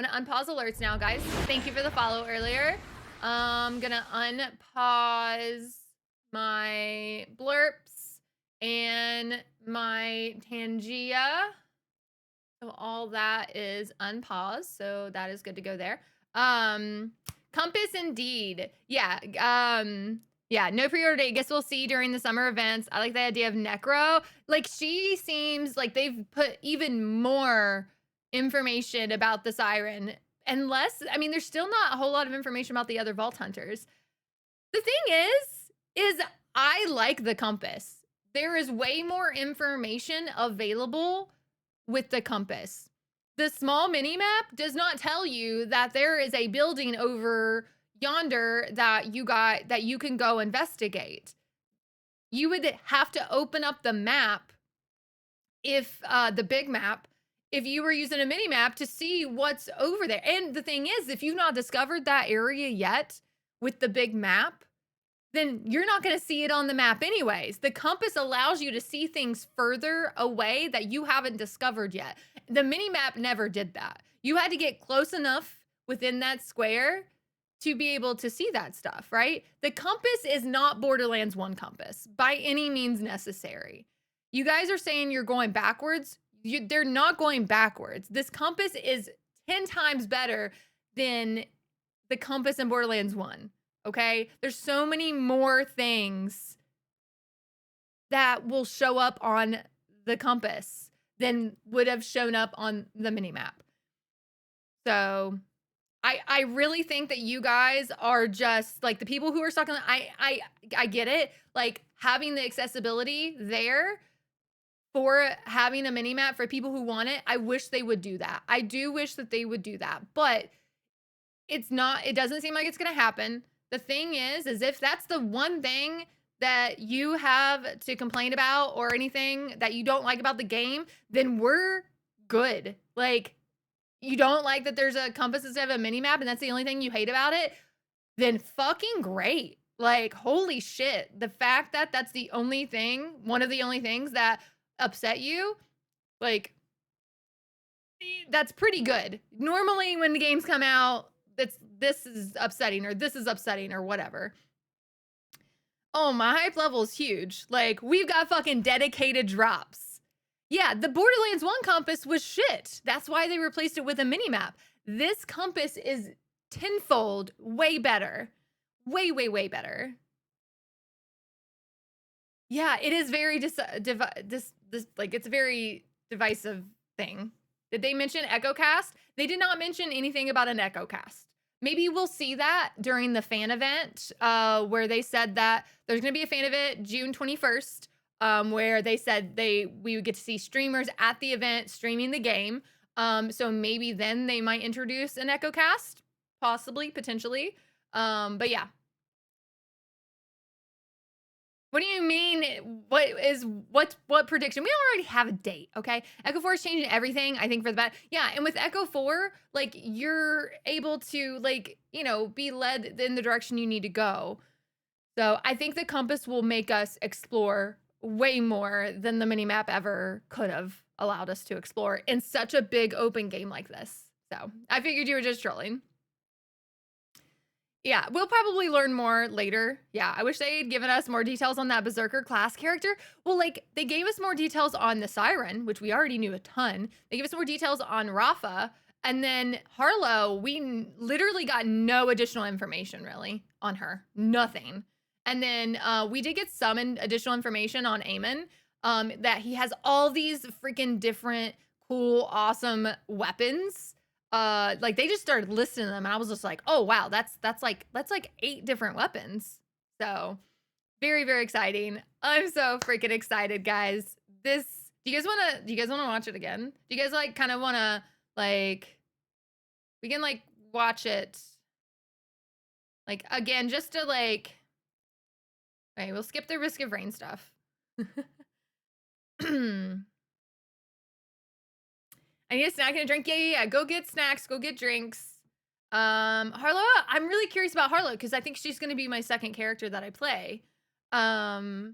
I'm gonna unpause alerts now, guys. Thank you for the follow earlier. I'm gonna unpause my blurps and my Tangia. So all that is unpaused. So that is good to go there. Compass indeed. Yeah. Yeah, no pre-order date. Guess we'll see during the summer events. I like the idea of Necro. Like, she seems like they've put even more information about the Siren. And less, I mean, there's still not a whole lot of information about the other Vault Hunters. The thing is I like the Compass. There is way more information available with the Compass. The small mini map does not tell you that there is a building over yonder that you can go investigate. You would have to open up the map, if the big map, if you were using a mini map, to see what's over there. And the thing is, if you've not discovered that area yet with the big map, then you're not going to see it on the map anyways. The Compass allows you to see things further away that you haven't discovered yet. The mini map never did that. You had to get close enough within that square to be able to see that stuff, right? The Compass is not Borderlands 1 Compass by any means necessary. You guys are saying you're going backwards. They're not going backwards. This Compass is 10 times better than the Compass in Borderlands 1. Okay, there's so many more things that will show up on the Compass than would have shown up on the minimap. So I really think that you guys are just like the people who are stuck on I get it. Like, having the accessibility there for having a minimap for people who want it, I wish they would do that. I do wish that they would do that, but it doesn't seem like it's gonna happen. The thing is if that's the one thing that you have to complain about or anything that you don't like about the game, then we're good. Like, you don't like that there's a compass instead of a mini map and that's the only thing you hate about it, then fucking great. Like, holy shit. The fact that that's the only thing, one of the only things that upset you, like, that's pretty good. Normally when the games come out, this is upsetting or whatever. Oh, my hype level is huge. Like, we've got fucking dedicated drops. Yeah, the Borderlands 1 compass was shit. That's why they replaced it with a mini map. This compass is tenfold way better. Way, way, way better. Yeah, it is very it's a very divisive thing. Did they mention EchoCast? They did not mention anything about an EchoCast. Maybe we'll see that during the fan event, where they said that there's going to be a fan event June 21st, where they said we would get to see streamers at the event streaming the game. So maybe then they might introduce an EchoCast, possibly, potentially. But yeah. What do you mean? What prediction? We already have a date, okay? Echo 4 is changing everything, I think, for the better. Yeah, and with Echo 4, like, you're able to, like, you know, be led in the direction you need to go. So I think the compass will make us explore way more than the minimap ever could have allowed us to explore in such a big open game like this. So I figured you were just trolling. Yeah, we'll probably learn more later. Yeah, I wish they had given us more details on that Berserker class character. Well, like, they gave us more details on the Siren, which we already knew a ton. They gave us more details on Rafa. And then Harlow, we literally got no additional information, really, on her. Nothing. And then we did get some additional information on Eamon, that he has all these freaking different, cool, awesome weapons. Like, they just started listing them and I was just like, oh wow, that's like 8 different weapons. So very, very exciting. I'm so freaking excited, guys. Do you guys want to watch it again? Do you guys like kind of want to, like, we can like watch it like again just to like, okay, we'll skip the Risk of Rain stuff. I need a snack and a drink. Yeah. Go get snacks. Go get drinks. Harlow, I'm really curious about Harlow because I think she's going to be my second character that I play. So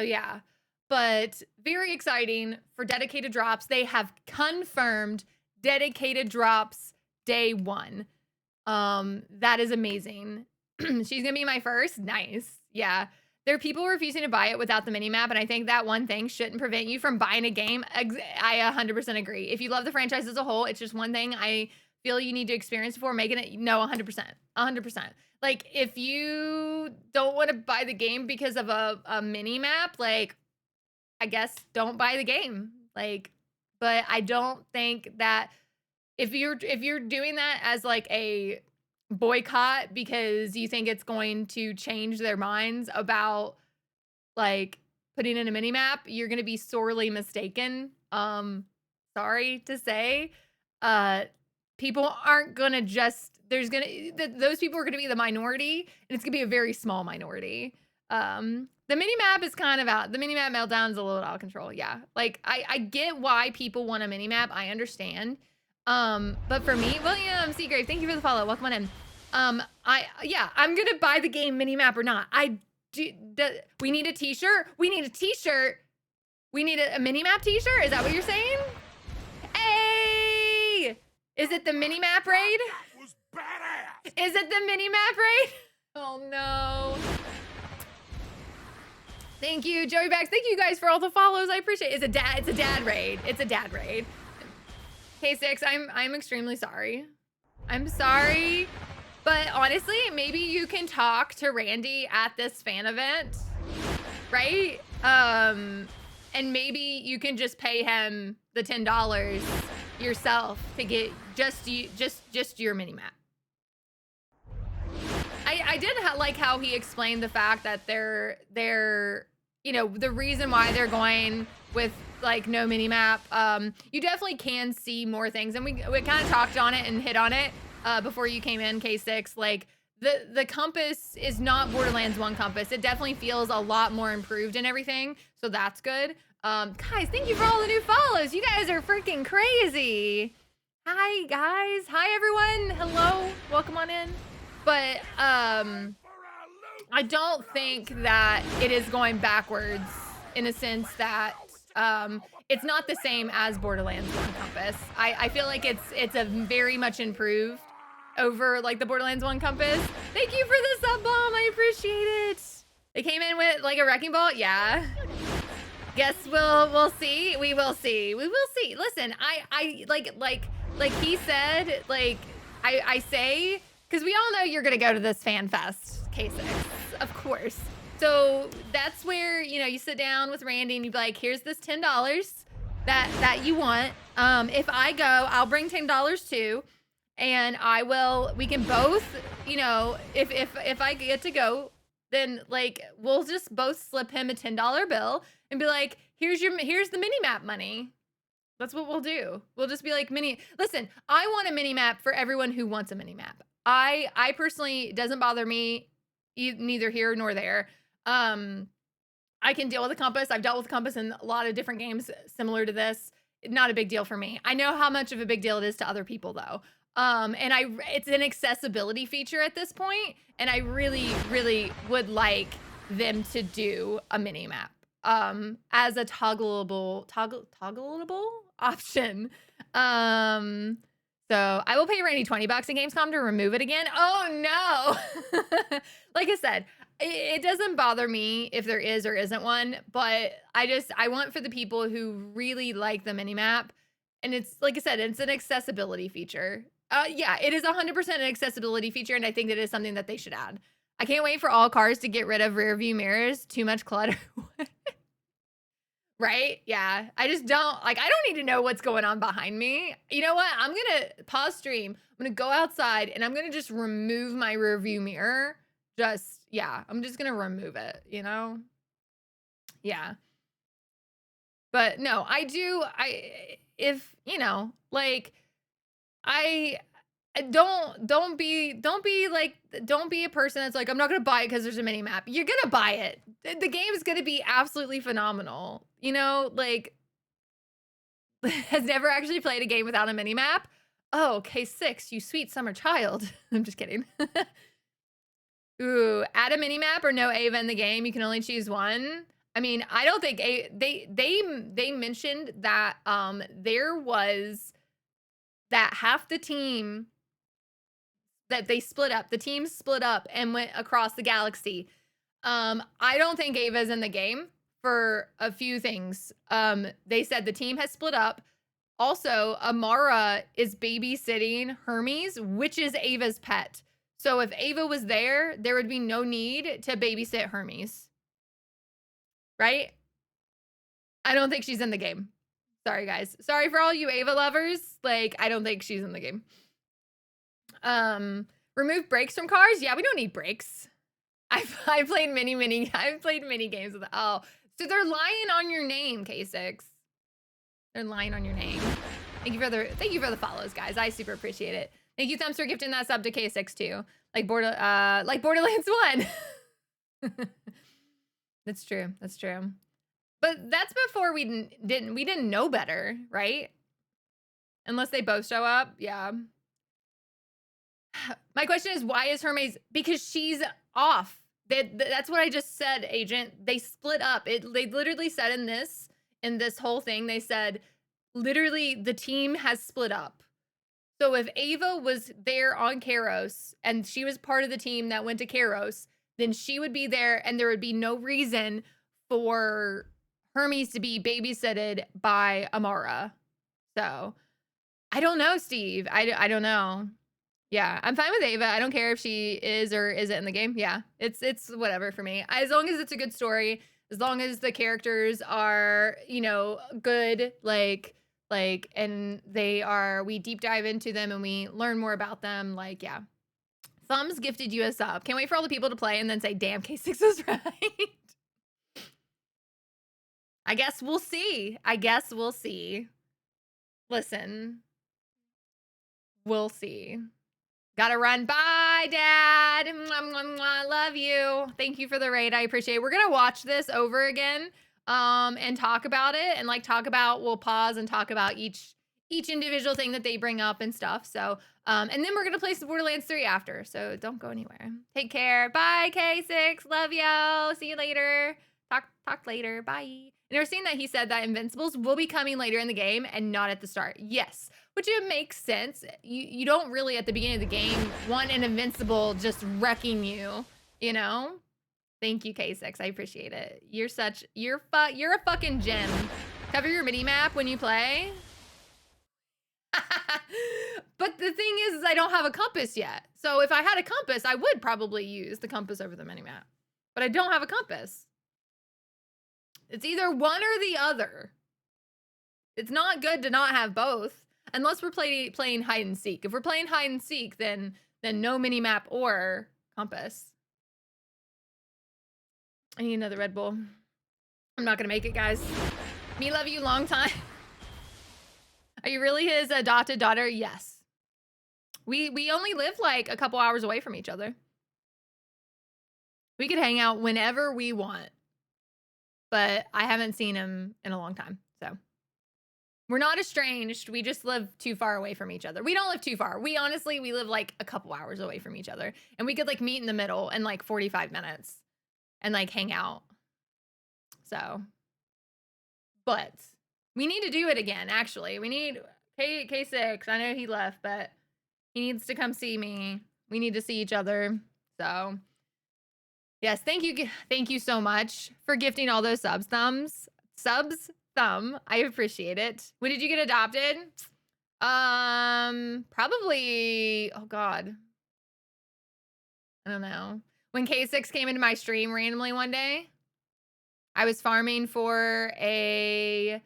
yeah, but very exciting for dedicated drops. They have confirmed dedicated drops day one. That is amazing. She's gonna be my first. Nice. Yeah. There are people refusing to buy it without the mini map, and I think that one thing shouldn't prevent you from buying a game. I 100% agree. If you love the franchise as a whole, it's just one thing I feel you need to experience before making it. No, 100%. 100%. Like, if you don't want to buy the game because of a mini map, like, I guess don't buy the game. Like, but I don't think that if you're doing that as like a boycott because you think it's going to change their minds about like putting in a mini map, you're going to be sorely mistaken. Sorry to say, people aren't going to just, those people are going to be the minority, and it's going to be a very small minority. The mini map is kind of out. The mini map meltdown is a little out of control. Yeah. Like I get why people want a mini map. I understand. But for me, William Seagrave, thank you for the follow. Welcome on in. I'm gonna buy the game mini map or not. We need a t-shirt. We need a t-shirt. We need a mini map t-shirt. Is that what you're saying? Hey, is it the mini map raid? That was badass. Is it the mini map raid? Oh no. Thank you, Joey Bax. Thank you guys for all the follows. I appreciate it. It's a dad raid. It's a dad raid. K6, I'm extremely sorry. I'm sorry. But honestly, maybe you can talk to Randy at this fan event, right? And maybe you can just pay him the $10 yourself to get just your mini map. I did like how he explained the fact that they're you know, the reason why they're going with like no mini map. You definitely can see more things, and we kind of talked on it and hit on it before you came in, K6. Like the compass is not Borderlands 1 compass. It definitely feels a lot more improved and everything, so that's good. Guys, thank you for all the new follows. You guys are freaking crazy. Hi guys. Hi everyone. Hello. Welcome on in. But I don't think that it is going backwards in a sense that it's not the same as Borderlands 1 compass. I feel like it's a very much improved over like the Borderlands 1 compass. Thank you for the sub bomb. I appreciate it. They came in with like a wrecking ball. Yeah. Guess we'll see. We will see. We will see. Listen, I like he said, like I say, because we all know you're gonna go to this fan fest, K6, of course. So that's where, you know, you sit down with Randy and you be like, here's this $10 that you want. If I go, I'll bring $10 too. And we can both, you know, if I get to go, then like, we'll just both slip him a $10 bill and be like, here's the mini map money. That's what we'll do. We'll just be like listen, I want a mini map for everyone who wants a mini map. I personally, it doesn't bother me neither here nor there. I can deal with a compass. I've dealt with a compass in a lot of different games similar to this. Not a big deal for me. I know how much of a big deal it is to other people though. And it's an accessibility feature at this point, and I really, really would like them to do a mini map as a toggleable option. So I will pay Randy $20 in Gamescom to remove it again. Oh no. Like I said, it doesn't bother me if there is or isn't one, but I want for the people who really like the mini map, and it's like I said, it's an accessibility feature. Yeah, it is 100% an accessibility feature, and I think that is something that they should add. I can't wait for all cars to get rid of rear view mirrors. Too much clutter. Right? Yeah. I just don't I don't need to know what's going on behind me. You know what? I'm going to pause stream. I'm going to go outside and I'm going to just remove my rear view mirror. I'm just going to remove it, you know? Yeah. But no, don't be a person that's like, I'm not gonna buy it because there's a mini map. You're gonna buy it. The game is gonna be absolutely phenomenal. You know, like, has never actually played a game without a mini map. Oh, K6, you sweet summer child. I'm just kidding. Ooh, add a mini map or no Ava in the game. You can only choose one. I mean, I don't think they mentioned that there was that half the team that they split up. The team split up and went across the galaxy. I don't think Ava's in the game for a few things. They said the team has split up. Also, Amara is babysitting Hermes, which is Ava's pet. So if Ava was there, there would be no need to babysit Hermes. Right? I don't think she's in the game. Sorry, guys. Sorry for all you Ava lovers. Like, I don't think she's in the game. Remove brakes from cars? Yeah, we don't need brakes. I've played many games with oh, so they're lying on your name, K6. They're lying on your name. Thank you for the follows, guys. I super appreciate it. Thank you, Thumbs, for gifting that sub to K6 too. Like Borderlands 1. That's true. That's true. But that's before we didn't know better, right? Unless they both show up. Yeah. My question is, why is Hermes? Because she's off. That's what I just said, Agent. They split up. They literally said in this whole thing, they said, literally, the team has split up. So if Ava was there on Kairos and she was part of the team that went to Kairos, then she would be there and there would be no reason for Hermes to be babysitted by Amara. So I don't know, Steve. I don't know. Yeah, I'm fine with Ava. I don't care if she is or isn't in the game. Yeah, it's whatever for me. As long as it's a good story, as long as the characters are, you know, good, and we deep dive into them and we learn more about them. Like, yeah. Thumbs gifted you a sub. Can't wait for all the people to play and then say, damn, K6 is right. I guess we'll see. Listen, we'll see. Gotta run. Bye, Dad. Mwah, mwah, mwah. Love you. Thank you for the raid. I appreciate it. We're gonna watch this over again and talk about it and we'll pause and talk about each individual thing that they bring up and stuff. So and then we're gonna play some Borderlands 3 after. So don't go anywhere. Take care. Bye, K6. Love you. See you later. Talk later. Bye. And ever seen that he said that Invincibles will be coming later in the game and not at the start? Yes. Which it makes sense. You don't really at the beginning of the game want an Invincible just wrecking you, you know? Thank you, K6. I appreciate it. You're a fucking gem. Cover your mini map when you play. But the thing is I don't have a compass yet. So if I had a compass, I would probably use the compass over the mini map. But I don't have a compass. It's either one or the other. It's not good to not have both. Unless we're playing hide and seek. If we're playing hide and seek, then no mini map or compass. I need another Red Bull. I'm not gonna make it, guys. Me love you long time. Are you really his adopted daughter? Yes. We only live like a couple hours away from each other. We could hang out whenever we want. But I haven't seen him in a long time, so. We're not estranged. We just live too far away from each other. We don't live too far. We live like a couple hours away from each other. And we could like meet in the middle in like 45 minutes and like hang out. So, but we need to do it again, actually. We need K6. I know he left, but he needs to come see me. We need to see each other. So, yes, thank you so much for gifting all those subs. I appreciate it. When did you get adopted? Probably, oh God. I don't know. When K6 came into my stream randomly one day, I was farming for a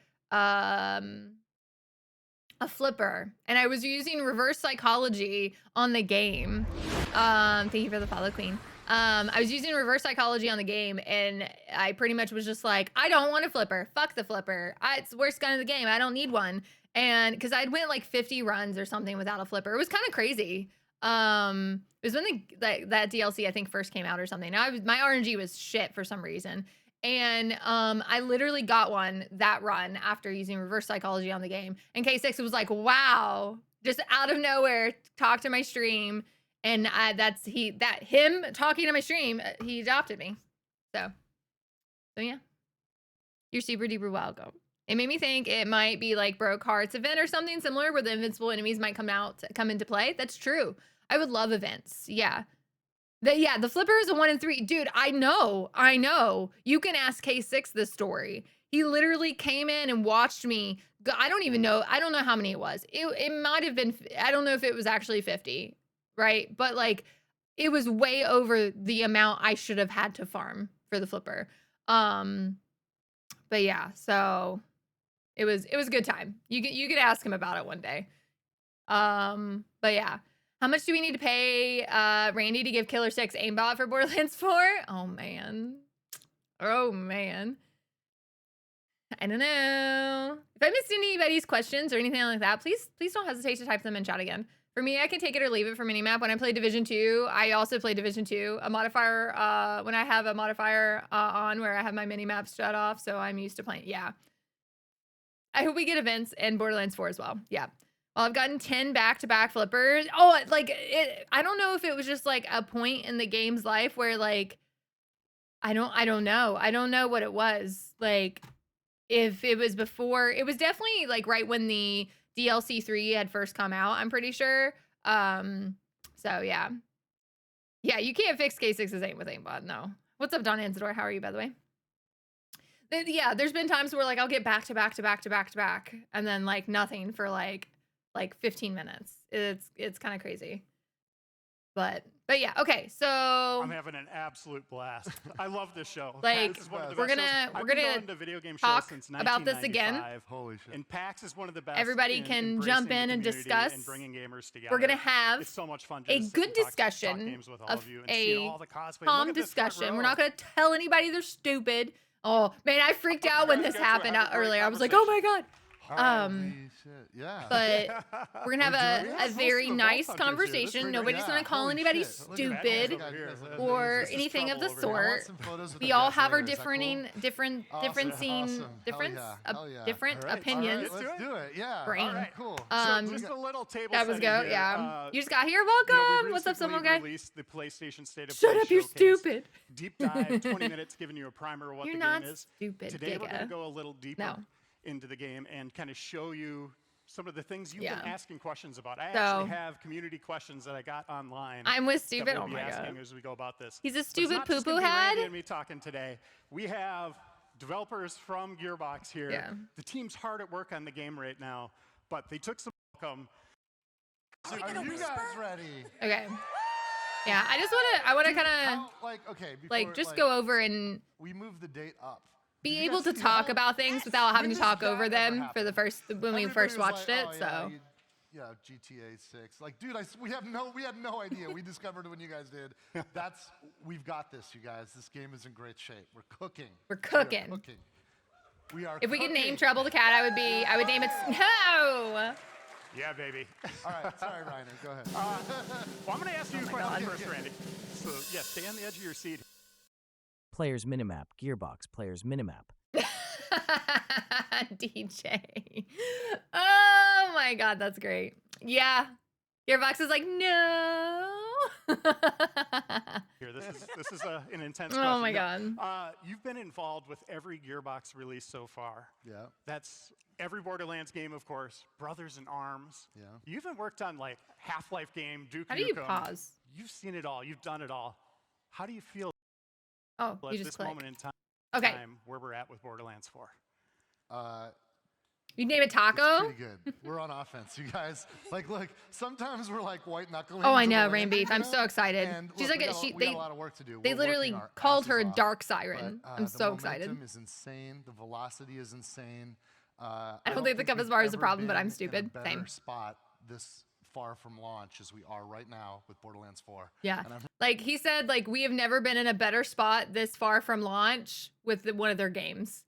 flipper and I was using reverse psychology on the game. Thank you for the follow, Queen. I was using reverse psychology on the game and I pretty much was just like, I don't want a flipper. Fuck the flipper. It's the worst gun in the game. I don't need one. And because I'd went like 50 runs or something without a flipper. It was kind of crazy. It was when that DLC I think first came out or something. My RNG was shit for some reason. And I literally got one that run after using reverse psychology on the game. And K6 was like, wow, just out of nowhere, talked to my stream. And him talking to my stream, he adopted me. So yeah. You're super duper welcome. It made me think it might be like Broke Hearts event or something similar where the invincible enemies might come into play. That's true. I would love events. Yeah. The flipper is a 1 in 3. Dude, I know. You can ask K6 this story. He literally came in and watched me. I don't even know. I don't know how many it was. It might have been, I don't know if it was actually 50, right? But like, it was way over the amount I should have had to farm for the flipper. But yeah, so it was a good time. You could ask him about it one day. But yeah. How much do we need to pay Randy to give Killer 6 aimbot for Borderlands 4? Oh man. Oh man. I don't know. If I missed anybody's questions or anything like that, please don't hesitate to type them in chat again. For me, I can take it or leave it for minimap. When I play Division 2, I also play Division 2. A modifier, when I have a modifier on where I have my minimaps shut off, so I'm used to playing. Yeah. I hope we get events and Borderlands 4 as well. Yeah. Well, I've gotten 10 back-to-back flippers. Oh, like, I don't know if it was just, like, a point in the game's life where, like, I don't know. I don't know what it was. Like, if it was before, it was definitely, like, right when the DLC 3 had first come out, I'm pretty sure. So, yeah. Yeah, you can't fix K6's aim with aimbot, no. What's up, Don Anzador? How are you, by the way? Yeah, there's been times where, like, I'll get back to back to back to back to back, and then, like, nothing for, like 15 minutes. It's kind of crazy. But yeah, okay. So I'm having an absolute blast. I love this show. Like, This is one of the we're best gonna shows. I've we're been gonna going to video game shows talk since about this again. 1995. Holy shit. And PAX is one of the best. Everybody in can embracing jump the in and community discuss. and bringing gamers together. We're gonna have it's so much fun a to sit good and talk discussion games with all of you and see a all the cosplay. calm Look at this front discussion. We're row. not gonna tell anybody they're stupid. Oh man, I freaked out when this Good, happened have a great earlier. I was like, oh my god. Holy shit. Yeah. But we're gonna have doing a it? very Most of the nice Vault Hunters here. This is conversation. pretty Nobody's great. gonna Yeah, call holy anybody shit. Look at that. stupid Look at that. or This is anything of the trouble over here. I want sort. some photos with We the all guys have our later. Is that different cool? different Awesome. scene Awesome. difference Hell yeah. different All right. opinions. All right, let's do it. Yeah. Brain. All right, cool. So just a little table That was setting go. here. Yeah. You just got here. You know, Welcome. we What's up, recently someone guy? released the PlayStation State of Shut Play up. You're Showcase. stupid. Deep dive, 20 minutes, giving you a primer of what You're the not game is. stupid. Today we're going to Giga. go a little deeper No. into the game and kind of show you some of the things you've Yeah. been asking questions about. I So- actually have community questions that I got online. I'm with that stupid. we'll Oh be my asking god. as we go about this. He's a But it's stupid not just poo-poo gonna be Randy head. and me talking today. We have developers from Gearbox here. Yeah. The team's hard at work on the game right now, but they took some welcome. Are you guys ready? Okay. Yeah. I want to kind How, okay, before, of just go over and We moved the date up. be Did you able guys to see talk that? about things without having to When talk does over that ever them for the happen? first when we Everybody first was watched like, it. oh, So yeah, GTA 6. Like, dude, we had no idea. We discovered when you guys did. We've got this, you guys. This game is in great shape. We're cooking. we're cooking. We are If we could name cooking. Trouble the Cat, I would name it. No. Yeah, baby. All right, sorry, Reiner. Go ahead. Well, I'm going to ask you a my question God. first, Randy. So, yeah, stay on the edge of your seat. Players Minimap, Gearbox Players Minimap. DJ. Oh my god, that's great. Yeah. Gearbox is like, no. Here, this is an intense Oh question. my No, god. you've been involved with every Gearbox release so far. Yeah, That's every Borderlands game, of course. Brothers in Arms. yeah. You even worked on like Half-Life game, Duke How do you Nukem. pause? You've seen it all. You've done it all. How do you feel Oh, at you this just click. moment in time Okay. where we're at with Borderlands 4? You name it It's Taco? pretty good. We're on offense, you guys. Like, look, sometimes we're like white knuckling. Oh, I to the know, landing, Rain Beef. you I'm know? so excited. And She's look, like, we got a lot of work to do. they We're literally working our called her a asses off. dark siren. But, I'm so the excited. momentum is insane. The velocity is insane. I don't think the cup we've is bar is a ever problem, but been I'm in a stupid. better Same. spot this far from launch as we are right now with Borderlands 4. Yeah. And I'm Like he said, like we have never been in a better spot this far from launch with one of their games.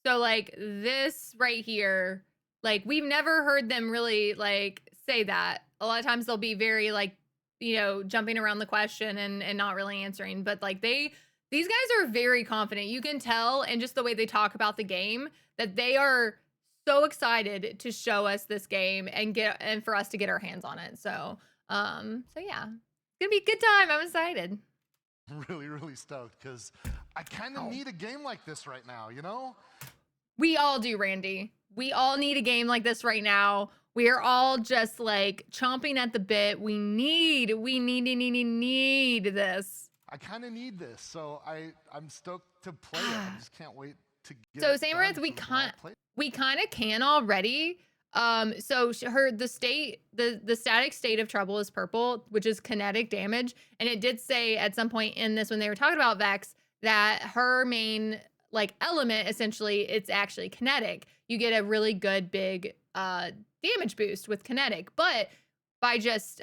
So like this right here, like we've never heard them really like say that. A lot of times they'll be very like, jumping around the question and not really answering. But like these guys are very confident. You can tell, and just the way they talk about the game, that they are so excited to show us this game and for us to get our hands on it. So yeah, it's gonna be a good time. I'm excited. really, really stoked because I kind of need a game like this right now, you know? We all do, Randy. We all need a game like this right now We're all just like chomping at the bit. We need this. I kind of need this, so I'm stoked to play it. I just can't wait to get So it same done Earth, so we can all can't. play it. We kind of can already. So the static state of trouble is purple, which is kinetic damage, and it did say at some point in this when they were talking about Vex that her main like element essentially it's actually kinetic. You get a really good big damage boost with kinetic, but by just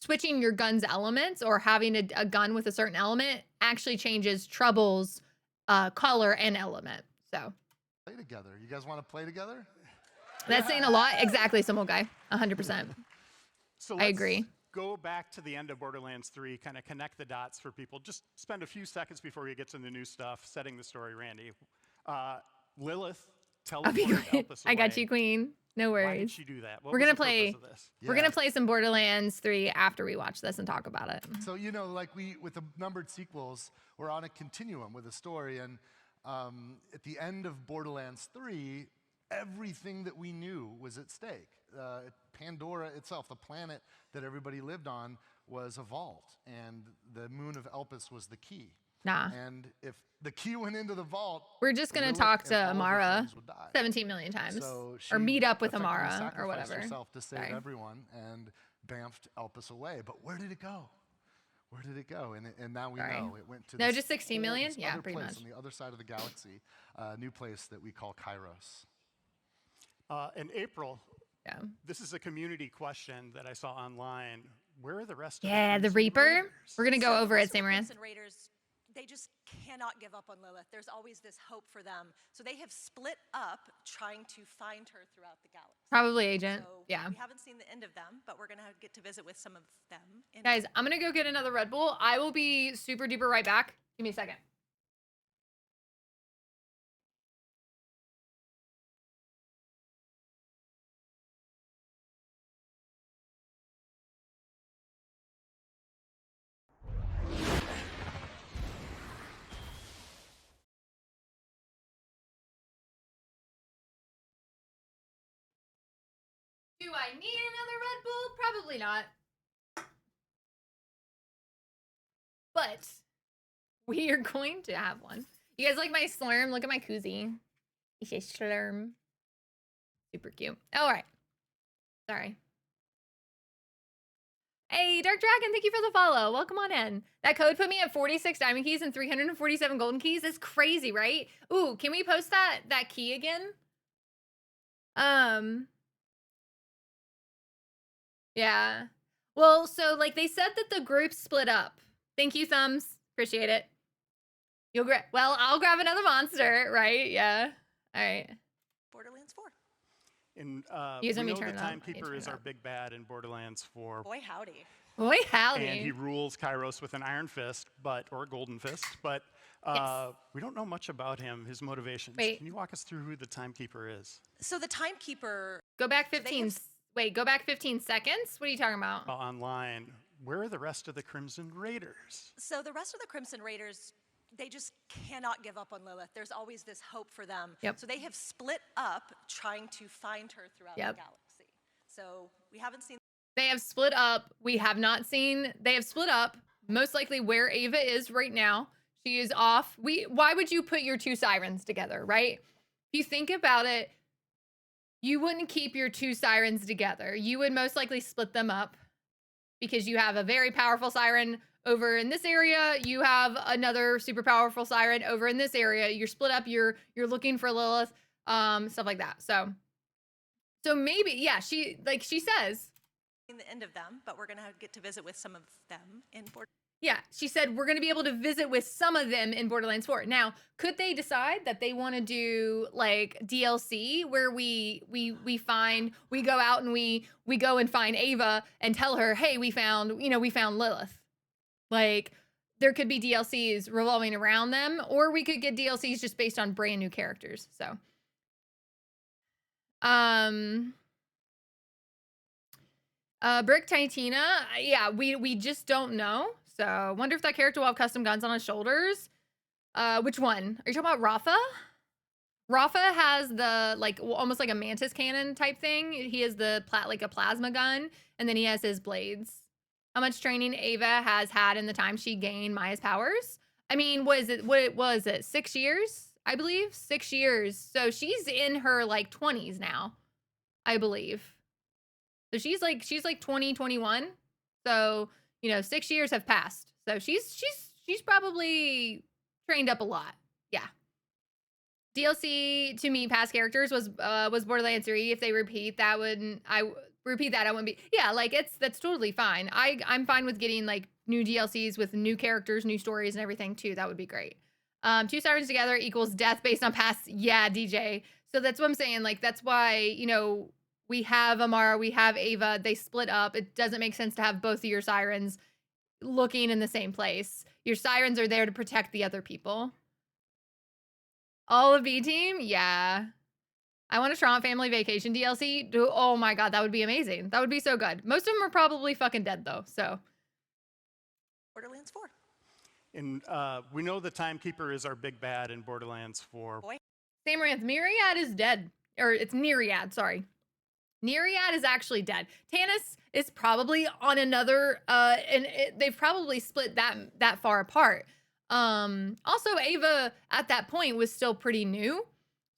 switching your gun's elements or having a gun with a certain element actually changes trouble's color and element. So Play together. You guys want to play together? that's saying a lot. Exactly, Simple Guy. 100%. So I agree. Go back to the end of Borderlands 3, kind of connect the dots for people. Just spend a few seconds before you get to the new stuff, setting the story, Randy. Lilith I'll be teleported great. Elpis I got away. you, Queen. No Why did worries. she do that? What We're was gonna the play. purpose of this? We're gonna play some Borderlands 3 after we watch this and talk about it. So like with the numbered sequels, we're on a continuum with a story, and at the end of Borderlands 3, everything that we knew was at stake. Pandora itself, the planet that everybody lived on, was evolved, and the moon of Elpis was the key. Nah. And if the key went into the vault, We're just gonna Lilith talk and to all of her Amara friends would die. 17 million times, So or she meet up with effectively Amara or sacrificed whatever. herself to save Sorry. everyone and bamfed Elpis away. But where did it go? Where did it go? And now we Sorry. know it went to No, this just 16 million? this Yeah, other pretty place much. on the other side of the galaxy, a new place that we call Kairos. In April, Yeah. this is a community question that I saw online. Where are the rest of Yeah, the Crimson Reaper. Raiders? We're gonna go So the over rest it, of the Samaranth. Crimson Raiders, they just cannot give up on Lilith. There's always this hope for them. So they have split up trying to find her throughout the galaxy. Probably Agent. So Yeah. we haven't seen the end of them, but we're going to get to visit with some of them. Guys, I'm gonna go get another Red Bull. I will be super duper right back. Give me a second. Do I need another Red Bull? Probably not. But we are going to have one. You guys like my slurm? Look at my koozie. It's a slurm. Super cute. All right. Sorry. Hey, Dark Dragon, thank you for the follow. Welcome on in. That code put me at 46 diamond keys and 347 golden keys. It's crazy, right? Ooh, can we post that key again? Yeah. Well, so like they said that the group split up. Thank you, Thumbs. Appreciate it. You'll grab. Well, I'll grab another monster, right? Yeah. All right. Borderlands 4. And You guys we want me know to the turn it up? I need to Timekeeper turn is it our up. big bad in Borderlands 4. Boy, howdy. Boy, howdy. And he rules Kairos with an iron fist, or a golden fist, but Yes. we don't know much about him, his motivations. Wait. Can you walk us through who the Timekeeper is? So the Timekeeper, Go back 15. Wait, go back 15 seconds? What are you talking about? Online, where are the rest of the Crimson Raiders? so the rest of the Crimson Raiders, they just cannot give up on Lilith. There's always this hope for them. Yep. So they have split up trying to find her throughout Yep. the galaxy. So we haven't seen They have split up. We have not seen. They have split up. Most likely where Ava is right now. She is off. Why would you put your two sirens together, right? If you think about it, you wouldn't keep your two sirens together. You would most likely split them up because you have a very powerful siren over in this area. You have another super powerful siren over in this area. You're split up. You're looking for Lilith, stuff like that. So maybe, yeah, she says, the end of them, but we're going to get to visit with some of them in Borderlands. yeah, she said we're going to be able to visit with some of them in Borderlands 4. Now, could they decide that they want to do like DLC where we go out and we go and find Ava and tell her, "Hey, we found Lilith." Like there could be DLCs revolving around them, or we could get DLCs just based on brand new characters. So Brick Titina, yeah, we just don't know. So wonder if that character will have custom guns on his shoulders. Which one? Are you talking about Rafa? Rafa has the almost like a mantis cannon type thing. He has the like a plasma gun, and then he has his blades. How much training Ava has had in the time she gained Maya's powers? I mean, what was it? 6 years, I believe. 6 years. So she's in her like 20s now, I believe. So she's like 20, 21. So, 6 years have passed. So she's probably trained up a lot. Yeah. DLC to me, past characters was Borderlands 3. If they repeat that, I wouldn't be. Yeah, like that's totally fine. I'm fine with getting like new DLCs with new characters, new stories, and everything too. That would be great. 2 sirens together equals death based on past. Yeah, DJ. So that's what I'm saying. Like that's why we have Amara, we have Ava. They split up. It doesn't make sense to have both of your sirens looking in the same place. Your sirens are there to protect the other people. All of B Team? Yeah. I want a Trump Family Vacation DLC. Oh my god, that would be amazing. That would be so good. Most of them are probably fucking dead though, so. Borderlands 4. And we know the Timekeeper is our big bad in Borderlands 4. Boy. Samaranth, Myriad is dead. Or it's Nereid, sorry. Nereid is actually dead. Tannis is probably on another, they've probably split that far apart. Also, Ava at that point was still pretty new.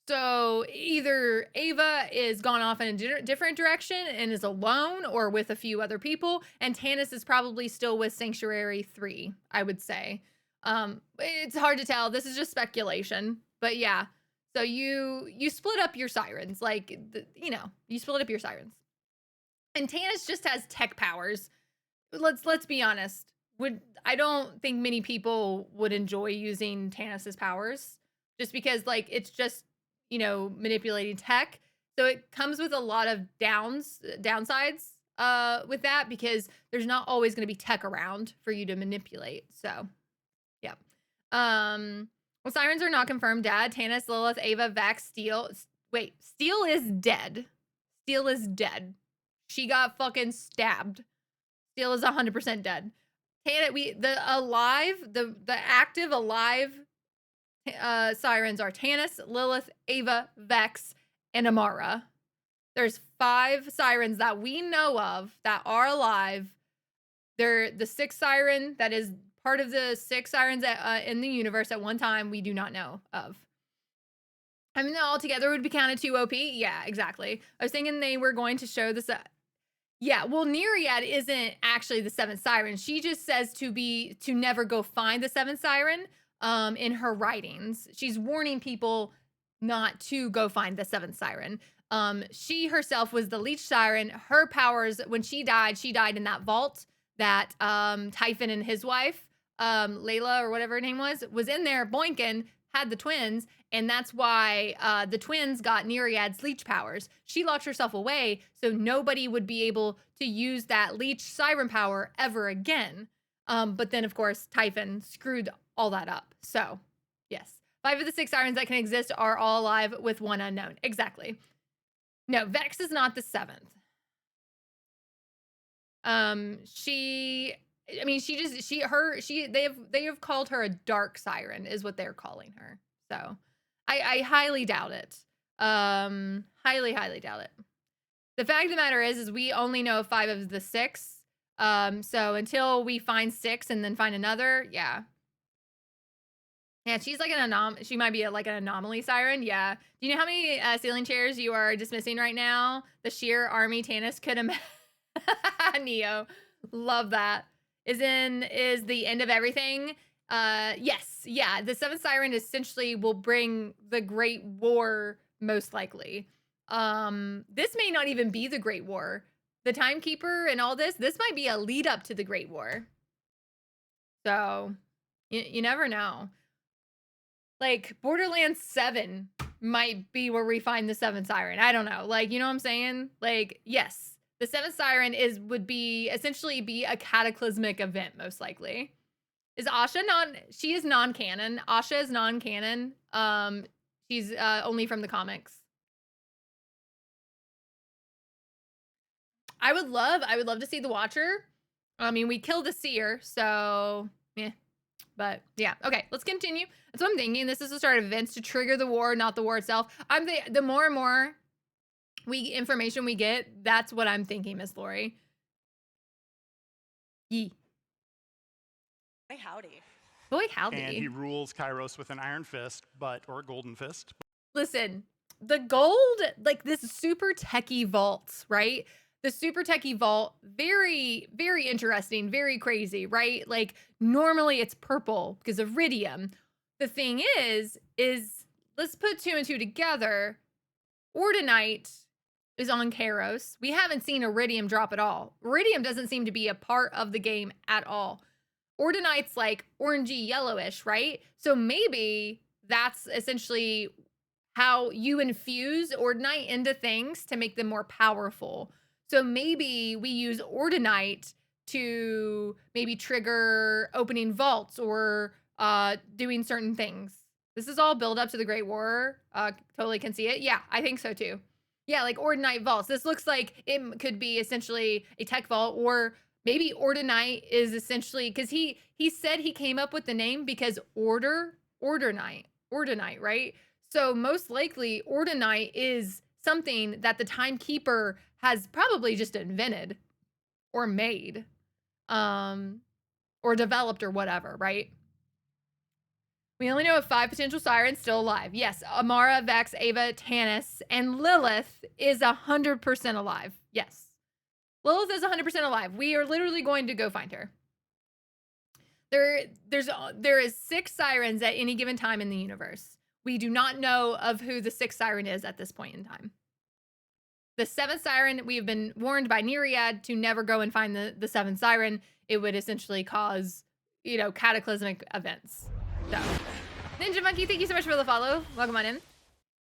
So either Ava is gone off in a different direction and is alone or with a few other people, and Tannis is probably still with Sanctuary 3, I would say. It's hard to tell. This is just speculation. But yeah. So you split up your sirens. Like, you split up your sirens. And Tannis just has tech powers. Let's be honest. I don't think many people would enjoy using Tannis's powers just because like it's just manipulating tech. So it comes with a lot of downsides with that because there's not always going to be tech around for you to manipulate. So yeah. Well, sirens are not confirmed dead. Tannis, Lilith, Ava, Vex, Steel. Wait, Steel is dead. Steel is dead. She got fucking stabbed. Steel is 100% dead. The active alive sirens are Tannis, Lilith, Ava, Vex, and Amara. There's 5 sirens that we know of that are alive. They're the 6th siren that is part of the 6 sirens in the universe at one time we do not know of. I mean, all together would be counted 2 OP. Yeah, exactly. I was thinking they were going to show this. Yeah, well, Nereid isn't actually the 7th siren. She just says to never go find the 7th siren in her writings. She's warning people not to go find the 7th siren. She herself was the leech siren. Her powers, when she died in that vault that Typhon and his wife, Layla or whatever her name was in there boinking, had the twins, and that's why the twins got Nereid's leech powers. She locked herself away so nobody would be able to use that leech siren power ever again. But then, of course, Typhon screwed all that up. So, yes. 5 of the 6 sirens that can exist are all alive with 1 unknown. Exactly. No, Vex is not the 7th. They have called her a dark siren is what they're calling her. So I highly doubt it. Highly doubt it. The fact of the matter is we only know 5 of the 6. So until we find 6 and then find another, yeah. Yeah, she's like she might be like an anomaly siren. Yeah. Do you know how many ceiling chairs you are dismissing right now? The sheer army Tannis could imagine. Neo. Love that. Is the end of everything? Yes. Yeah. The 7th siren essentially will bring the Great War, most likely. This may not even be the Great War. The Timekeeper and all this might be a lead up to the Great War. So, you never know. Like, Borderlands 7 might be where we find the 7th siren. I don't know. Like, you know what I'm saying? Like, yes. The 7th siren would essentially be a cataclysmic event, most likely. Is Asha she is non-canon. Asha is non-canon. She's only from the comics. I would love to see the Watcher. I mean, we killed the Seer, so yeah. But yeah, okay, let's continue. That's what I'm thinking. This is the start of events to trigger the war, not the war itself. The more and more information we get, that's what I'm thinking, Miss Lori. Yee. Hey, howdy. Boy, howdy. And he rules Kairos with an iron fist, or a golden fist. Listen, the gold, like this super techie vault, right? The super techie vault, very, very interesting, very crazy, right? Like normally it's purple because of iridium. The thing is let's put 2 and 2 together. Ordinite is on Kairos. We haven't seen iridium drop at all. Iridium doesn't seem to be a part of the game at all. Ordinite's like orangey yellowish, right? So maybe that's essentially how you infuse Ordinite into things to make them more powerful. So maybe we use Ordinite to maybe trigger opening vaults or doing certain things. This is all build up to the Great War. Totally can see it. Yeah, I think so too. Yeah, like Ordinite vaults. This looks like it could be essentially a tech vault, or maybe Ordinite is essentially, because he said he came up with the name because Ordinite, right? So most likely Ordinite is something that the Timekeeper has probably just invented or made or developed or whatever, right? We only know of 5 potential sirens still alive. Yes, Amara, Vex, Ava, Tanis, and Lilith is 100% alive. Yes. Lilith is 100% alive. We are literally going to go find her. There is 6 sirens at any given time in the universe. We do not know of who the 6th siren is at this point in time. The 7th siren, we have been warned by Nereid to never go and find the 7th siren. It would essentially cause, cataclysmic events. So, Ninja Monkey, thank you so much for the follow. Welcome on in.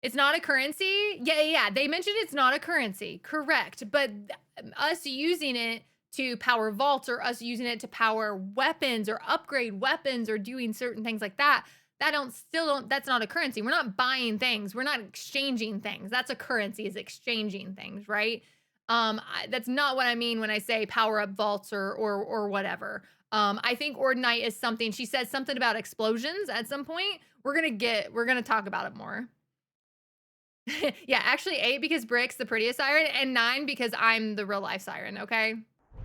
It's not a currency. Yeah. They mentioned it's not a currency. Correct. But us using it to power vaults or us using it to power weapons or upgrade weapons or doing certain things like that, that's not a currency. We're not buying things. We're not exchanging things. That's a currency, is exchanging things, right? That's not what I mean when I say power up vaults or whatever. I think Ordinite is something, she said something about explosions at some point. We're gonna talk about it more. Yeah, actually 8 because Brick's the prettiest siren and 9 because I'm the real life siren, okay?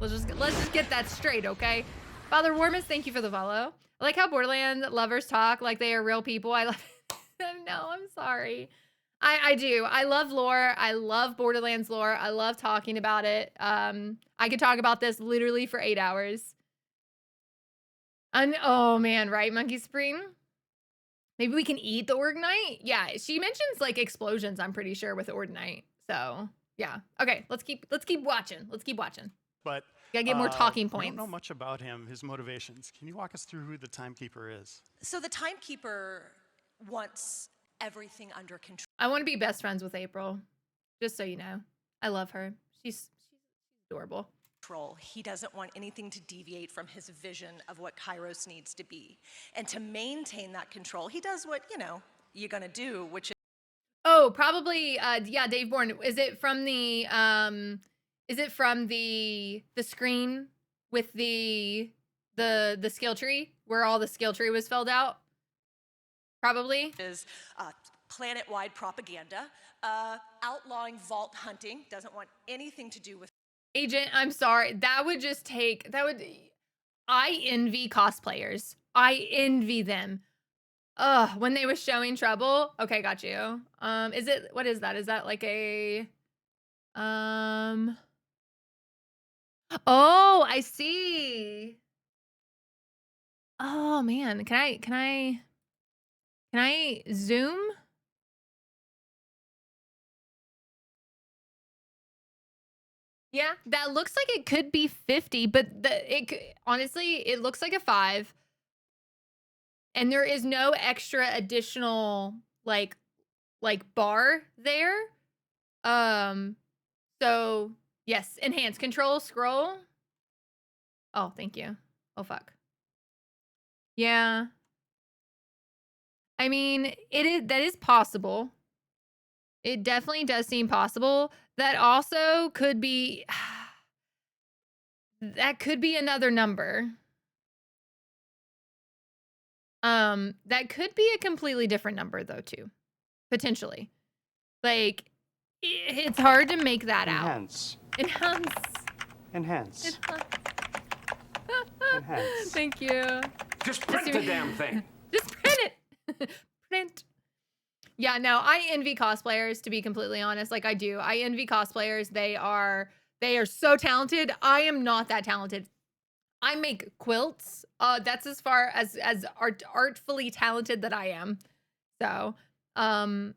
Let's just get that straight, okay? Father Warmus, thank you for the follow. I like how Borderlands lovers talk like they are real people. I love No, I'm sorry. I do. I love lore. I love Borderlands lore. I love talking about it. I could talk about this literally for 8 hours. Oh man, right, Monkey Spring? Maybe we can eat the Ordinite? Yeah, she mentions like explosions, I'm pretty sure, with Ordinite. So yeah. Okay, let's keep watching. Let's keep watching. But gotta get more talking we points. don't know much about him, his motivations. Can you walk us through who the Timekeeper is? So the Timekeeper wants everything under control. I want to be best friends with April, just so you know. I love her. She's adorable. He doesn't want anything to deviate from his vision of what Kairos needs to be. And to maintain that control, he does what, you're gonna do, which is... Oh, probably, yeah, Dave Bourne. Is it from the screen with the skill tree, where all the skill tree was filled out? Probably. Is planet-wide propaganda, outlawing vault hunting, doesn't want anything to do with... Agent, I'm sorry. I envy cosplayers. I envy them. Ugh, when they were showing Trouble. Okay, got you. What is that? Is that like a, oh, I see. Oh man, can I zoom? Yeah, that looks like it could be 50, but honestly, it looks like a 5. And there is no extra additional like bar there. So yes, enhance control, scroll. Oh, thank you. Oh fuck. Yeah. I mean, that is possible. It definitely does seem possible. That also could be, that could be another number. That could be a completely different number though too, potentially. Like, it's hard to make that Enhance. out. Enhance. Enhance. Enhance. Enhance. Thank you. Just print the damn thing. Just print it. Print. Yeah, no, I envy cosplayers, to be completely honest. Like, I do. I envy cosplayers. They are so talented. I am not that talented. I make quilts. That's as far as artfully talented that I am. So, to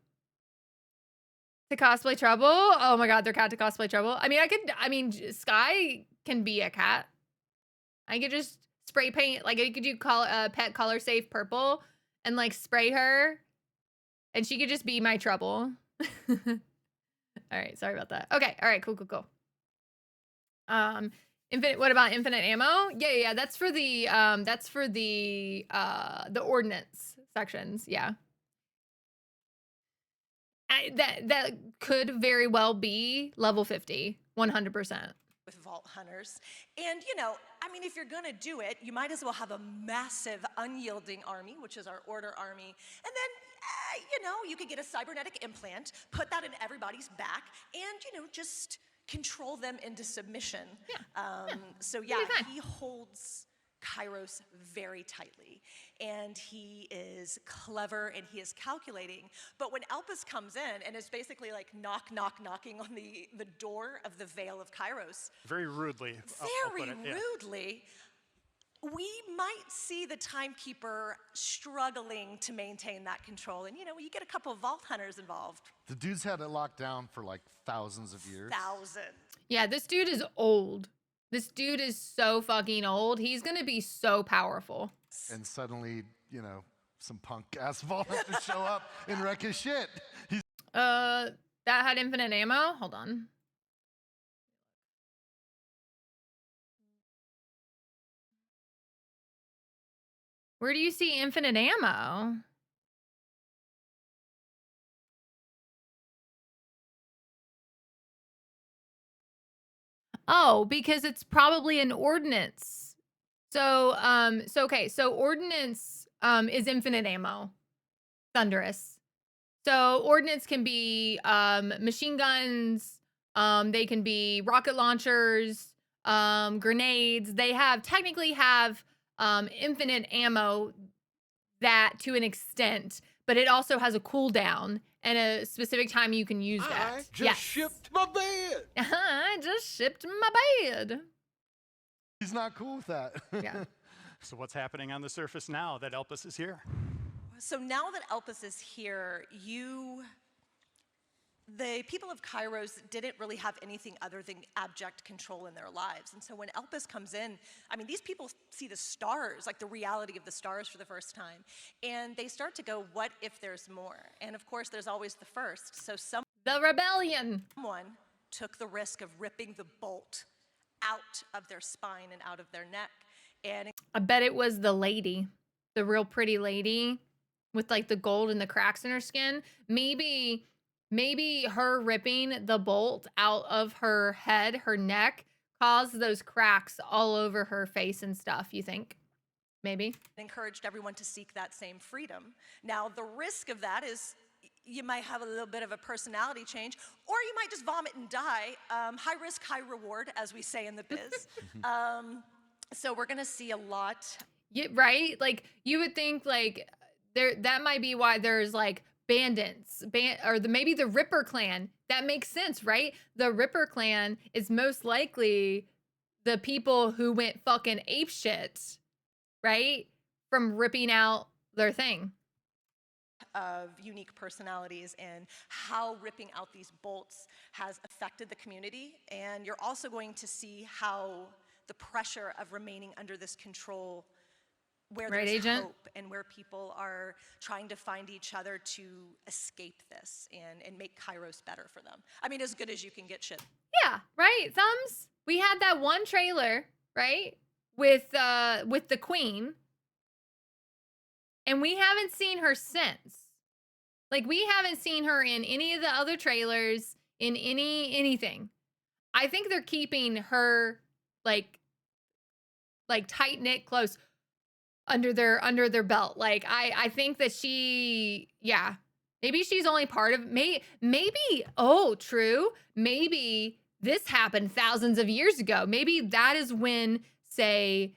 cosplay Trouble. Oh my god, they're cat to cosplay Trouble. I mean, Sky can be a cat. I could just spray paint, like I could do pet color safe purple and like spray her and she could just be my Trouble. All right, sorry about that. Okay, all right, cool. What about infinite ammo? Yeah, that's for the ordnance sections, yeah. That could very well be level 50, 100%. With Vault Hunters. And, I mean, if you're gonna do it, you might as well have a massive unyielding army, which is our order army. And then, you could get a cybernetic implant, put that in everybody's back, and, just control them into submission. Yeah. So yeah, he holds Kairos very tightly, and he is clever and he is calculating. But when Elpis comes in and is basically like knocking on the door of the Veil of Kairos, Very rudely. very rudely, we might see the Timekeeper struggling to maintain that control. And you get a couple of Vault Hunters involved. The dude's had it locked down for like thousands of years. Yeah, this dude is old. This dude is so fucking old. He's gonna be so powerful. And suddenly, some punk ass Vault Hunters show up and wreck his shit. That had infinite ammo? Hold on. Where do you see infinite ammo? Oh, because it's probably an ordnance. So ordnance is infinite ammo. Thunderous. So ordnance can be machine guns, they can be rocket launchers, grenades. They technically have infinite ammo that to an extent, but it also has a cooldown and a specific time you can use that. I just shipped my bed. I just shipped my bed. He's not cool with that. Yeah. So what's happening on the surface now that Elpis is here? So now that Elpis is here, the people of Kairos didn't really have anything other than abject control in their lives. And so when Elpis comes in, I mean, these people see the stars, like the reality of the stars for the first time. And they start to go, what if there's more? And of course, there's always the first. So The rebellion. someone took the risk of ripping the bolt out of their spine and out of their neck. And I bet it was the lady, the real pretty lady with like the gold and the cracks in her skin. Maybe her ripping the bolt out of her head, her neck, caused those cracks all over her face and stuff, you think? Maybe? encouraged everyone to seek that same freedom. Now, the risk of that is you might have a little bit of a personality change, or you might just vomit and die. High risk, high reward, as we say in the biz. So we're gonna see a lot. Yeah, right? Like, you would think like that might be why there's like bandits, maybe the Ripper clan. That makes sense, right? The Ripper clan is most likely the people who went fucking apeshit, right? From ripping out their thing. Of unique personalities and how ripping out these bolts has affected the community. And you're also going to see how the pressure of remaining under this control, where Right, there's Agent? hope and where people are trying to find each other to escape this and make Kairos better for them. I mean, as good as you can get shit. Yeah, right. Thumbs. We had that one trailer, right? With the queen. And we haven't seen her since. Like, we haven't seen her in any of the other trailers, in anything. I think they're keeping her like tight-knit close. under their belt. Like I think that yeah, maybe she's only part of maybe oh, true. Maybe this happened thousands of years ago. Maybe that is when, say,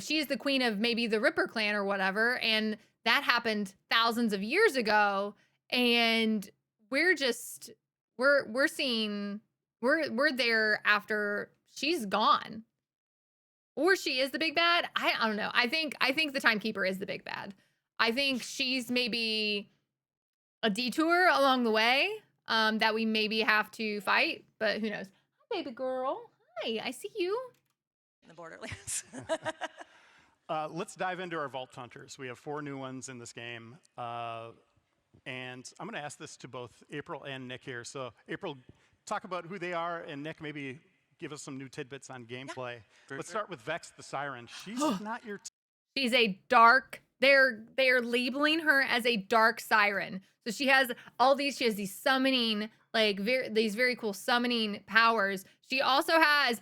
she's the queen of maybe the Ripper clan or whatever, and that happened thousands of years ago, and we're just we're seeing we're there after she's gone. Or she is the big bad. I don't know. I think the timekeeper is the big bad. I think she's maybe a detour along the way that we maybe have to fight, but who knows? Hi, baby girl. Hi, I see you. In the Borderlands. Let's dive into our Vault Hunters. We have 4 new ones in this game. And I'm going to ask this to both April and Nick here. So April, talk about who they are, and Nick, maybe give us some new tidbits on gameplay. Yeah. Let's start with Vex the Siren. She's not your... She's a dark... They're labeling her as a dark siren. So she has these summoning, like these very cool summoning powers. She also has...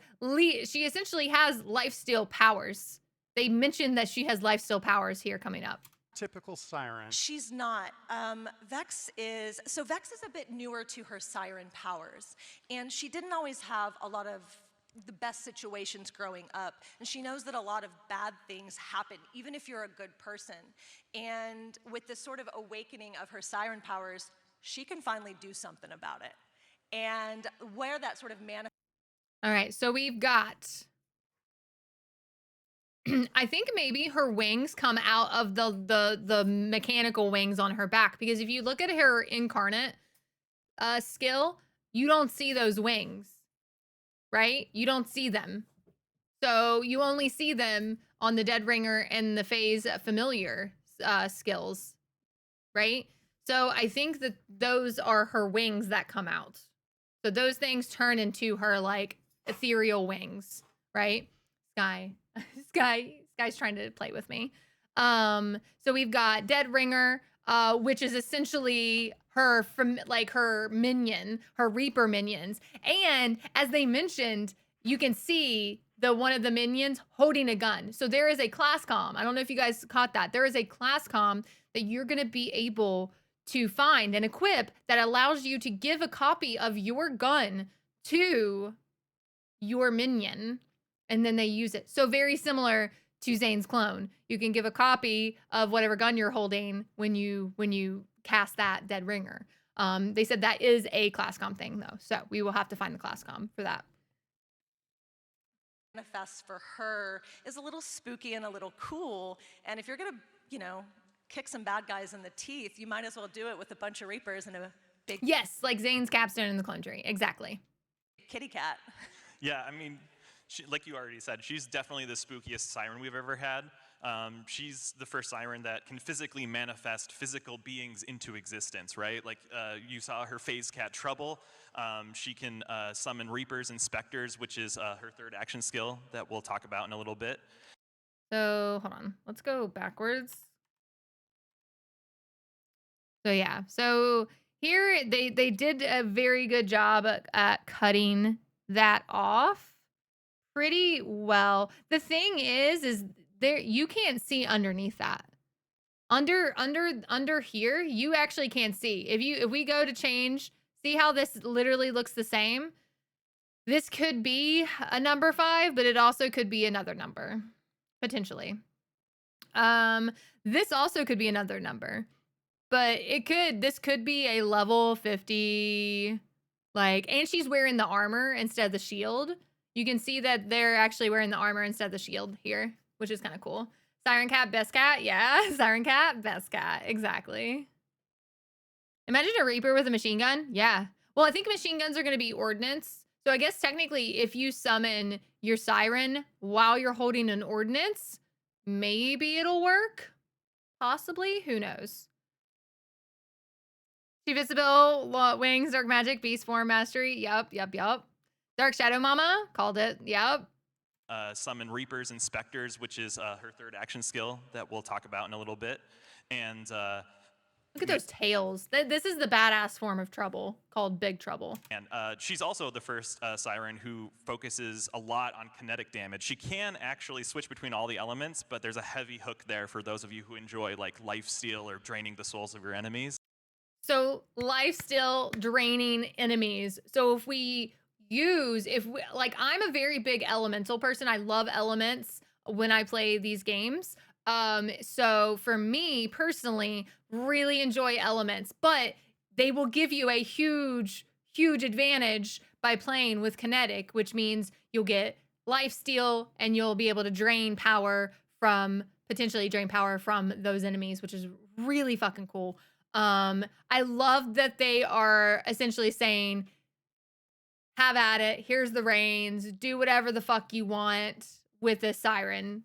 She essentially has lifesteal powers. They mentioned that she has lifesteal powers here coming up. Typical siren. She's not. Vex is a bit newer to her siren powers, and she didn't always have a lot of the best situations growing up, and she knows that a lot of bad things happen, even if you're a good person. And with this sort of awakening of her siren powers, she can finally do something about it. And where that sort of manifests. All right, so we've got... I think maybe her wings come out of the mechanical wings on her back, because if you look at her incarnate skill, you don't see those wings, right? You don't see them. So you only see them on the Dead Ringer and the Phase Familiar skills, right? So I think that those are her wings that come out. So those things turn into her like ethereal wings, right? Sky's trying to play with me. So we've got Dead Ringer, which is essentially her her minion, her Reaper minions. And as they mentioned, you can see one of the minions holding a gun. So there is a class comm. I don't know if you guys caught that. There is a class comm that you're going to be able to find and equip that allows you to give a copy of your gun to your minion, and then they use it. So very similar to Zane's clone. You can give a copy of whatever gun you're holding when you cast that Dead Ringer. They said that is a class comm thing though, so we will have to find the class comm for that. Manifest for her is a little spooky and a little cool, and if you're gonna, kick some bad guys in the teeth, you might as well do it with a bunch of Reapers and a big... Yes, like Zane's capstone in the clone tree, exactly. Kitty cat. Yeah, I mean, like you already said, she's definitely the spookiest siren we've ever had. She's the first siren that can physically manifest physical beings into existence, right? Like you saw her phase cat Trouble. She can summon Reapers and Specters, which is her third action skill that we'll talk about in a little bit. So hold on, let's go backwards. So yeah, so here they did a very good job at cutting that off pretty well. The thing is there you can't see underneath that. Under here, you actually can't see. If we go to change, see how this literally looks the same? This could be a number 5, but it also could be another number, potentially. This also could be another number. But this could be a level 50, and she's wearing the armor instead of the shield. You can see that they're actually wearing the armor instead of the shield here, which is kind of cool. Siren Cat, best cat, yeah. Siren Cat, best cat, exactly. Imagine a Reaper with a machine gun, yeah. Well, I think machine guns are going to be ordnance. So I guess technically if you summon your Siren while you're holding an ordnance, maybe it'll work. Possibly, who knows. Visible, wings, dark magic, beast form, mastery. Yep. Dark Shadow Mama, called it, yep. Summon Reapers and Specters, which is her third action skill that we'll talk about in a little bit. And Look at those tails. This is the badass form of trouble called Big Trouble. And she's also the first siren who focuses a lot on kinetic damage. She can actually switch between all the elements, but there's a heavy hook there for those of you who enjoy like lifesteal or draining the souls of your enemies. So lifesteal draining enemies. So if we like, I'm a very big elemental person. I love elements when I play these games. So for me personally, really enjoy elements, but they will give you a huge, huge advantage by playing with kinetic, which means you'll get lifesteal and you'll be able to potentially drain power from those enemies, which is really fucking cool. I love that they are essentially saying, have at it, here's the reins, do whatever the fuck you want with this siren.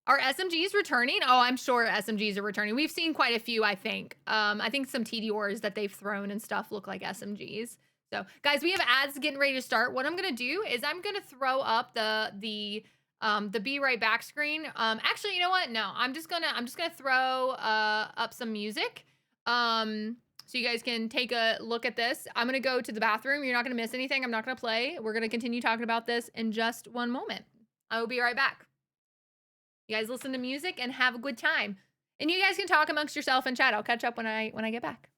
Are SMGs returning? Oh, I'm sure SMGs are returning. We've seen quite a few, I think. I think some TDORs that they've thrown and stuff look like SMGs. So, guys, we have ads getting ready to start. What I'm gonna do is I'm gonna throw up the be right back screen. Actually, you know what? No, I'm just gonna throw up some music. So you guys can take a look at this. I'm gonna go to the bathroom. You're not gonna miss anything. I'm not gonna play. We're gonna continue talking about this in just one moment. I will be right back. You guys listen to music and have a good time. And you guys can talk amongst yourself in chat. I'll catch up when I get back.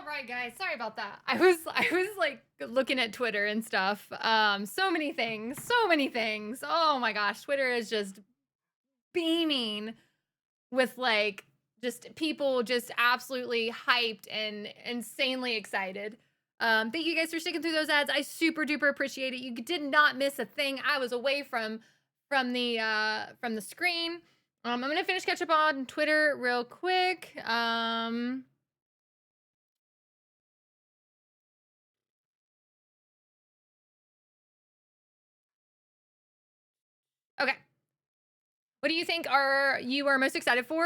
right, guys. Sorry about that. I was like looking at Twitter and stuff. So many things. Oh my gosh, Twitter is just beaming with like just people just absolutely hyped and insanely excited. Thank you guys for sticking through those ads. I super duper appreciate it. You did not miss a thing. I was away from the screen. I'm gonna finish catch up on Twitter real quick. Okay. What do you think you are most excited for?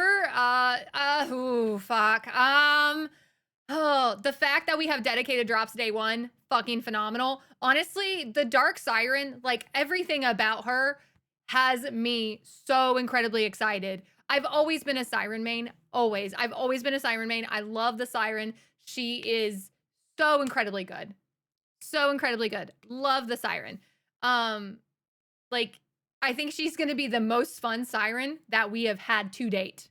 Ooh, fuck. Oh, the fact that we have dedicated drops day one, fucking phenomenal. Honestly, the Dark Siren, like everything about her has me so incredibly excited. I've always been a Siren main, always. I've always been a Siren main. I love the Siren. She is so incredibly good. So incredibly good. Love the Siren. Like, I think she's going to be the most fun Siren that we have had to date.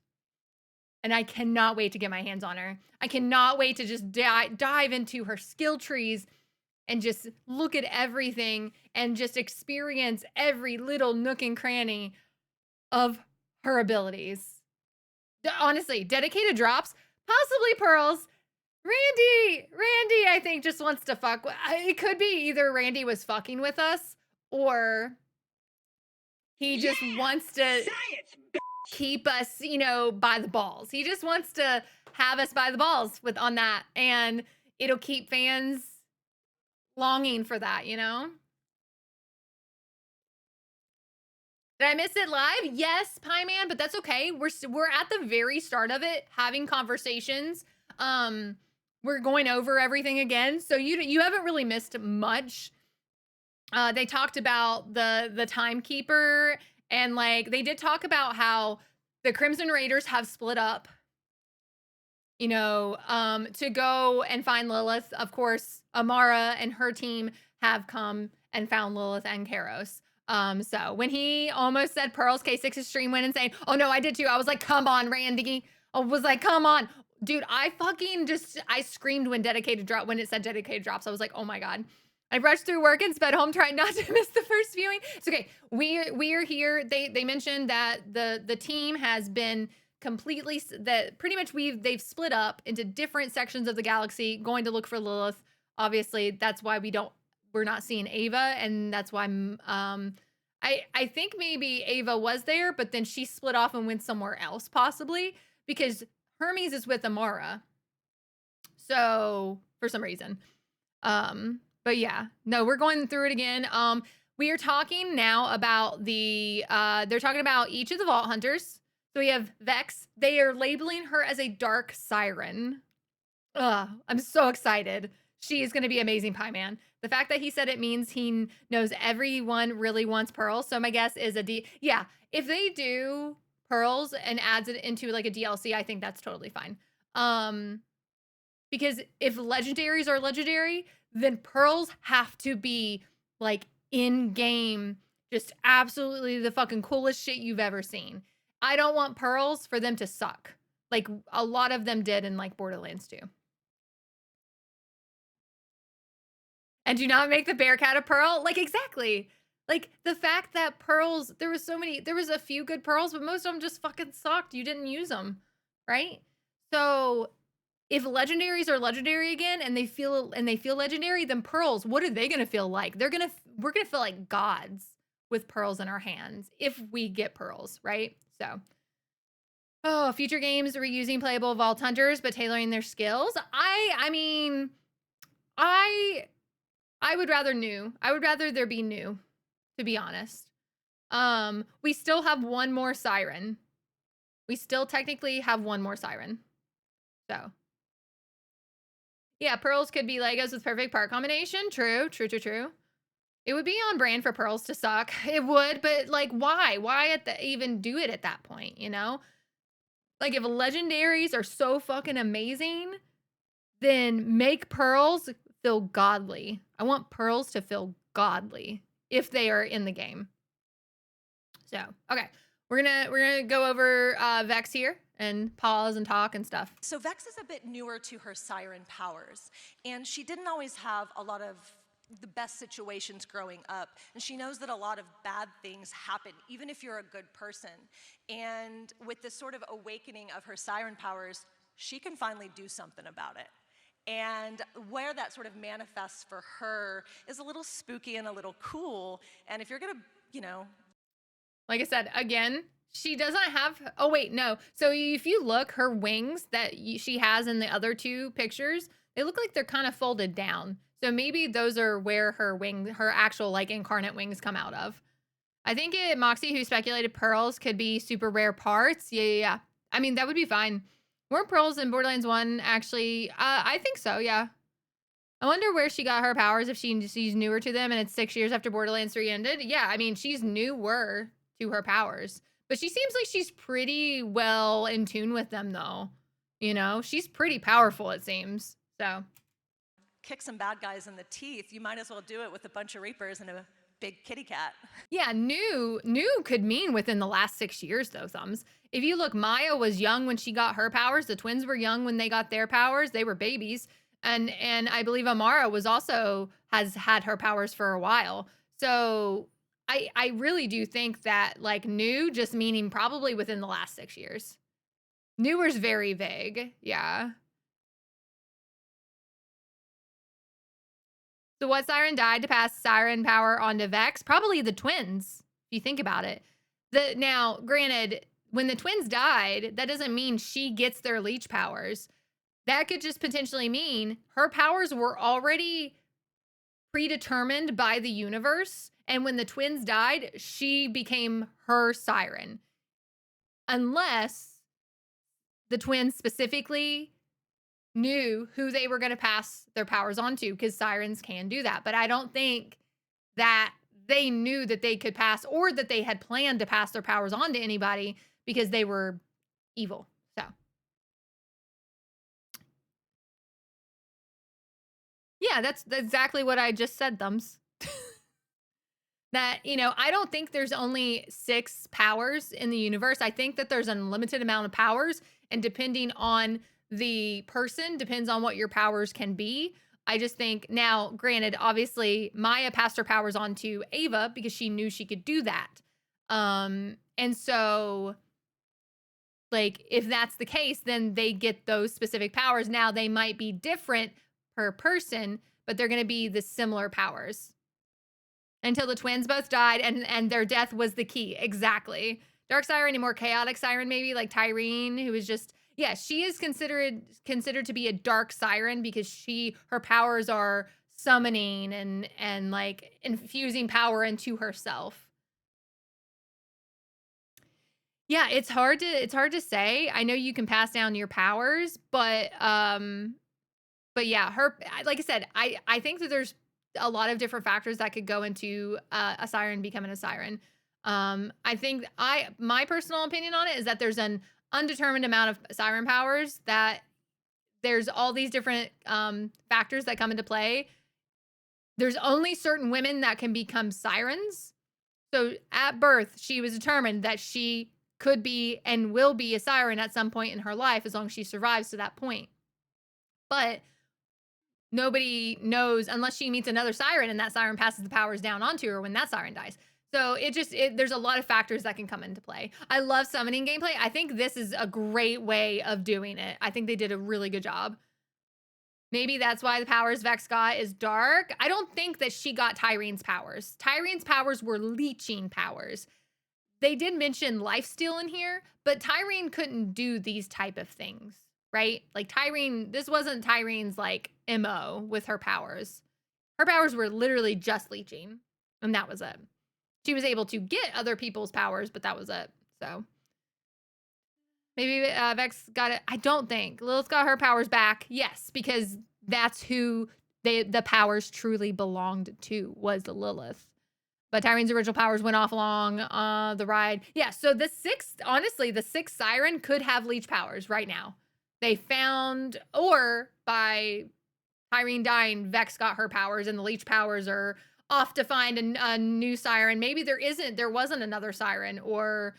And I cannot wait to get my hands on her. I cannot wait to just dive into her skill trees and just look at everything and just experience every little nook and cranny of her abilities. Honestly, dedicated drops, possibly pearls. Randy, I think just wants to fuck. It could be either Randy was fucking with us or he just wants to keep us, you know, by the balls. He just wants to have us by the balls on that, and it'll keep fans longing for that, you know? Did I miss it live? Yes, Pie Man, but that's okay. We're at the very start of it, having conversations. We're going over everything again, so you haven't really missed much. They talked about the timekeeper, and like they did talk about how the Crimson Raiders have split up, you know, to go and find Lilith. Of course, Amara and her team have come and found Lilith and Karos. So when he almost said Pearl's K6's stream went insane, oh no, I did too. I was like, come on, Randy. I was like, come on. Dude, I screamed when it said dedicated drops. I was like, oh my God. I rushed through work and sped home trying not to miss the first viewing. It's okay. We are here. They mentioned that the team has been completely, that pretty much they've split up into different sections of the galaxy going to look for Lilith. Obviously, that's why we're not seeing Ava, and that's why I think maybe Ava was there, but then she split off and went somewhere else, possibly because Hermes is with Amara. So for some reason. But yeah, no, we're going through it again. We are talking now about they're talking about each of the Vault Hunters. So we have Vex. They are labeling her as a Dark Siren. I'm so excited. She is going to be amazing, Pie Man. The fact that he said it means he knows everyone really wants Pearls. So my guess is yeah, if they do Pearls and adds it into like a DLC, I think that's totally fine. Because if legendaries are legendary, then Pearls have to be like in-game, just absolutely the fucking coolest shit you've ever seen. I don't want Pearls for them to suck. Like a lot of them did in like Borderlands 2. And do not make the Bearcat a Pearl. Like exactly. Like the fact that Pearls, there was a few good Pearls, but most of them just fucking sucked. You didn't use them, right? So if legendaries are legendary again and they feel legendary, then Pearls, what are they gonna feel like? We're gonna feel like gods with Pearls in our hands if we get Pearls, right? So, future games reusing playable Vault Hunters but tailoring their skills. I mean, I would rather new. I would rather there be new, to be honest. We still have one more Siren. We still technically have one more Siren. So. Yeah, Pearls could be Legos with perfect part combination. True. It would be on brand for Pearls to suck. It would, but like, why? Why even do it at that point, you know? Like, if legendaries are so fucking amazing, then make Pearls feel godly. I want Pearls to feel godly if they are in the game. So, okay. we're gonna go over Vex here and pause and talk and stuff. So Vex is a bit newer to her siren powers, and she didn't always have a lot of the best situations growing up, and she knows that a lot of bad things happen, even if you're a good person. And with this sort of awakening of her siren powers, she can finally do something about it. And where that sort of manifests for her is a little spooky and a little cool. And if you're gonna, you know, like I said, again, she doesn't have, oh wait, no. So if you look, her wings that she has in the other two pictures, they look like they're kind of folded down. So maybe those are where her actual like incarnate wings come out of. I think Moxie, who speculated pearls could be super rare parts. Yeah. I mean, that would be fine. Weren't pearls in Borderlands 1 actually? I think so, yeah. I wonder where she got her powers, if she's newer to them and it's 6 years after Borderlands 3 ended. Yeah, I mean, she's newer to her powers. But she seems like she's pretty well in tune with them, though. You know, she's pretty powerful, it seems. So, kick some bad guys in the teeth, you might as well do it with a bunch of Reapers and a big kitty cat. yeah, new could mean within the last 6 years, though, Thumbs. If you look, Maya was young when she got her powers. The twins were young when they got their powers. They were babies. And I believe Amara has had her powers for a while. So I really do think that like new just meaning probably within the last 6 years. Newer's very vague. Yeah. So what siren died to pass siren power onto Vex? Probably the twins, if you think about it. Now, granted, when the twins died, that doesn't mean she gets their leech powers. That could just potentially mean her powers were already predetermined by the universe. And when the twins died, she became her siren. Unless the twins specifically knew who they were going to pass their powers on to, because sirens can do that. But I don't think that they knew that they could pass, or that they had planned to pass their powers on to anybody, because they were evil. So yeah, that's exactly what I just said, Thumbs. That, you know, I don't think there's only 6 powers in the universe. I think that there's an unlimited amount of powers, and depending on the person, depends on what your powers can be. I just think, now, granted, obviously, Maya passed her powers on to Ava because she knew she could do that. And so, like, if that's the case, then they get those specific powers. Now, they might be different per person, but they're going to be the similar powers. Until the twins both died, and their death was the key. Exactly. Dark Siren, a more chaotic siren, maybe, like Tyrene, who is just, yeah, she is considered to be a dark siren because her powers are summoning and like infusing power into herself. Yeah, it's hard to say. I know you can pass down your powers, but yeah, like I said, I think that there's a lot of different factors that could go into a siren becoming a siren. I think my personal opinion on it is that there's an undetermined amount of siren powers, that there's all these different factors that come into play. There's only certain women that can become sirens. So at birth, she was determined that she could be and will be a siren at some point in her life, as long as she survives to that point. But nobody knows unless she meets another siren and that siren passes the powers down onto her when that siren dies. So there's a lot of factors that can come into play. I love summoning gameplay. I think this is a great way of doing it. I think they did a really good job. Maybe that's why the powers Vex got is dark. I don't think that she got Tyrene's powers. Tyrene's powers were leeching powers. They did mention lifesteal in here, but Tyrene couldn't do these type of things, right? Like Tyrene, this wasn't Tyrene's like MO with her powers. Her powers were literally just leeching, and that was it. She was able to get other people's powers, but that was it. So maybe Vex got it. I don't think. Lilith got her powers back. Yes, because that's who the powers truly belonged to, was Lilith. But Tyrene's original powers went off along the ride. Yeah, so the sixth siren could have leech powers right now. They found, or by Tyrene dying, Vex got her powers, and the leech powers are off to find a new siren. Maybe there wasn't another siren, or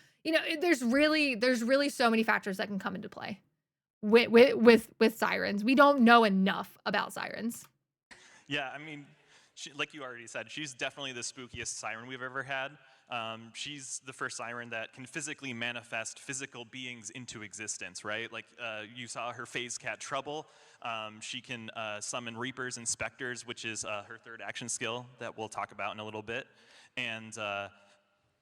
there's really so many factors that can come into play with sirens. We don't know enough about sirens. Yeah, I mean, like you already said, she's definitely the spookiest siren we've ever had. She's the first siren that can physically manifest physical beings into existence, right? Like you saw her phase cat Trouble. She can summon Reapers and Specters, which is her third action skill that we'll talk about in a little bit. And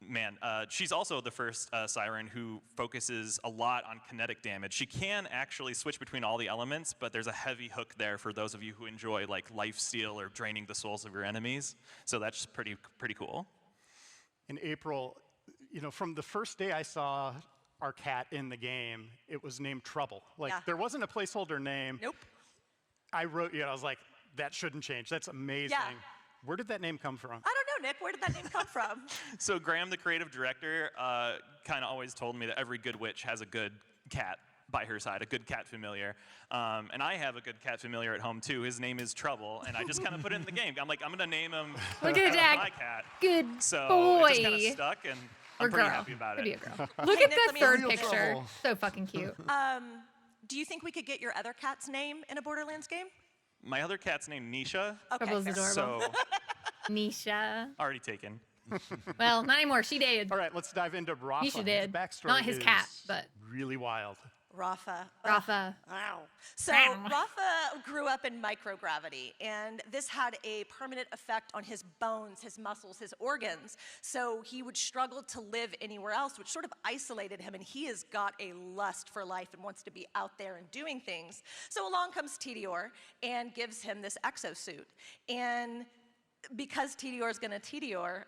man, she's also the first siren who focuses a lot on kinetic damage. She can actually switch between all the elements, but there's a heavy hook there for those of you who enjoy like lifesteal or draining the souls of your enemies. So that's pretty cool. In April, from the first day I saw our cat in the game, it was named Trouble. Like, there wasn't a placeholder name. Nope. I wrote, I was like, that shouldn't change. That's amazing. Yeah. Where did that name come from? I don't know, Nick. Where did that name come from? So Graham, the creative director, kind of always told me that every good witch has a good cat by her side, a good cat familiar. And I have a good cat familiar at home too. His name is Trouble, and I just kind of put it in the game. I'm like, I'm gonna name him Look at Jack. my cat. Good So boy. it just kind of stuck, and Or I'm pretty girl. happy about Could be a it. girl. Look at Nick, the let me third Real picture. trouble. So fucking cute. Do you think we could get your other cat's name in a Borderlands game? My other cat's named Nisha, Okay, Trouble's fair. adorable. so Nisha. already taken. Well, not anymore. She did. All right, let's dive into Rafa. Nisha His did. backstory Not his cat, is but really wild. Rafa. Rafa. Wow. So Wow. Rafa grew up in microgravity, and this had a permanent effect on his bones, his muscles, his organs. So he would struggle to live anywhere else, which sort of isolated him, and he has got a lust for life and wants to be out there and doing things. So along comes Tedior and gives him this exosuit. And because Tedior is going to Tedior,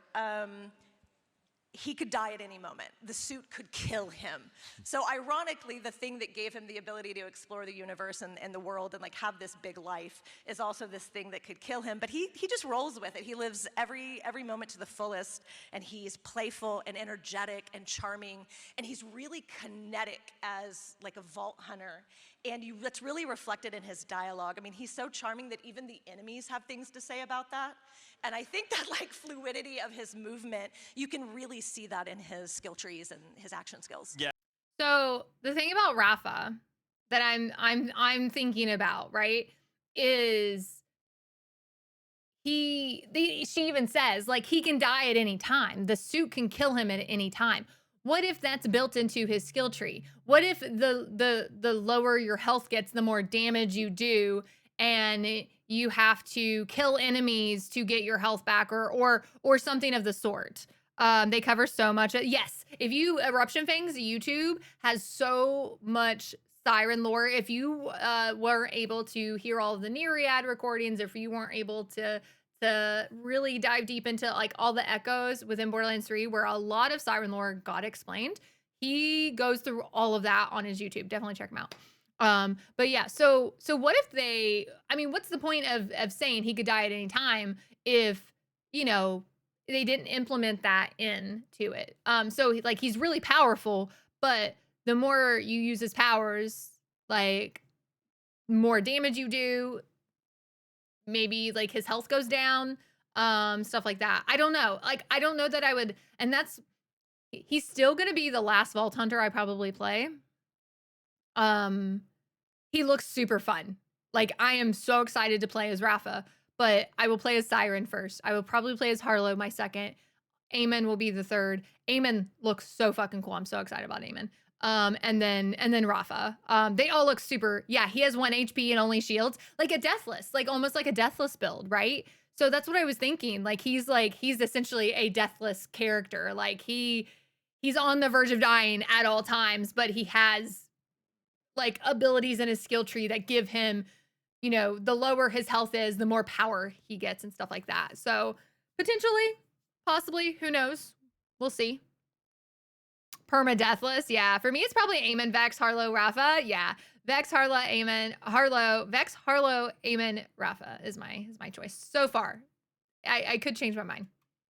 he could die at any moment. The suit could kill him. So ironically, the thing that gave him the ability to explore the universe and the world and like have this big life is also this thing that could kill him. But he just rolls with it. He lives every moment to the fullest, and he's playful and energetic and charming, and he's really kinetic as like a vault hunter. And that's really reflected in his dialogue. I mean, he's so charming that even the enemies have things to say about that. And I think that like fluidity of his movement, you can really see that in his skill trees and his action skills. Yeah. So the thing about Rafa that I'm thinking about, right, is she even says like he can die at any time. The suit can kill him at any time. What if that's built into his skill tree? What if the lower your health gets, the more damage you do, and you have to kill enemies to get your health back, or something of the sort? They cover so much. Yes, if you Eruption Fangs YouTube has so much siren lore. If you weren't able to hear all of the Nereid recordings, if you weren't able to really dive deep into like all the echoes within Borderlands 3, where a lot of siren lore got explained, he goes through all of that on his YouTube. Definitely check him out. But yeah, so what if what's the point of saying he could die at any time if, they didn't implement that into it? So like he's really powerful, but the more you use his powers, like more damage you do, maybe like his health goes down, stuff like that. I don't know. Like, I don't know that I would, and he's still going to be the last Vault Hunter I probably play. He looks super fun. Like, I am so excited to play as Rafa, but I will play as Siren first. I will probably play as Harlow my second. Eamon will be the third. Eamon looks so fucking cool. I'm so excited about Eamon. And then Rafa. They all look super. Yeah, he has 1 HP and only shields, like a deathless, like almost like a deathless build, right? So that's what I was thinking. Like he's essentially a deathless character. Like he's on the verge of dying at all times, but he has like abilities in his skill tree that give him, the lower his health is, the more power he gets and stuff like that. So potentially, possibly, who knows? We'll see. Perma-deathless, yeah. For me, it's probably Eamon, Vex, Harlow, Rafa. Yeah. Vex, Harlow, Eamon, Vex, Harlow, Eamon, Rafa is my choice so far. I could change my mind.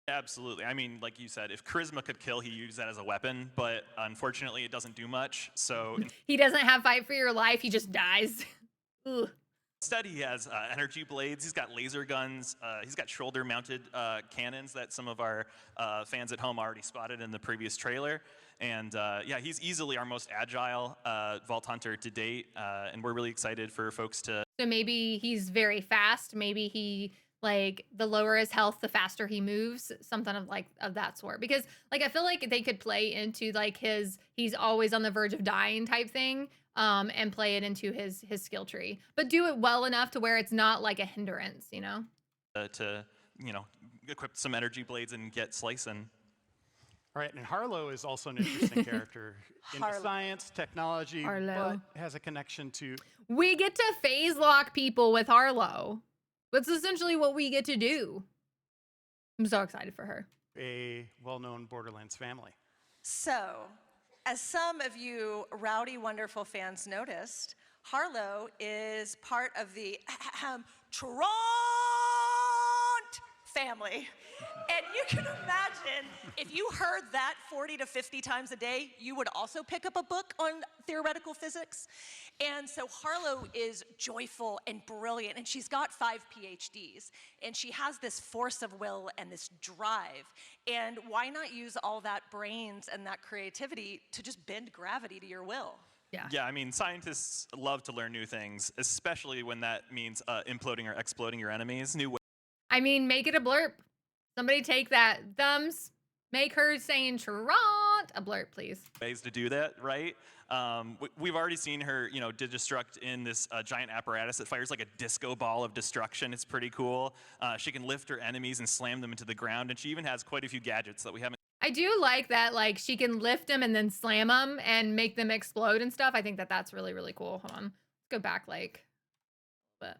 Absolutely. I mean, like you said, if charisma could kill, he used that as a weapon, but unfortunately, it doesn't do much. So he doesn't have fight for your life. He just dies. Ugh. Instead, he has energy blades. He's got laser guns. He's got shoulder-mounted cannons that some of our fans at home already spotted in the previous trailer. And yeah, he's easily our most agile Vault Hunter to date, and we're really excited for folks to. So maybe he's very fast. Maybe he, like, the lower his health, the faster he moves, something of that sort. Because like I feel like they could play into like he's always on the verge of dying type thing, and play it into his skill tree, but do it well enough to where it's not like a hindrance, you know. To equip some energy blades and get slicing. All right, and Harlow is also an interesting character. Into science, technology, Harlow. but has a connection to. We get to phase lock people with Harlow. That's essentially what we get to do. I'm so excited for her. A well-known Borderlands family. So, as some of you rowdy, wonderful fans noticed, Harlow is part of the Trant family. And you can imagine, if you heard that 40 to 50 times a day, you would also pick up a book on theoretical physics. And so Harlow is joyful and brilliant, and she's got 5 PhDs, and she has this force of will and this drive. And why not use all that brains and that creativity to just bend gravity to your will? Yeah. Yeah, I mean, scientists love to learn new things, especially when that means imploding or exploding your enemies. I mean, make it a blurb. Somebody take that thumbs, make her saying Trant a blurb, please. Ways to do that, right? We've already seen her, destruct in this giant apparatus that fires like a disco ball of destruction. It's pretty cool. She can lift her enemies and slam them into the ground, and she even has quite a few gadgets that we haven't. I do like that, like, she can lift them and then slam them and make them explode and stuff. I think that that's really, really cool. Hold on. Let's go back, like, but.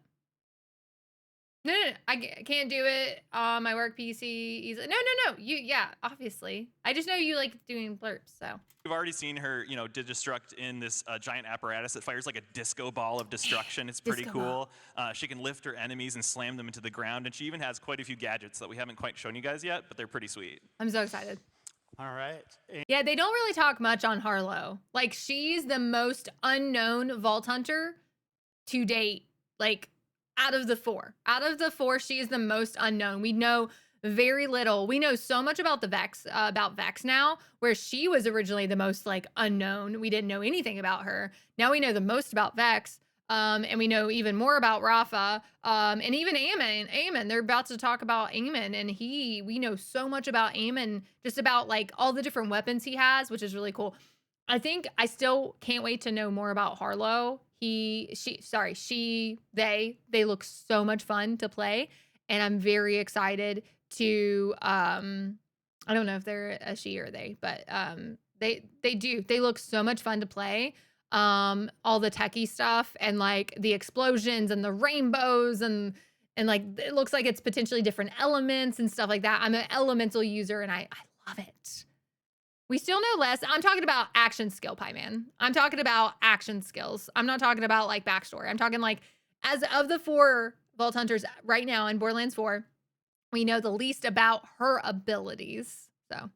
No, I can't do it on my work PC easily. No. Yeah, obviously. I just know you like doing blurps, so. We've already seen her, destruct in this giant apparatus that fires like a disco ball of destruction. It's pretty cool. She can lift her enemies and slam them into the ground, and she even has quite a few gadgets that we haven't quite shown you guys yet, but they're pretty sweet. I'm so excited. All right. Yeah, they don't really talk much on Harlow. Like, she's the most unknown Vault Hunter to date. Like, out of the four, she is the most unknown. We know very little. We know so much about Vex now, where she was originally the most like unknown. We didn't know anything about her. Now we know the most about Vex, and we know even more about Rafa, and even Eamon. They're about to talk about Eamon, and we know so much about Eamon, just about like all the different weapons he has, which is really cool. I think I still can't wait to know more about Harlow. They look so much fun to play, and I'm very excited to I don't know if they're a she or they, but they look so much fun to play. All the techie stuff and like the explosions and the rainbows and like it looks like it's potentially different elements and stuff like that. I'm an elemental user and I love it. We still know less. I'm talking about action skill, Pie Man. I'm talking about action skills. I'm not talking about like backstory. I'm talking like, as of the 4 Vault Hunters right now in Borderlands 4, we know the least about her abilities. So,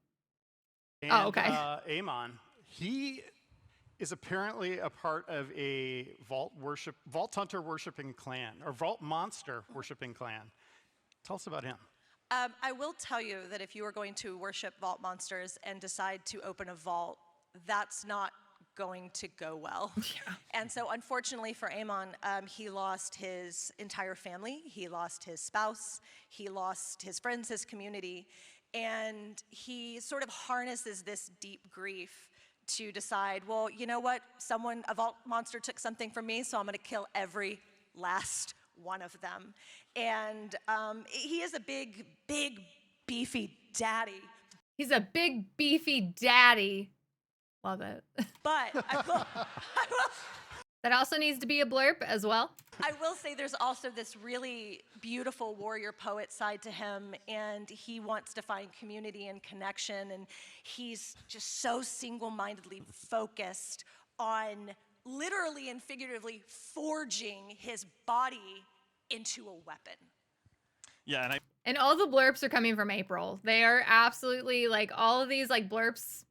And, okay. Amon, he is apparently a part of a Vault Hunter worshiping clan, or Vault Monster worshiping clan. Tell us about him. I will tell you that if you are going to worship vault monsters and decide to open a vault, that's not going to go well. Yeah. And so unfortunately for Amon, he lost his entire family, he lost his spouse, he lost his friends, his community, and he sort of harnesses this deep grief to decide, well, you know what, a vault monster took something from me, so I'm gonna kill every last one of them. And he is a big, beefy daddy. He's a big, beefy daddy. Love it. But I will That also needs to be a blurb as well. I will say there's also this really beautiful warrior poet side to him, and he wants to find community and connection, and he's just so single-mindedly focused on literally and figuratively forging his body into a weapon. Yeah, and all the blurbs are coming from April. They are absolutely like all of these like blurps,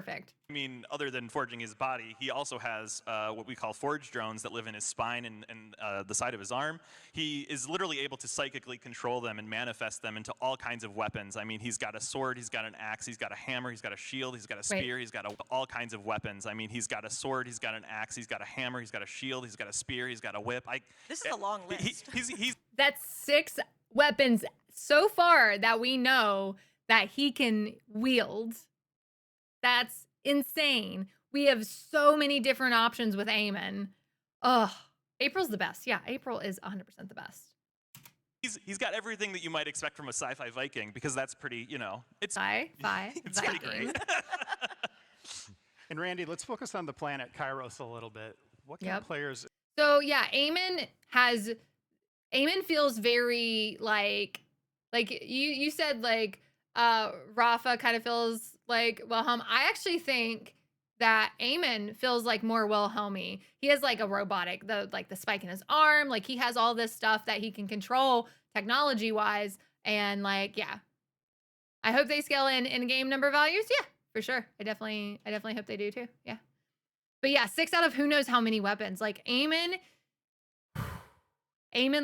perfect. I mean, other than forging his body, he also has what we call forge drones that live in his spine and the side of his arm. He is literally able to psychically control them and manifest them into all kinds of weapons. I mean, he's got a sword, he's got an axe, he's got a hammer, he's got a shield, he's got a spear, he's got all kinds of weapons. I mean, he's got a sword, he's got an axe, he's got a hammer, he's got a shield, he's got a spear, he's got a whip. This is a long list. He's That's 6 weapons so far that we know that he can wield. That's insane. We have so many different options with Eamon. Ugh. April's the best. Yeah, April is 100% the best. he's got everything that you might expect from a sci-fi Viking, because that's pretty, it's It's pretty great. And Randy, let's focus on the planet Kairos a little bit. What kind of players? So yeah, Eamon feels very like you said, like Rafa kind of feels like Wilhelm. I actually think that Eamon feels like more Wilhelmy. He has like a robotic, the spike in his arm, like he has all this stuff that he can control technology wise, and like I hope they scale in game number values. Yeah, for sure. I definitely hope they do too. Yeah. But yeah, 6 out of who knows how many weapons. Like Eamon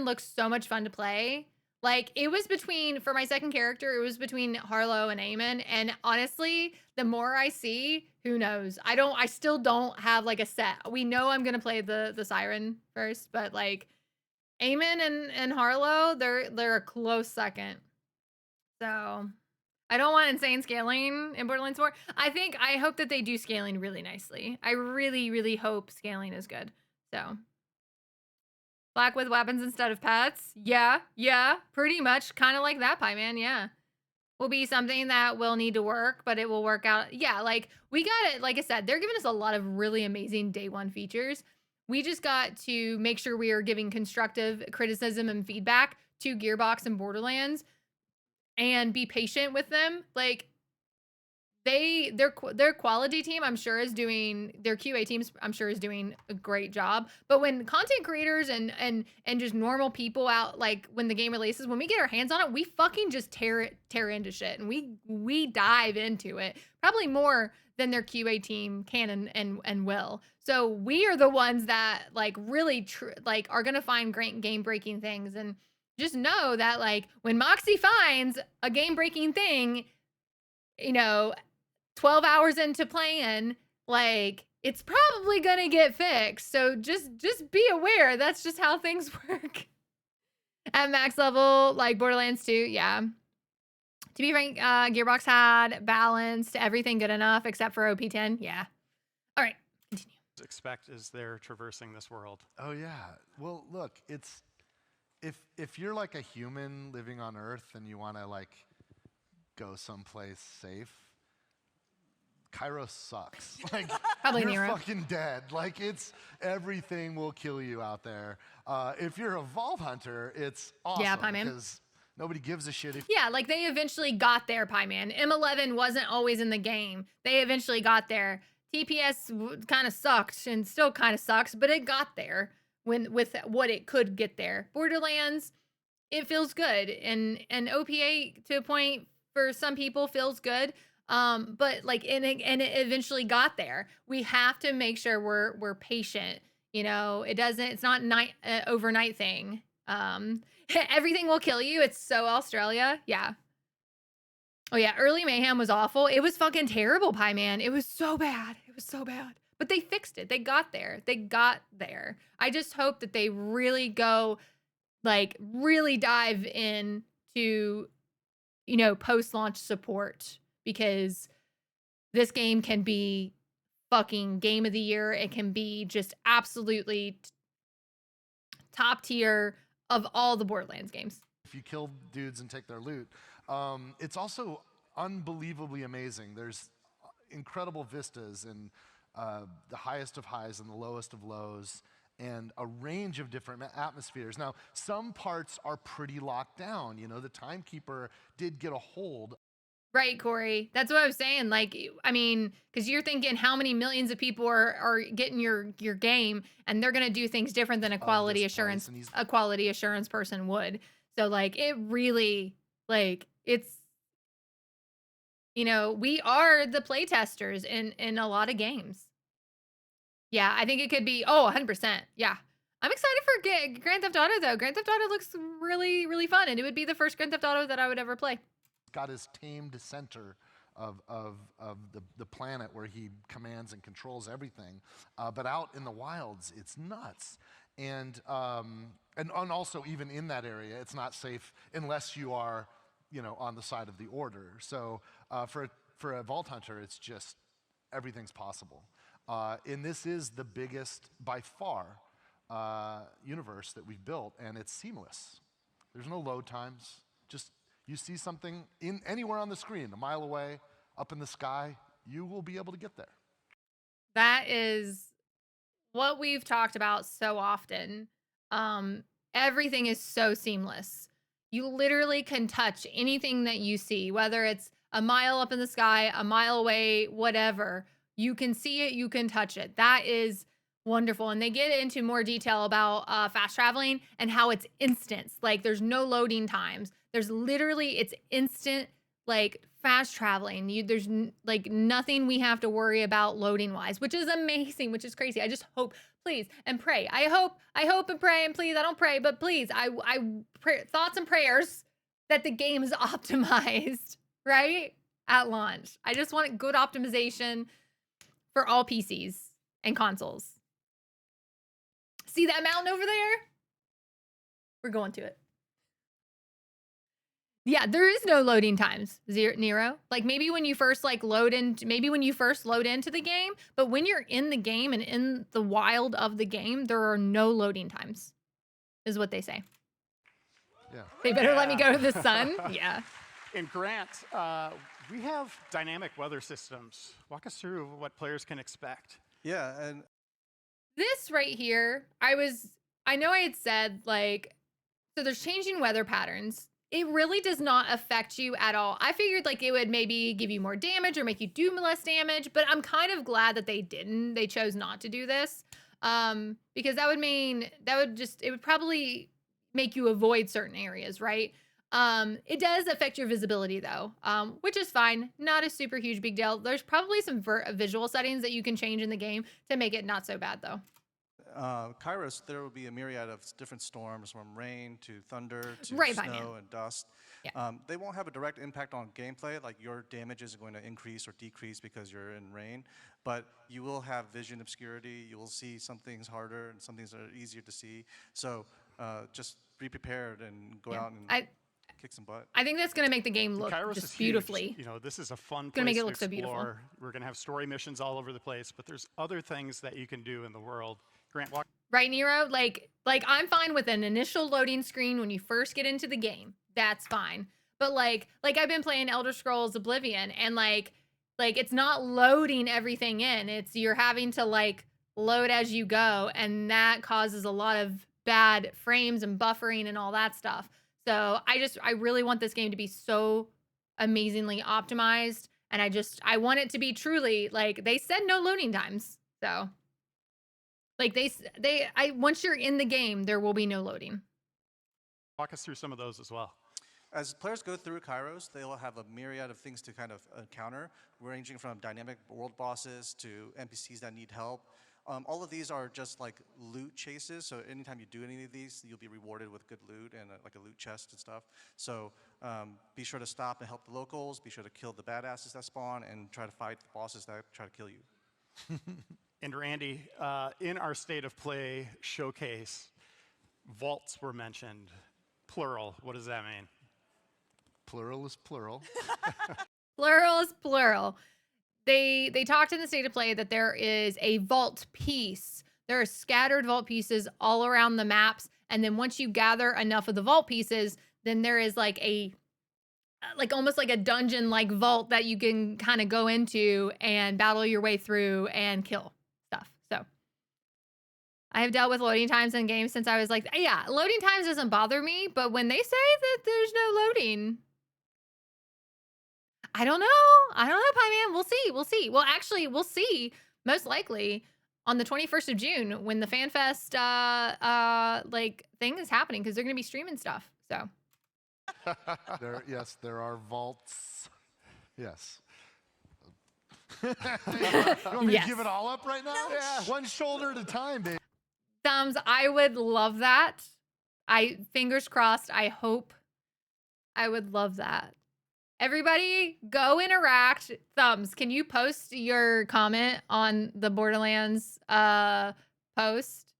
looks so much fun to play. Like it was between, for my second character, it was between Harlow and Eamon. And honestly, the more I see, who knows? I still don't have like a set. We know I'm gonna play the Siren first, but like Eamon and Harlow, they're a close second. So I don't want insane scaling in Borderlands 4. I hope that they do scaling really nicely. I really, really hope scaling is good. So black with weapons instead of pets. Yeah, pretty much kind of like that, Pie Man. Yeah. Will be something that will need to work, but it will work out. Yeah, like we got it. Like I said, they're giving us a lot of really amazing day one features. We just got to make sure we are giving constructive criticism and feedback to Gearbox and Borderlands and be patient with them. Like their quality team, I'm sure is doing, their QA teams, I'm sure is doing a great job. But when content creators and just normal people out, like when the game releases, when we get our hands on it, we fucking just tear into shit, and we dive into it probably more than their QA team can and will. So we are the ones that like really like are gonna find great game breaking things, and just know that like when Moxie finds a game breaking thing, 12 hours into playing, like it's probably gonna get fixed. So just be aware. That's just how things work. At max level, like Borderlands 2, yeah. To be frank, Gearbox had balanced everything good enough except for OP10. Yeah. All right, continue. Expect as they're traversing this world. Oh yeah. Well, look, it's if you're like a human living on Earth and you want to like go someplace safe, Kairos sucks. Like Probably you're Nero. fucking dead. Like everything will kill you out there. If you're a Vault Hunter, it's awesome. Yeah, Pie Man. Because nobody gives a shit if Yeah, like they eventually got there, Pie Man. M11 wasn't always in the game. They eventually got there. TPS kind of sucked and still kind of sucks, but it got there with what it could get there. Borderlands, it feels good, and OPA to a point for some people feels good. But like and it eventually got there. We have to make sure we're patient. It's not overnight thing. Everything will kill you. It's so Australia. Yeah. Oh yeah, early mayhem was awful. It was fucking terrible, Pie Man. It was so bad. But they fixed it. They got there. I just hope that they really go, like, really dive in to, post-launch support, because this game can be fucking game of the year. It can be just absolutely top tier of all the Borderlands games. If you kill dudes and take their loot. It's also unbelievably amazing. There's incredible vistas and the highest of highs and the lowest of lows, and a range of different atmospheres. Now, some parts are pretty locked down. The Timekeeper did get a hold. Right, Corey. That's what I was saying. Like, I mean, because you're thinking how many millions of people are getting your game, and they're gonna do things different than a quality assurance person would. So like, it really, like, it's You know, we are the playtesters in a lot of games. Yeah, I think it could be, 100%. Yeah. I'm excited for Grand Theft Auto, though. Grand Theft Auto looks really, really fun, and it would be the first Grand Theft Auto that I would ever play. Got his tamed center of the planet where he commands and controls everything. But out in the wilds, it's nuts. And also even in that area, it's not safe unless you are, on the side of the order. So for a Vault Hunter, it's just everything's possible. And this is the biggest, by far, universe that we've built, and it's seamless. There's no load times. Just you see something anywhere on the screen, a mile away, up in the sky, you will be able to get there. That is what we've talked about so often. Everything is so seamless. You literally can touch anything that you see, whether it's a mile up in the sky, a mile away, whatever. You can see it, you can touch it. That is wonderful. And they get into more detail about fast traveling and how it's instant. Like there's no loading times. There's literally, it's instant, like fast traveling. There's like nothing we have to worry about loading wise, which is amazing, which is crazy. I just hope, please, and pray. I hope and pray, and please, I don't pray, but please, I pray, thoughts and prayers that the game is optimized, right? At launch. I just want good optimization for all PCs and consoles. See that mountain over there? We're going to it. Yeah, there is no loading times, Nero. Like maybe when you first load into the game, but when you're in the game and in the wild of the game, there are no loading times, is what they say. Yeah. They better let me go to the sun. Yeah. In Grant, we have dynamic weather systems. Walk us through what players can expect. Yeah, and This right here, I know I had said so there's changing weather patterns. It really does not affect you at all. I figured it would maybe give you more damage or make you do less damage, but I'm kind of glad that they didn't. They chose not to do this because it would probably make you avoid certain areas, right? It does affect your visibility though, which is fine. Not a super huge big deal. There's probably some visual settings that you can change in the game to make it not so bad though. Kairos, there will be a myriad of different storms, from rain to thunder to Right, snow Batman. and dust. Yeah. They won't have a direct impact on gameplay, like your damage is going to increase or decrease because you're in rain, but you will have vision obscurity. You will see some things harder and some things are easier to see. So just be prepared and go out and kick some butt. I think that's going to make the game look Kairos just is beautifully. Huge. This is a fun Gonna place make it to look so beautiful. explore. We're going to have story missions all over the place, but there's other things that you can do in the world. Grant, walk. Right, Nero? Like I'm fine with an initial loading screen when you first get into the game. That's fine. But like I've been playing Elder Scrolls Oblivion, and like it's not loading everything in. It's you're having to load as you go, and that causes a lot of bad frames and buffering and all that stuff. So I really want this game to be so amazingly optimized, and I want it to be truly they said no loading times. So once you're in the game, there will be no loading. Walk us through some of those as well. As players go through Kairos, they will have a myriad of things to kind of encounter, ranging from dynamic world bosses to NPCs that need help. All of these are just loot chases, so anytime you do any of these, you'll be rewarded with good loot and a loot chest and stuff. So be sure to stop and help the locals, be sure to kill the badasses that spawn, and try to fight the bosses that try to kill you. And Randy, in our State of Play showcase, vaults were mentioned. Plural, what does that mean? Plural is plural. Plural is plural. They talked in the State of Play that there is a vault piece. There are scattered vault pieces all around the maps, and then once you gather enough of the vault pieces, then there is almost like a dungeon vault that you can kind of go into and battle your way through and kill stuff. So I have dealt with loading times in games since I was yeah, loading times doesn't bother me, but when they say that there's no loading, I don't know, Pie Man. We'll see. Well, actually, we'll see most likely on the 21st of June when the FanFest thing is happening, because they're going to be streaming stuff. So There are vaults. Yes. You want me Yes. to give it all up right now? Yeah. One shoulder at a time, baby. Thumbs, I would love that. Fingers crossed, I hope. I would love that. Everybody, go interact. Thumbs, can you post your comment on the Borderlands post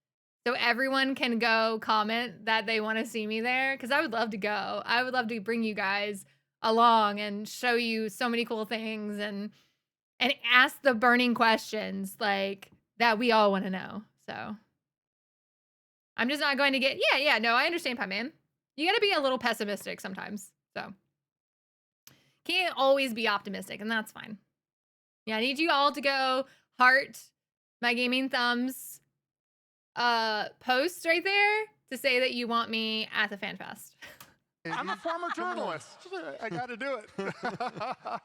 so everyone can go comment that they want to see me there? Because I would love to go. I would love to bring you guys along and show you so many cool things and ask the burning questions like that we all want to know. So I'm just not going to get, yeah, no, I understand, Pie Man. You got to be a little pessimistic sometimes. So can't always be optimistic, and that's fine. Yeah, I need you all to go heart my gaming thumbs post right there to say that you want me at the Fan Fest. I'm a former journalist. I got to do it.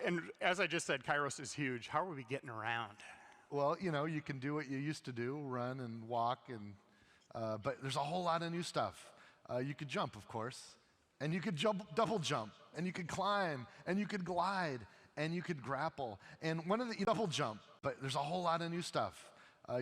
And as I just said, Kairos is huge. How are we getting around? Well, you know, you can do what you used to do, run and walk, and but there's a whole lot of new stuff. You could jump, of course, and you could double jump, and you could climb, and you could glide, and you could grapple. And one of the double jump, but there's a whole lot of new stuff.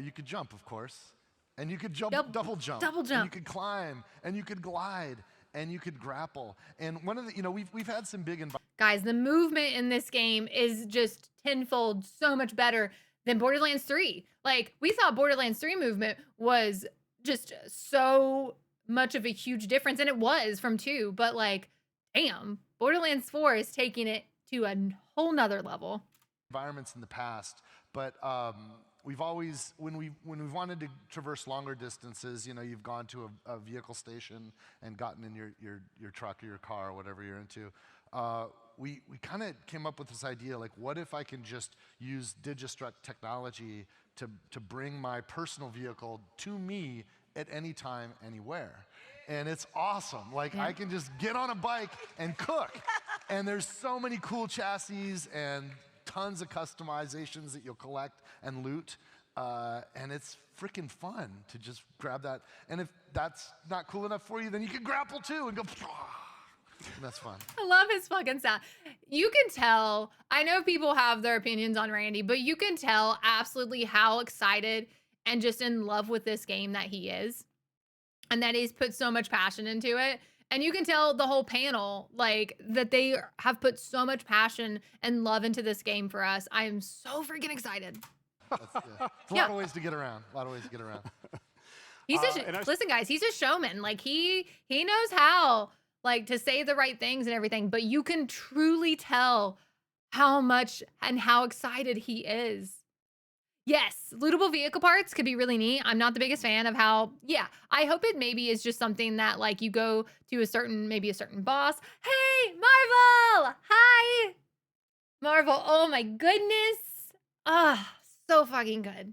You could jump, of course, and you could double jump, and you could climb, and you could glide, and you could grapple. And one of the, you know, we've had some big Guys, the movement in this game is just tenfold so much better than Borderlands 3. Like, we thought Borderlands 3 movement was just so much of a huge difference, and it was from 2, but like, damn, Borderlands 4 is taking it to a whole nother level. Environments in the past, but we've always, when we've wanted to traverse longer distances, you know, you've gone to a vehicle station and gotten in your truck or your car or whatever you're into. We kind of came up with this idea, like, what if I can just use Digistruct technology to bring my personal vehicle to me at any time, anywhere. And it's awesome. Like, I can just get on a bike and cook. And there's so many cool chassis and tons of customizations that you'll collect and loot. And it's freaking fun to just grab that. And if that's not cool enough for you, then you can grapple too and go, and that's fun. I love his fucking sound. You can tell, I know people have their opinions on Randy, but you can tell absolutely how excited and just in love with this game that he is. And that he's put so much passion into it. And you can tell the whole panel, like, that they have put so much passion and love into this game for us. I am so freaking excited. There's a lot of ways to get around. He's listen, guys, he's a showman. Like, he knows how, like, to say the right things and everything, but you can truly tell how much and how excited he is. Yes, lootable vehicle parts could be really neat. I'm not the biggest fan of how, I hope it maybe is just something that, like, you go to maybe a certain boss. Hey, Marvel! Hi! Marvel, oh my goodness. So fucking good.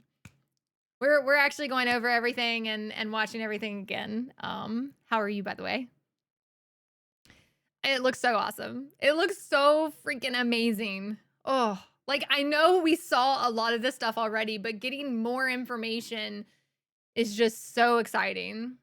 We're actually going over everything and watching everything again. How are you, by the way? It looks so awesome. It looks so freaking amazing. Oh, like, I know we saw a lot of this stuff already, but getting more information is just so exciting.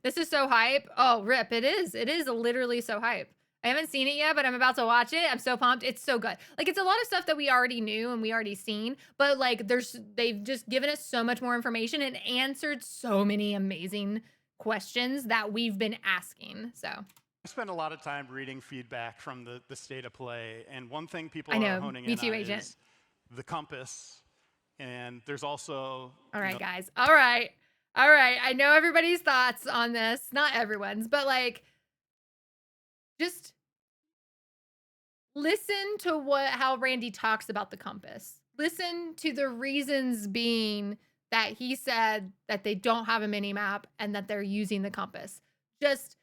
This is so hype. Oh, rip. It is. It is literally so hype. I haven't seen it yet, but I'm about to watch it. I'm so pumped. It's so good. Like, it's a lot of stuff that we already knew and we already seen, but like, they've just given us so much more information and answered so many amazing questions that we've been asking. So I spend a lot of time reading feedback from the state of play, and one thing people I know, are honing me in too, on Agent. is the compass, and there's also... All right, guys. All right. I know everybody's thoughts on this. Not everyone's, but like, just listen to how Randy talks about the compass. Listen to the reasons being that he said that they don't have a mini map and that they're using the compass. Just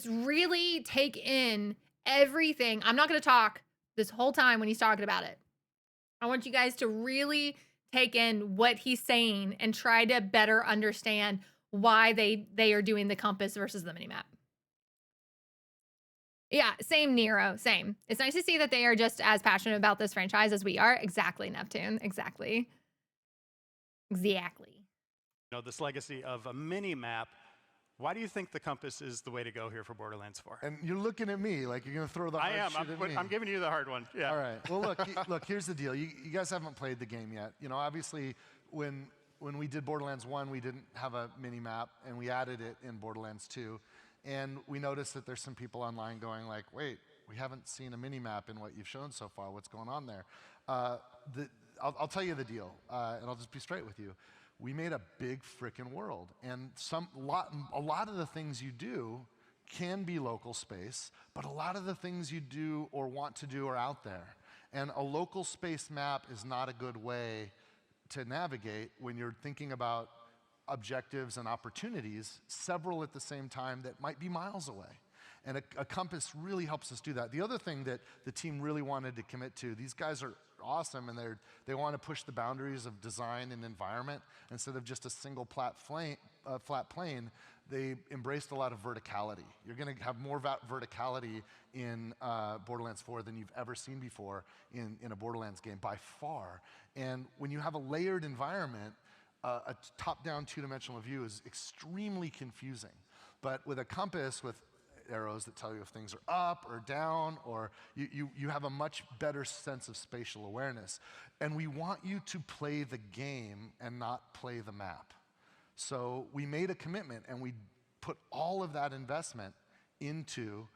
really take in everything. I'm not going to talk this whole time when he's talking about it. I want you guys to really take in what he's saying and try to better understand why they are doing the compass versus the minimap. Yeah, same, Nero, same. It's nice to see that they are just as passionate about this franchise as we are. Exactly, Neptune. Exactly. This legacy of a mini map Why do you think the compass is the way to go here for Borderlands 4? And you're looking at me like you're going to throw the I hard am. shit at me. I'm giving you the hard one. Yeah. All right. Well, look. Here's the deal. You guys haven't played the game yet. You know, obviously, when we did Borderlands 1, we didn't have a mini map, and we added it in Borderlands 2, and we noticed that there's some people online going like, "Wait, we haven't seen a mini map in what you've shown so far. What's going on there?" I'll tell you the deal, and I'll just be straight with you. We made a big frickin' world, and a lot of the things you do can be local space, but a lot of the things you do or want to do are out there. And a local space map is not a good way to navigate when you're thinking about objectives and opportunities, several at the same time that might be miles away. And a compass really helps us do that. The other thing that the team really wanted to commit to, these guys are awesome, and they want to push the boundaries of design and environment. Instead of just a single flat plane, they embraced a lot of verticality. You're going to have more verticality in Borderlands 4 than you've ever seen before in a Borderlands game, by far. And when you have a layered environment, a top-down two-dimensional view is extremely confusing. But with a compass, with arrows that tell you if things are up or down, or you have a much better sense of spatial awareness. And we want you to play the game and not play the map. So we made a commitment, and we put all of that investment into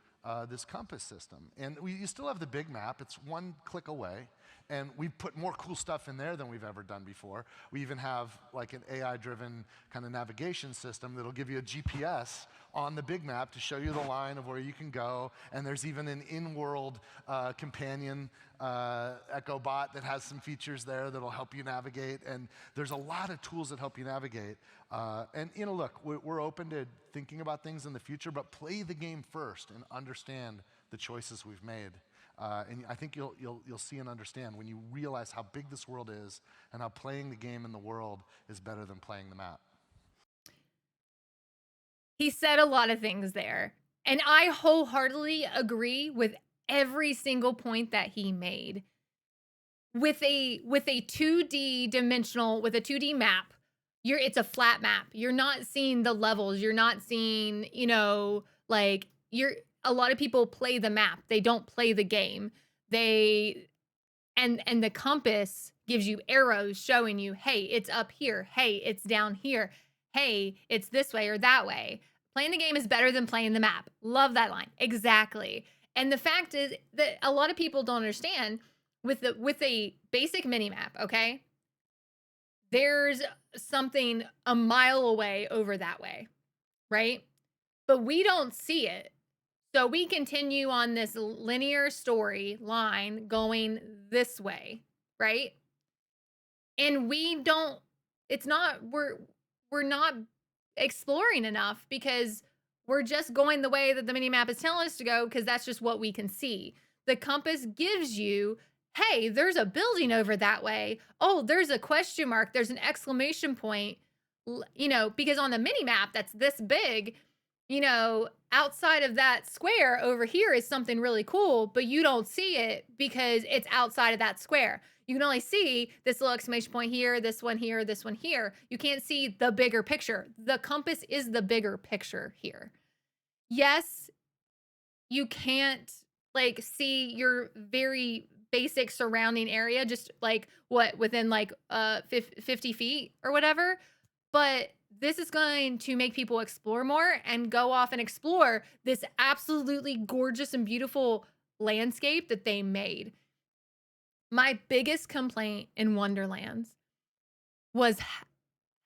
this compass system. And you still have the big map. It's one click away. And we've put more cool stuff in there than we've ever done before. We even have like an AI-driven kind of navigation system that'll give you a GPS on the big map to show you the line of where you can go. And there's even an in-world companion Echo bot that has some features there that'll help you navigate. And there's a lot of tools that help you navigate. And you know, look, we're open to thinking about things in the future, but play the game first and understand the choices we've made. And I think you'll see and understand when you realize how big this world is and how playing the game in the world is better than playing the map. He said a lot of things there, and I wholeheartedly agree with every single point that he made. With a 2D dimensional, with a 2D map, it's a flat map. You're not seeing the levels. You're not seeing, you know, like a lot of people play the map. They don't play the game. And the compass gives you arrows showing you, hey, it's up here. Hey, it's down here. Hey, it's this way or that way. Playing the game is better than playing the map. Love that line. Exactly. And the fact is that a lot of people don't understand with a basic mini map, okay? There's something a mile away over that way, right? But we don't see it. So we continue on this linear story line going this way, right? And we're not exploring enough because we're just going the way that the mini map is telling us to go because that's just what we can see. The compass gives you, hey, there's a building over that way. Oh, there's a question mark. There's an exclamation point, you know, because on the mini map that's this big, you know, outside of that square over here is something really cool, but you don't see it because it's outside of that square. You can only see this little exclamation point here, this one here, this one here. You can't see the bigger picture. The compass is the bigger picture here. Yes, you can't like see your very basic surrounding area, just like within like 50 feet or whatever, but this is going to make people explore more and go off and explore this absolutely gorgeous and beautiful landscape that they made. My biggest complaint in Wonderlands was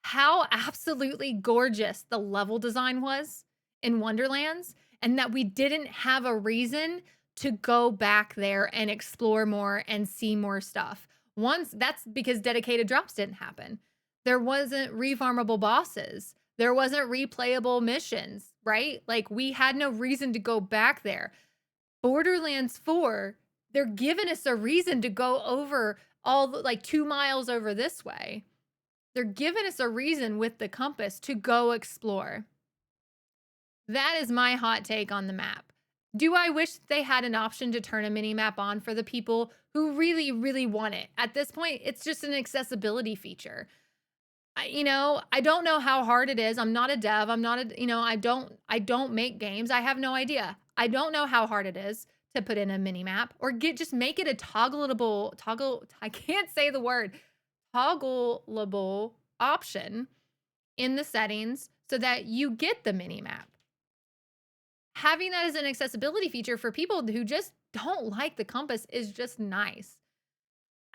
how absolutely gorgeous the level design was in Wonderlands, and that we didn't have a reason to go back there and explore more and see more stuff. That's because dedicated drops didn't happen. There wasn't refarmable bosses. There wasn't replayable missions, right? Like we had no reason to go back there. Borderlands 4, they're giving us a reason to go over like 2 miles over this way. They're giving us a reason with the compass to go explore. That is my hot take on the map. Do I wish they had an option to turn a mini map on for the people who really, really want it? At this point, it's just an accessibility feature. I don't know how hard it is. I'm not a dev. I'm not a, I don't make games. I have no idea. I don't know how hard it is to put in a mini map or just make it a I can't say the word, toggleable option in the settings so that you get the mini map. Having that as an accessibility feature for people who just don't like the compass is just nice.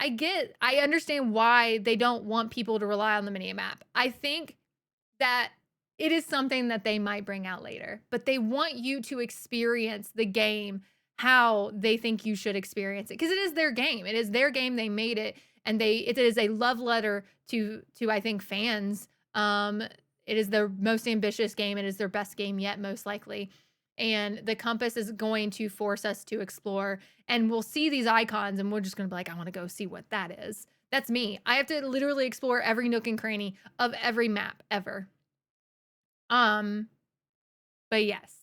I understand why they don't want people to rely on the mini map. I think that it is something that they might bring out later, but they want you to experience the game how they think you should experience it, because it is their game. It is their game. They made it, and it is a love letter to I think fans. It is their most ambitious game. It is their best game yet, most likely. And the compass is going to force us to explore, and we'll see these icons and we're just going to be like, I want to go see what that is. That's me. I have to literally explore every nook and cranny of every map ever. But yes.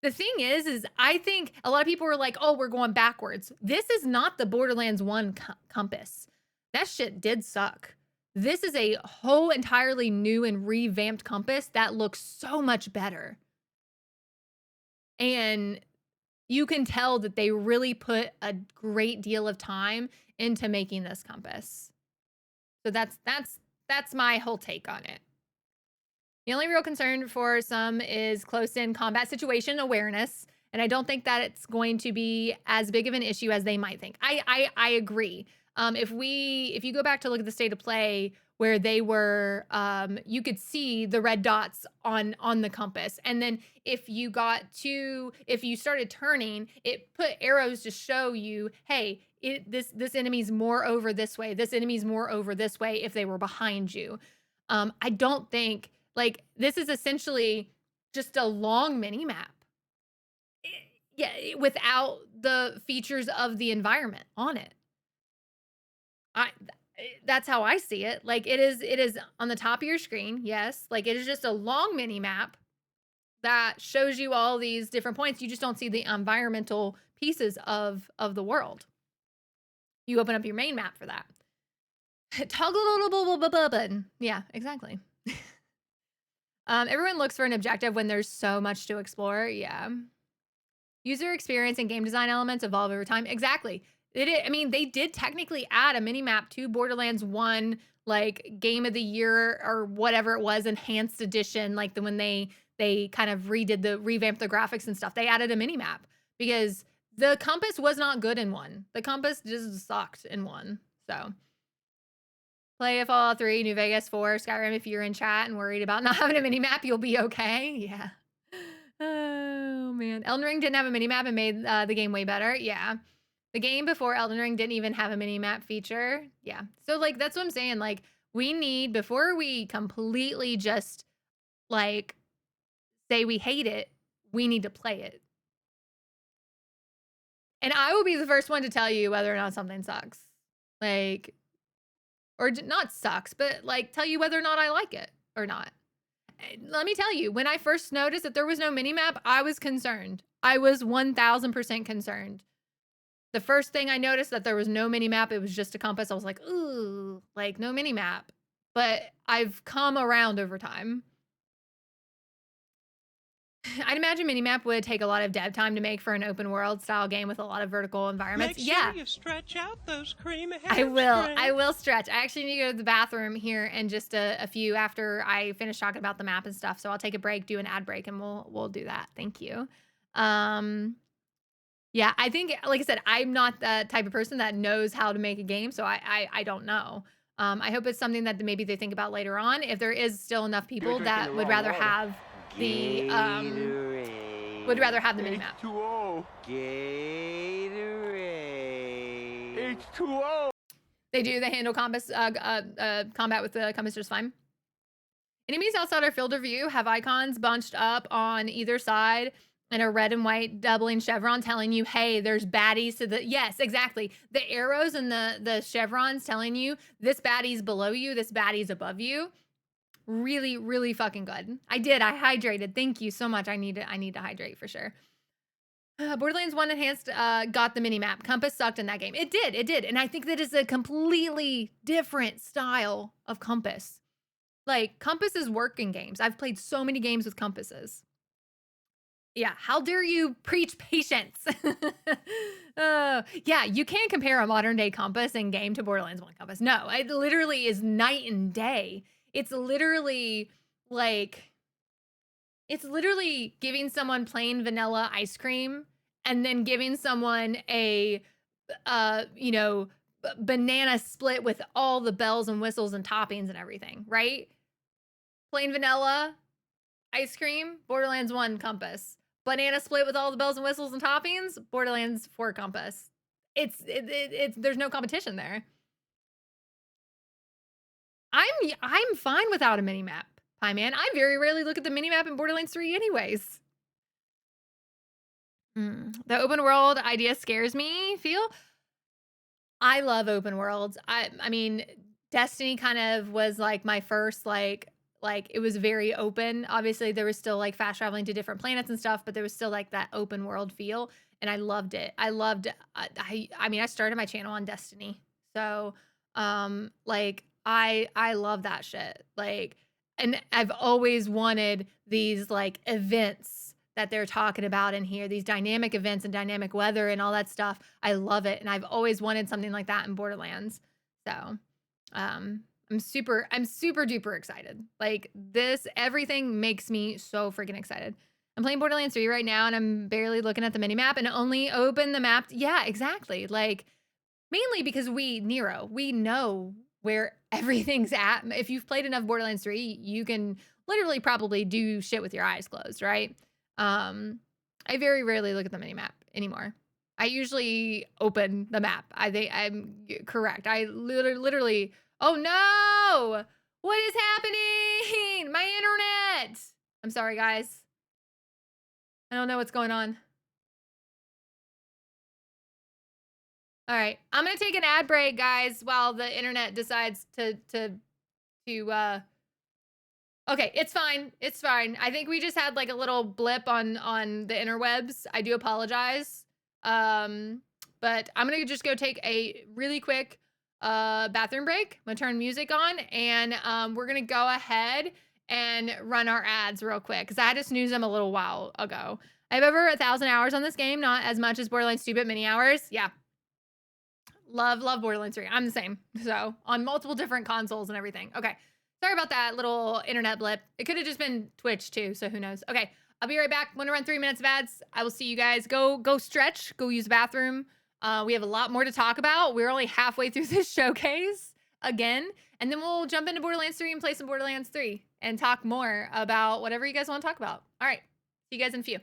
The thing is I think a lot of people are like, oh, we're going backwards. This is not the Borderlands 1 compass. That shit did suck. This is a whole entirely new and revamped compass that looks so much better. And you can tell that they really put a great deal of time into making this compass. So that's my whole take on it. The only real concern for some is close-in combat situation awareness, and I don't think that it's going to be as big of an issue as they might think. I agree. If you go back to look at the state of play where they were, you could see the red dots on the compass, and then if you started turning, it put arrows to show you, hey, this enemy's more over this way. This enemy's more over this way if they were behind you. I don't think. Like, this is essentially just a long mini map. Yeah, without the features of the environment on it. That's how I see it. Like, it is on the top of your screen, yes. Like, it is just a long mini map that shows you all these different points. You just don't see the environmental pieces of the world. You open up your main map for that. Toggle button. Yeah, exactly. Everyone looks for an objective when there's so much to explore. Yeah. User experience and game design elements evolve over time. Exactly. I mean, they did technically add a mini map to Borderlands 1, like Game of the Year or whatever it was, enhanced edition, like when they kind of revamped the graphics and stuff. They added a mini map because the compass was not good in 1. The compass just sucked in 1. So play Fallout 3, New Vegas 4, Skyrim. If you're in chat and worried about not having a mini map, you'll be okay. Yeah. Oh man, Elden Ring didn't have a mini map and made the game way better. Yeah, the game before Elden Ring didn't even have a mini map feature. Yeah, so like that's what I'm saying. Like we need, before we completely just like say we hate it, we need to play it. And I will be the first one to tell you whether or not something sucks. Like, or not sucks, but like tell you whether or not I like it or not. Let me tell you, when I first noticed that there was no minimap, I was concerned. I was 1000% concerned. The first thing I noticed that there was no minimap, it was just a compass. I was like, ooh, like no minimap. But I've come around over time. I'd imagine minimap would take a lot of dev time to make for an open world style game with a lot of vertical environments. Make sure you stretch out those creamy I will stretch. I actually need to go to the bathroom here in just a few after I finish talking about the map and stuff. So I'll take a break, do an ad break, and we'll do that. Thank you. Yeah, I think, like I said, I'm not the type of person that knows how to make a game, so I don't know. I hope it's something that maybe they think about later on. If there is still enough people that would rather have the minimap. H2O. Gatorade. H2O. They handle combat with the compass just fine. Enemies outside our field of view have icons bunched up on either side and a red and white doubling chevron telling you, hey, there's baddies to the, yes, exactly. The arrows and the chevrons telling you this baddie's below you, this baddie's above you. Really, really fucking good. I hydrated. Thank you so much. I need to hydrate for sure. Borderlands 1 Enhanced got the minimap. Compass sucked in that game. It did. And I think that is a completely different style of compass. Like, compasses work in games. I've played so many games with compasses. Yeah, how dare you preach patience? Yeah, you can't compare a modern day compass in game to Borderlands 1 compass. No, it literally is night and day. It's literally like, it's literally giving someone plain vanilla ice cream and then giving someone a, you know, banana split with all the bells and whistles and toppings and everything, right? Plain vanilla ice cream, Borderlands 1 compass. Banana split with all the bells and whistles and toppings, Borderlands 4 compass. It's there's no competition there. I'm fine without a mini map, Pie Man. I very rarely look at the mini map in Borderlands 3 anyways. The open world idea scares me, feel. I love open worlds. I mean, Destiny kind of was like my first like it was very open. Obviously, there was still like fast traveling to different planets and stuff, but there was still like that open world feel, and I loved it. I loved. I mean, I started my channel on Destiny, so like I love that shit. Like, and I've always wanted these like events that they're talking about in here, these dynamic events and dynamic weather and all that stuff. I love it, and I've always wanted something like that in Borderlands. So, I'm super duper excited. Like this, everything makes me so freaking excited. I'm playing Borderlands 3 right now, and I'm barely looking at the mini map and only open the map. Yeah, exactly. Like mainly because we know where everything's at. If you've played enough Borderlands 3, you can literally probably do shit with your eyes closed, right? I very rarely look at the mini map anymore. I usually open the map. I think I'm correct. I literally, oh no! What is happening? My internet! I'm sorry, guys. I don't know what's going on. All right, I'm gonna take an ad break, guys, while the internet decides to okay, it's fine. It's fine. I think we just had like a little blip on the interwebs. I do apologize. But I'm gonna just go take a really quick bathroom break. I'm gonna turn music on, and we're gonna go ahead and run our ads real quick because I had to snooze them a little while ago. I have over 1,000 hours on this game, not as much as Borderlands 2, but many hours. Yeah. Love Borderlands 3. I'm the same. So on multiple different consoles and everything. Okay. Sorry about that little internet blip. It could have just been Twitch too, so who knows. Okay. I'll be right back. I'm gonna run 3 minutes of ads. I will see you guys. Go stretch. Go use the bathroom. We have a lot more to talk about. We're only halfway through this showcase again. And then we'll jump into Borderlands 3 and play some Borderlands 3 and talk more about whatever you guys want to talk about. All right. See you guys in a few.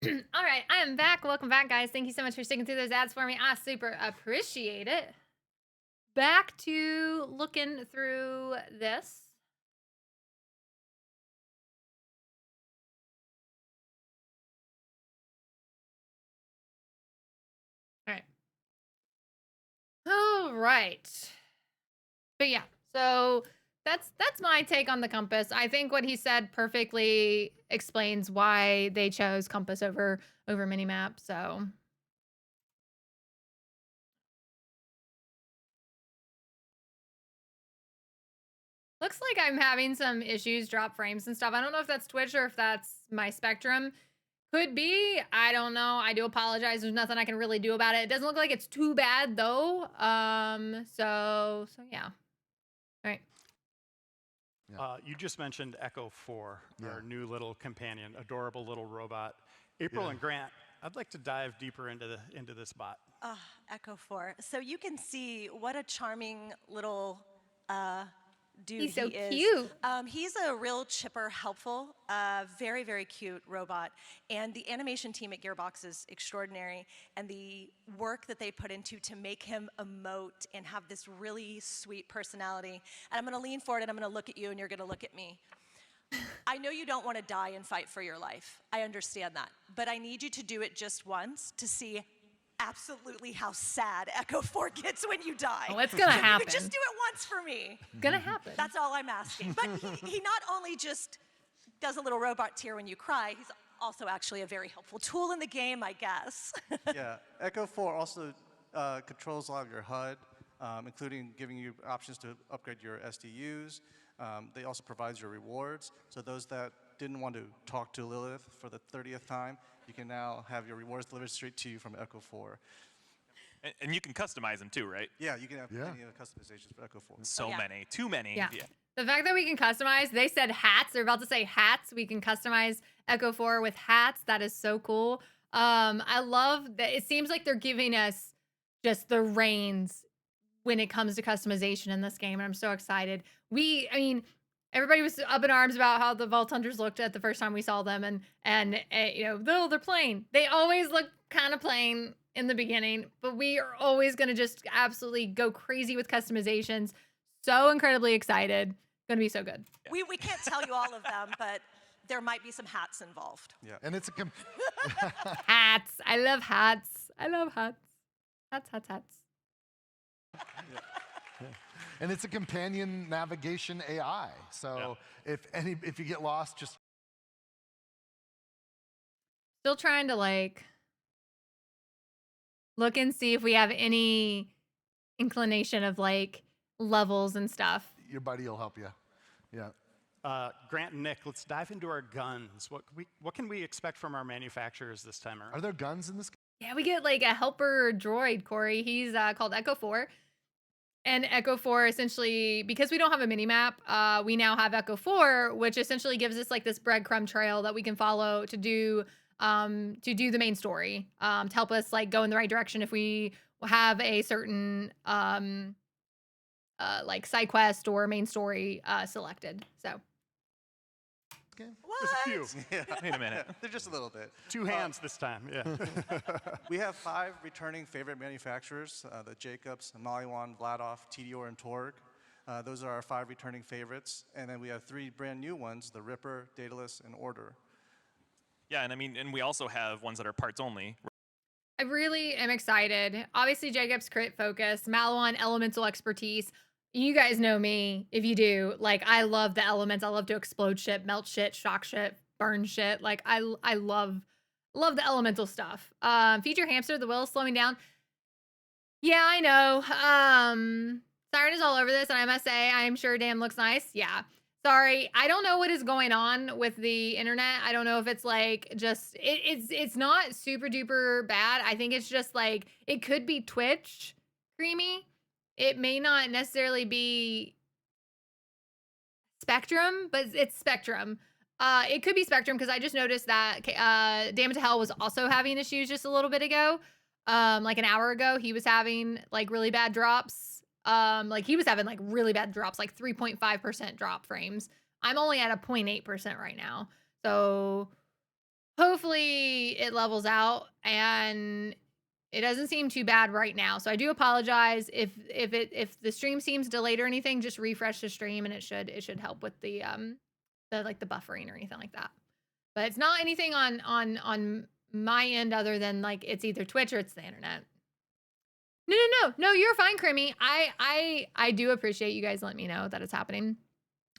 All right, I am back. Welcome back, guys. Thank you so much for sticking through those ads for me. I super appreciate it. Back to looking through this. All right. All right. But yeah, so that's my take on the compass. I think what he said perfectly explains why they chose compass over minimap. So looks like I'm having some issues, drop frames and stuff. I don't know if that's Twitch or if that's my Spectrum. Could be. I don't know. I do apologize. There's nothing I can really do about it. It doesn't look like it's too bad though. So yeah. All right. You just mentioned Echo 4, Yeah. our new little companion, adorable little robot. April Yeah. and Grant, I'd like to dive deeper into this bot. Echo 4. So you can see what a charming little dude He's so he is. cute. He's a real chipper, helpful, very, very cute robot. And the animation team at Gearbox is extraordinary. And the work that they put into to make him emote and have this really sweet personality. And I'm going to lean forward and I'm going to look at you and you're going to look at me. I know you don't want to die and fight for your life. I understand that. But I need you to do it just once to see absolutely how sad Echo 4 gets when you die. Oh, it's gonna So happen. Just do it once for me. Gonna happen. That's all I'm asking. But he not only just does a little robot tear when you cry, he's also actually a very helpful tool in the game, I guess. Yeah, Echo 4 also controls a lot of your HUD, including giving you options to upgrade your SDUs. They also provide your rewards. So those that didn't want to talk to Lilith for the 30th time, you can now have your rewards delivered straight to you from Echo 4. And you can customize them too, right? Yeah, you can have many customizations for Echo 4. So yeah. many, too many. Yeah. The fact that we can customize, they said hats. They're about to say hats. We can customize Echo 4 with hats. That is so cool. I love that. It seems like they're giving us just the reins when it comes to customization in this game. And I'm so excited. I mean, everybody was up in arms about how the Vault Hunters looked at the first time we saw them. And you know, they're plain. They always look kind of plain in the beginning, but we are always going to just absolutely go crazy with customizations. So incredibly excited. Going to be so good. We can't tell you all of them, but there might be some hats involved. Yeah. And it's Hats. I love hats. I love hats. Hats. and it's a companion navigation AI. So if you get lost, just Still trying to like look and see if we have any inclination of like levels and stuff. your buddy will help you. Yeah. Grant and Nick, let's dive into our guns. What can we expect from our manufacturers this time around? Are there guns in this game? Yeah, we get like a helper droid, Corey. He's called Echo 4. And Echo 4 essentially, because we don't have a mini map, we now have Echo 4, which essentially gives us like this breadcrumb trail that we can follow to do the main story, to help us like go in the right direction if we have a certain like side quest or main story selected. So What? Just a few. Yeah. Wait a minute. They're just a little bit. 2 hands this time, yeah. We have 5 returning favorite manufacturers, the Jacobs, Maliwan, Vladoff, Tedior, and Torg. Those are our 5 returning favorites. And then we have 3 brand new ones, the Ripper, Daedalus, and Order. Yeah, and I mean, and we also have ones that are parts only. I really am excited. Obviously, Jacob's crit focus, Maliwan elemental expertise. You guys know me. If you do, like, I love the elements. I love to explode shit, melt shit, shock shit, burn shit. Like, I love the elemental stuff. Feature hamster, the wheel is slowing down. Yeah, I know. Siren is all over this, and I must say, I'm sure damn looks nice. Yeah. Sorry, I don't know what is going on with the internet. I don't know if it's like just it's not super duper bad. I think it's just like it could be Twitch creamy. It may not necessarily be Spectrum, but it's Spectrum. It could be Spectrum because I just noticed that Damn It to Hell was also having issues just a little bit ago. Like an hour ago, he was having like really bad drops. Like he was having like really bad drops, like 3.5% drop frames. I'm only at a 0.8% right now. So hopefully it levels out and it doesn't seem too bad right now. So I do apologize if the stream seems delayed or anything. Just refresh the stream and it should help with the like the buffering or anything like that. But it's not anything on my end other than like it's either Twitch or it's the internet. No, you're fine, Crimmy. I do appreciate you guys letting me know that it's happening.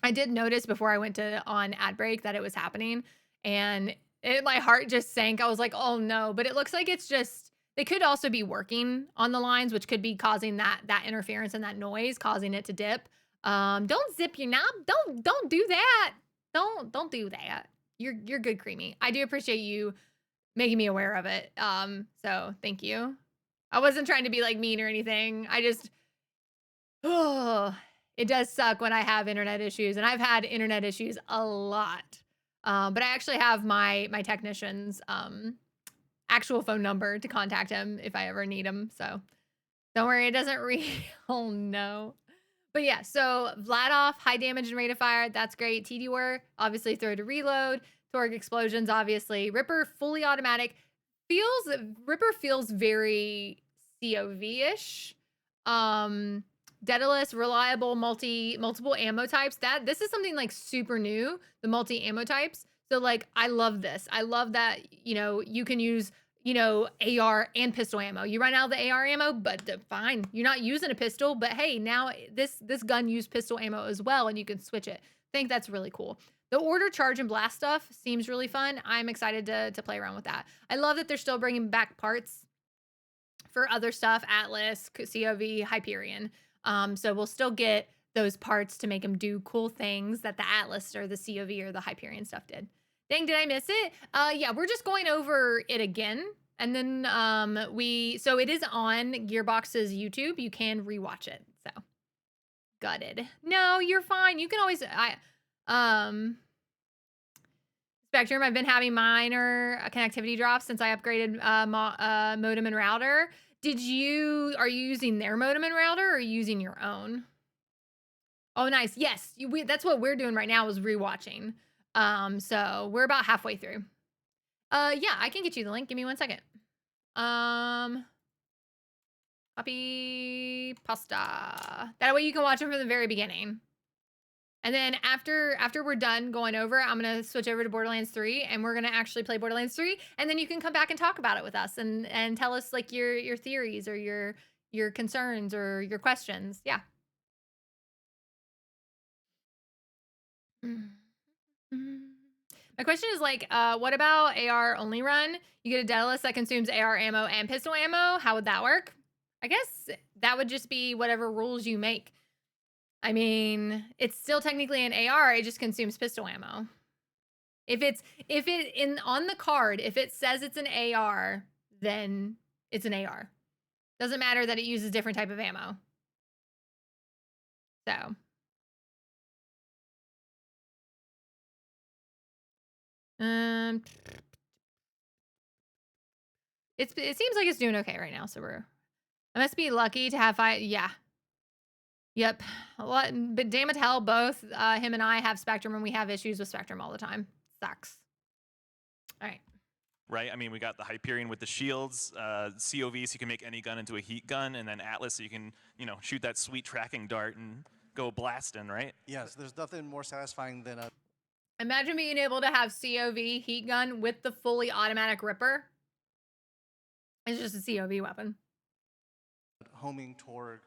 I did notice before I went on ad break that it was happening, and my heart just sank. I was like, oh no, but it looks like it's just, they could also be working on the lines, which could be causing that interference and that noise, causing it to dip. Don't zip your knob. Don't do that. Don't do that. You're good, Creamy. I do appreciate you making me aware of it. So thank you. I wasn't trying to be like mean or anything. I just, oh, it does suck when I have internet issues, and I've had internet issues a lot. But I actually have my technician's actual phone number to contact him if I ever need him. So don't worry, it doesn't oh no. But yeah, so Vladoff, high damage and rate of fire, that's great. TD War, obviously throw to reload. Torg explosions, obviously. Ripper, fully automatic. Ripper feels very COV-ish. Daedalus, reliable multiple ammo types. This is something like super new, the multi ammo types. So like I love this. I love that, you can use, AR and pistol ammo. You run out of the AR ammo, but fine. You're not using a pistol, but hey, now this gun used pistol ammo as well, and you can switch it. I think that's really cool. The order, charge, and blast stuff seems really fun. I'm excited to play around with that. I love that they're still bringing back parts for other stuff, Atlas, COV, Hyperion. So we'll still get those parts to make them do cool things that the Atlas or the COV or the Hyperion stuff did. Dang, did I miss it? Yeah, we're just going over it again. And then so it is on Gearbox's YouTube. You can rewatch it. So gutted. No, you're fine. You can always, Spectrum, I've been having minor connectivity drops since I upgraded modem and router. Are you using their modem and router or are you using your own? Oh, nice. Yes, that's what we're doing right now is rewatching. So we're about halfway through. Yeah, I can get you the link. Give me 1 second. Copy pasta. That way you can watch it from the very beginning. And then after we're done going over, I'm going to switch over to Borderlands 3 and we're going to actually play Borderlands 3. And then you can come back and talk about it with us and tell us like your theories or your concerns or your questions. Yeah. My question is like, what about AR only run? You get a Daedalus that consumes AR ammo and pistol ammo. How would that work? I guess that would just be whatever rules you make. I mean, it's still technically an AR. It just consumes pistol ammo. On the card, if it says it's an AR, then it's an AR. Doesn't matter that it uses different type of ammo. So. It seems like it's doing okay right now, so I must be lucky to have yeah. Yep. But damn it hell, both him and I have Spectrum and we have issues with Spectrum all the time. Sucks. All right. Right, I mean, we got the Hyperion with the shields, COV, so you can make any gun into a heat gun, and then Atlas, so you can, shoot that sweet tracking dart and go blasting, right? Yes, there's nothing more satisfying than a... Imagine being able to have COV heat gun with the fully automatic Ripper. It's just a COV weapon. Homing Torg.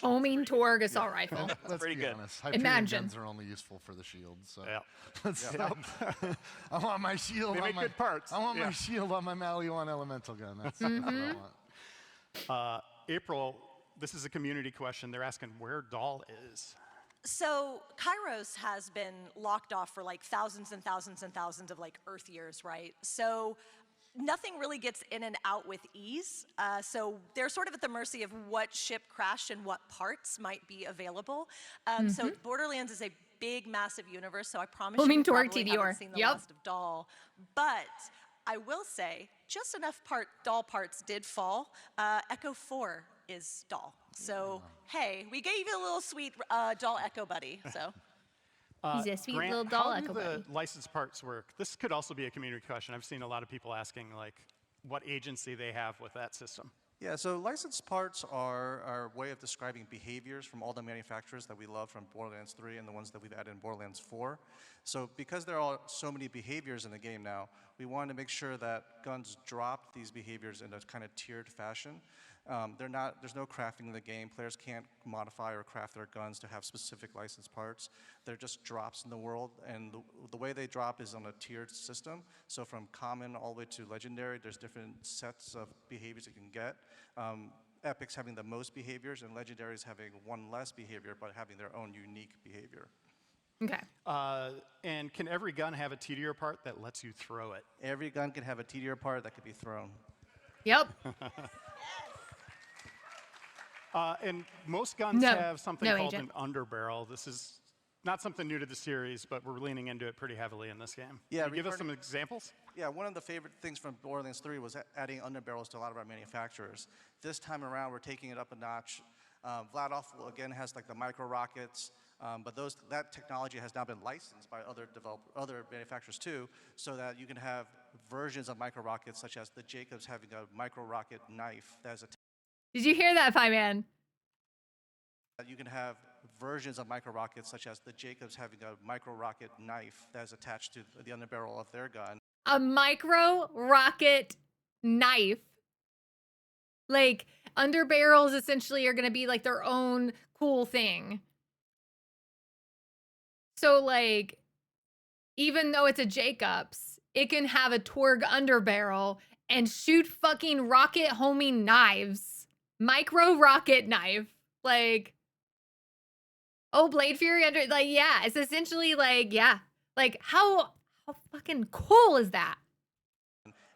Homing Torg assault rifle. Let's pretty be good. honest. Hyperion guns are only useful for the shield. So Yeah. I want my shield. They make good parts. I want my shield on my Maliwan elemental gun. That's what I want. April, this is a community question. They're asking where Doll is. So Kairos has been locked off for like thousands and thousands and thousands of like Earth years, right? So nothing really gets in and out with ease. So they're sort of at the mercy of what ship crashed and what parts might be available. So Borderlands is a big, massive universe, so I promise you probably haven't seen the last of Doll. But I will say, just enough Doll parts did fall. Echo 4 is Doll. So, hey, we gave you a little sweet Doll Echo buddy, so. He's a sweet Grant, little doll how do echo the buddy. license parts work? This could also be a community question. I've seen a lot of people asking like what agency they have with that system. Yeah, so licensed parts are our way of describing behaviors from all the manufacturers that we love from Borderlands 3 and the ones that we've added in Borderlands 4. So because there are so many behaviors in the game now, we wanted to make sure that guns drop these behaviors in a kind of tiered fashion. There's no crafting in the game. Players can't modify or craft their guns to have specific licensed parts. They're just drops in the world, and the way they drop is on a tiered system. So from common all the way to legendary, there's different sets of behaviors you can get. Epic's having the most behaviors, and legendaries having one less behavior, but having their own unique behavior. Okay. And can every gun have a TDR part that lets you throw it? Every gun can have a TDR part that could be thrown. Yep. And most guns No. have something No, called Agent. an underbarrel. This is not something new to the series, but we're leaning into it pretty heavily in this game. Yeah, Can you give us some examples? Yeah, one of the favorite things from Borderlands 3 was adding underbarrels to a lot of our manufacturers. This time around, we're taking it up a notch. Vladov, again, has like the micro rockets, but that technology has now been licensed by other manufacturers too, so that you can have versions of micro rockets, such as the Jacobs having a micro rocket knife that is a Did you hear that, Pie Man? you can have versions of micro rockets, such as the Jacobs having a micro rocket knife that is attached to the underbarrel of their gun. A micro rocket knife. Like, underbarrels essentially are going to be like their own cool thing. So, like, even though it's a Jacobs, it can have a Torg underbarrel and shoot fucking rocket homing knives. Micro rocket knife. Like, oh, Blade Fury under, like, yeah, it's essentially like, yeah. Like, how fucking cool is that?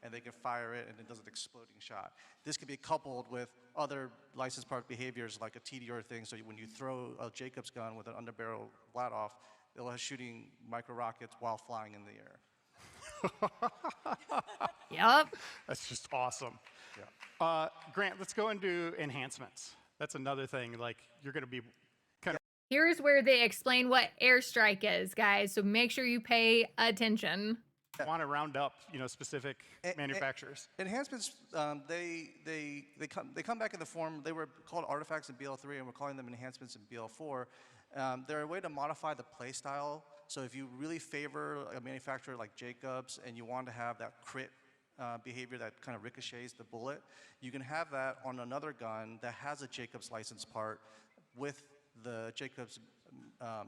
And they can fire it and it does an exploding shot. This can be coupled with other licensed part behaviors like a TDR thing, so when you throw a Jacobs gun with an underbarrel Vladov, it'll have shooting micro rockets while flying in the air. Yep. That's just awesome. Yeah. Grant, let's go into enhancements. That's another thing. Like, you're going to be kind of. Here's where they explain what airstrike is, guys. So make sure you pay attention. Want to round up, specific manufacturers. Enhancements, they come back in the form, they were called artifacts in BL3 and we're calling them enhancements in BL4. They're a way to modify the playstyle. So if you really favor a manufacturer like Jacobs and you want to have that crit behavior that kind of ricochets the bullet, you can have that on another gun that has a Jacobs license part with the Jacobs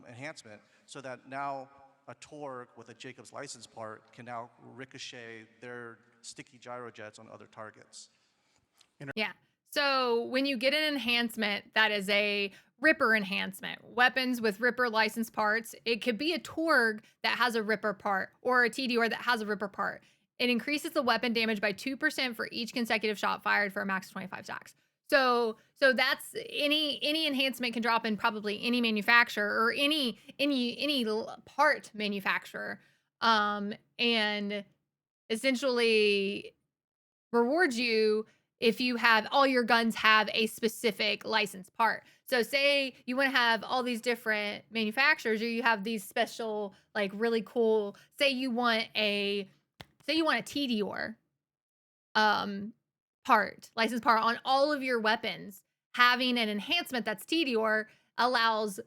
enhancement, so that now a Torg with a Jacobs license part can now ricochet their sticky gyrojets on other targets. Yeah. So when you get an enhancement that is a Ripper enhancement, weapons with Ripper license parts, it could be a Torg that has a Ripper part or a TDR that has a Ripper part. It increases the weapon damage by 2% for each consecutive shot fired for a max of 25 stacks. So that's any enhancement can drop in probably any manufacturer or any part manufacturer, and essentially rewards you if you have all your guns have a specific license part. So say you want to have all these different manufacturers, or you have these special, like, really cool, say you want a TDR part, license part on all of your weapons. Having an enhancement that's TDR allows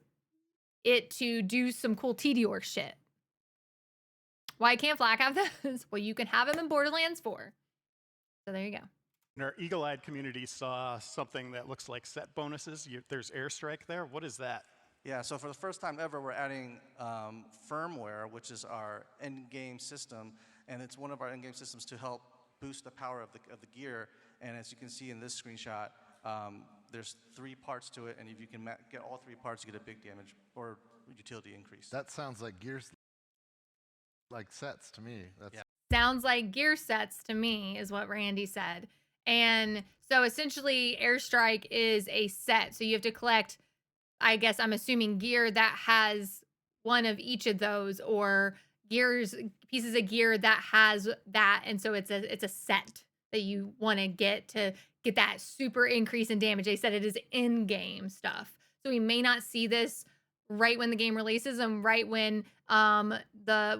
it to do some cool TDR shit. Why can't Flak have this? Well, you can have him in Borderlands 4. So there you go. And our eagle-eyed community saw something that looks like set bonuses. There's airstrike there. What is that? Yeah, so for the first time ever, we're adding firmware, which is our end-game system, and it's one of our end-game systems to help boost the power of the gear. And as you can see in this screenshot, there's 3 parts to it, and if you can get all 3 parts, you get a big damage or utility increase. That sounds like gears, like sets to me. That's Sounds like gear sets to me, is what Randy said. And so essentially, airstrike is a set. So you have to collect, I guess I'm assuming, gear that has one of each of those, or pieces of gear that has that. And so it's a set that you want to get that super increase in damage. They said it is in-game stuff. So we may not see this right when the game releases and right when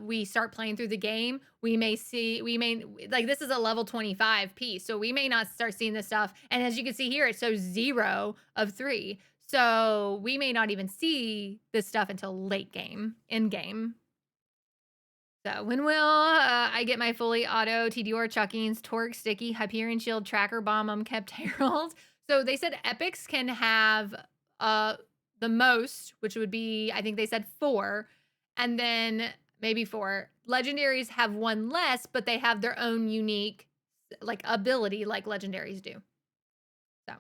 we start playing through the game, we may like this is a level 25 piece, so we may not start seeing this stuff. And as you can see here, it shows 0 of 3, so we may not even see this stuff until late game, in game. So when will I get my fully auto TDR chuckings, torque, sticky, Hyperion shield, tracker bomb, kept herald? So they said epics can have the most, which would be, I think they said 4, and then maybe 4. Legendaries have 1 less, but they have their own unique like ability like legendaries do. So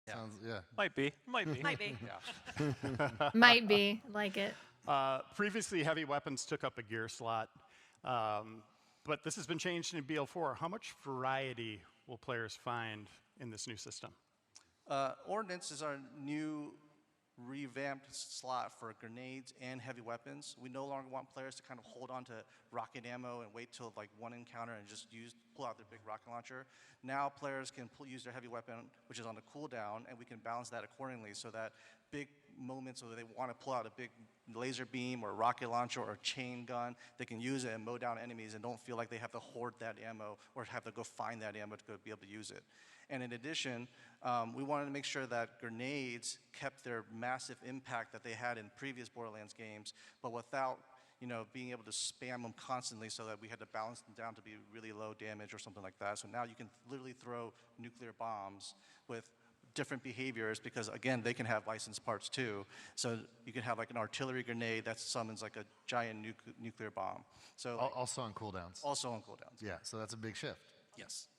Sounds, yeah. Might be. Might be. might be like it. Previously, heavy weapons took up a gear slot, but this has been changed in BL4. How much variety will players find in this new system? Ordnance is our new revamped slot for grenades and heavy weapons. We no longer want players to kind of hold on to rocket ammo and wait till like one encounter and just pull out their big rocket launcher. Now players can use their heavy weapon, which is on the cooldown, and we can balance that accordingly so that big moments where they want to pull out a big laser beam or rocket launcher or chain gun, they can use it and mow down enemies and don't feel like they have to hoard that ammo or have to go find that ammo to go be able to use it. And in addition, we wanted to make sure that grenades kept their massive impact that they had in previous Borderlands games, but without being able to spam them constantly so that we had to balance them down to be really low damage or something like that. So now you can literally throw nuclear bombs with different behaviors because, again, they can have licensed parts too. So you can have like an artillery grenade that summons like a giant nuclear bomb. So Also on cooldowns. Also on cooldowns. Yeah, so that's a big shift. Yes.